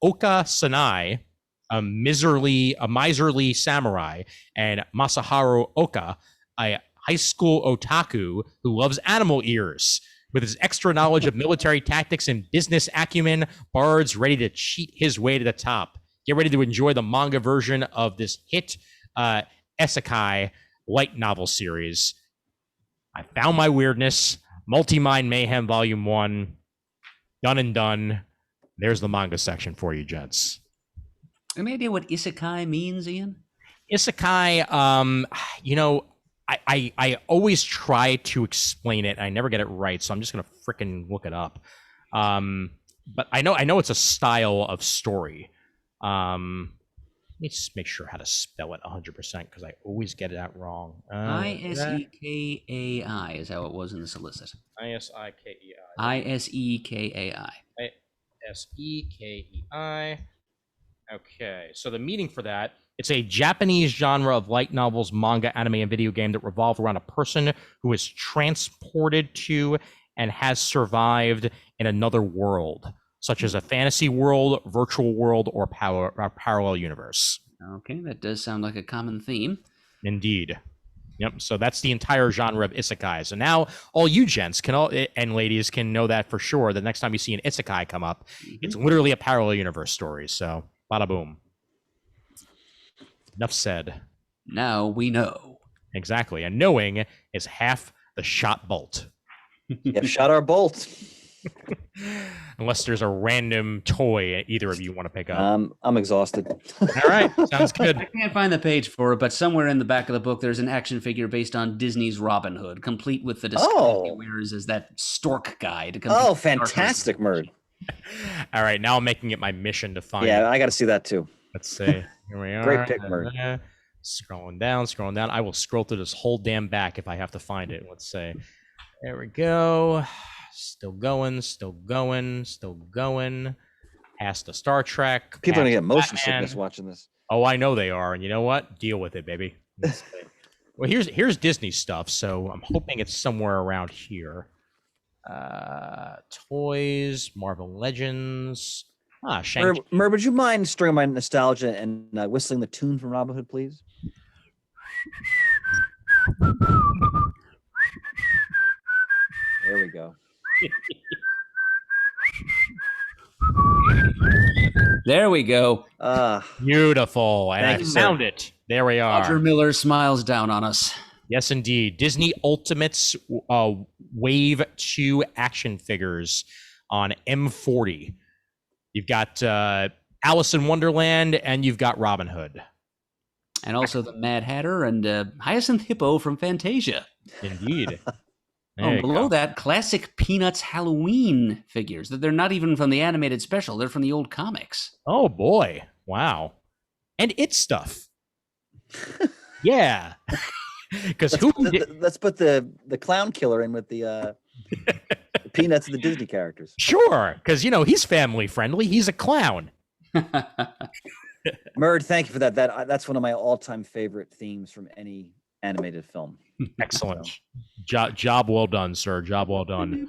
Oka Sanai, a miserly samurai, and Masaharu Oka, a high school otaku who loves animal ears. With his extra knowledge of military tactics and business acumen, Bard's ready to cheat his way to the top. Get ready to enjoy the manga version of this hit isekai light novel series. I found my weirdness. Multi-Mind Mayhem Volume 1. Done and done. There's the manga section for you, gents. Any idea what isekai means, Ian? Isekai, I always try to explain it. I never get it right, so I'm just gonna frickin' look it up. But I know it's a style of story. Let me just make sure how to spell it 100% because I always get it out wrong. Isekai is how it was in the solicit. Isekei. Isekai. Isekei. Okay, so the meaning for that, it's a Japanese genre of light novels, manga, anime, and video game that revolve around a person who is transported to and has survived in another world, such as a fantasy world, virtual world, or parallel universe. Okay, that does sound like a common theme. Indeed. Yep, so that's the entire genre of isekai. So now all you gents and ladies can know that for sure. The next time you see an isekai come up, it's literally a parallel universe story. So, bada boom. Enough said. Now we know. Exactly. And knowing is half the shot bolt. Yeah, shot our bolt. Unless there's a random toy either of you want to pick up. I'm exhausted. All right. Sounds good. I can't find the page for it, but somewhere in the back of the book, there's an action figure based on Disney's Robin Hood, complete with the disguise he wears as that stork guy. Oh, fantastic, Murd. All right. Now I'm making it my mission to find it. Yeah, I got to see that too. Let's see. Here we are. Great pick, Murd. Scrolling down. I will scroll through this whole damn back if I have to find it. Let's see. There we go. Still going. Past the Star Trek. People are going to get motion sickness watching this. Oh, I know they are. And you know what? Deal with it, baby. Well, here's Disney stuff. So I'm hoping it's somewhere around here. Toys, Marvel Legends. Murd, would you mind stirring my nostalgia and whistling the tune from Robin Hood, please? There we go. There we go. Beautiful. And I found it. There we are. Roger Miller smiles down on us. Yes, indeed. Disney Ultimates Wave 2 action figures on M40. You've got Alice in Wonderland, and you've got Robin Hood. And also the Mad Hatter and Hyacinth Hippo from Fantasia. Indeed. Below that, classic Peanuts Halloween figures. They're not even from the animated special. They're from the old comics. Oh, boy. Wow. And It stuff. Yeah. Because let's put the clown killer in with the Peanuts and the Disney characters. Sure, because he's family friendly. He's a clown. Murd, thank you for that. That's one of my all-time favorite themes from any animated film. Excellent. Job well done, sir. Job well done.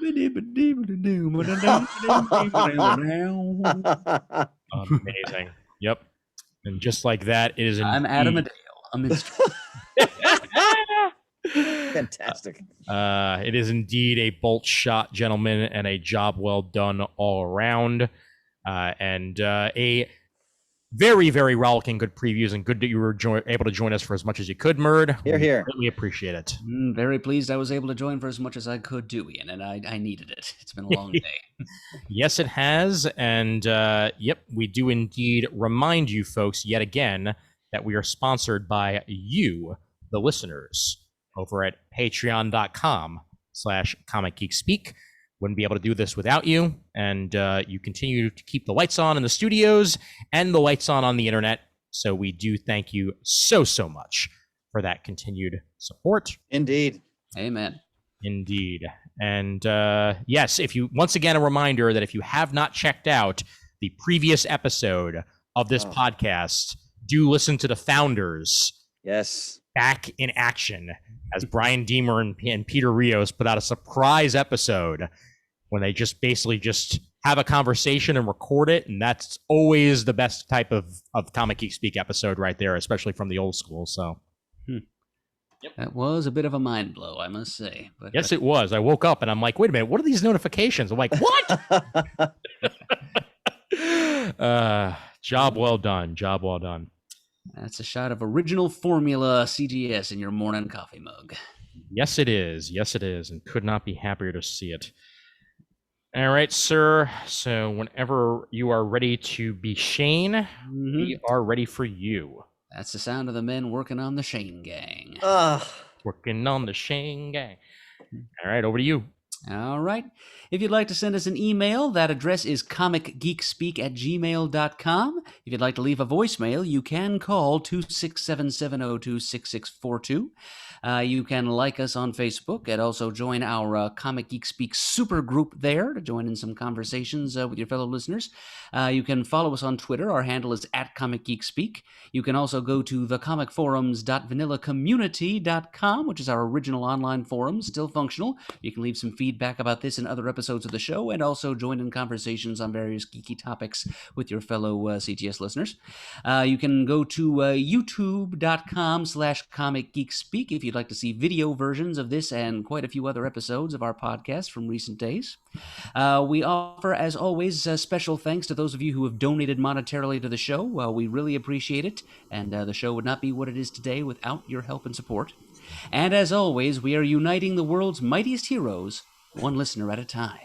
Amazing. Yep. And just like that, it is. I'm Adam Adale. A minstrel. Fantastic. It is indeed a bolt shot, gentlemen, and a job well done all around. And a very, very rollicking good previews, and good that you were able to join us for as much as you could, Murd. Here, here. We appreciate it. Very pleased I was able to join for as much as I could do, Ian, and I needed it. It's been a long day. Yes, it has. And yep, we do indeed remind you folks yet again that we are sponsored by you, the listeners, over at patreon.com/comicgeekspeak. Wouldn't be able to do this without you. And you continue to keep the lights on in the studios and the lights on the internet. So we do thank you so much for that continued support. Indeed. Amen. Indeed. And yes, if you, once again, a reminder that if you have not checked out the previous episode of this podcast, do listen to the founders. Yes. Back in action, as Brian Deemer and Peter Rios put out a surprise episode when they just basically just have a conversation and record it. And that's always the best type of Comic Geek Speak episode right there, especially from the old school. So That was a bit of a mind blow, I must say. Yes, it was. I woke up and I'm like, wait a minute, what are these notifications? I'm like, what? Job well done. Job well done. That's a shot of original formula CGS in your morning coffee mug. Yes, it is. Yes, it is. And could not be happier to see it. All right, sir. So whenever you are ready to be Shane, we are ready for you. That's the sound of the men working on the Shane gang. Working on the Shane gang. All right, over to you. All right. If you'd like to send us an email, that address is comicgeekspeak@gmail.com. If you'd like to leave a voicemail, you can call 267-702-6642. You can like us on Facebook and also join our Comic Geek Speak super group there to join in some conversations with your fellow listeners. You can follow us on Twitter. Our handle is @ComicGeekSpeak. You can also go to thecomicforums.vanillacommunity.com, which is our original online forum, still functional. You can leave some feedback about this and other episodes of the show, and also join in conversations on various geeky topics with your fellow CTS listeners. You can go to youtube.com/comicgeekspeak if you'd like to see video versions of this and quite a few other episodes of our podcast from recent days. We offer, as always, special thanks to those of you who have donated monetarily to the show. We really appreciate it, and the show would not be what it is today without your help and support. And as always, we are uniting the world's mightiest heroes, one listener at a time.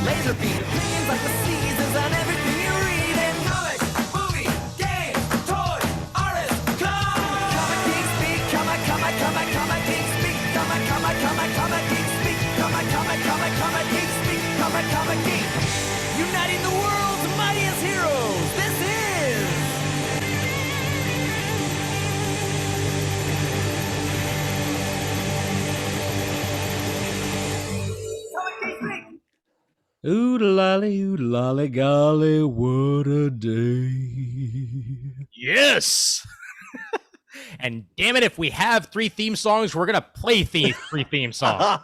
Laser beam, opinions like the seasons on everything you read in comics, movies, games, toys, artists, Comic Geek Speak, Comic Geek Speak, Comic Geek Speak, Comic Geek Speak, Comic Geek, uniting the world's mightiest heroes. This is Comic Geek Speak. Oodalali, golly, what a day. Yes! And damn it, if we have 3 theme songs, we're going to play 3 theme songs.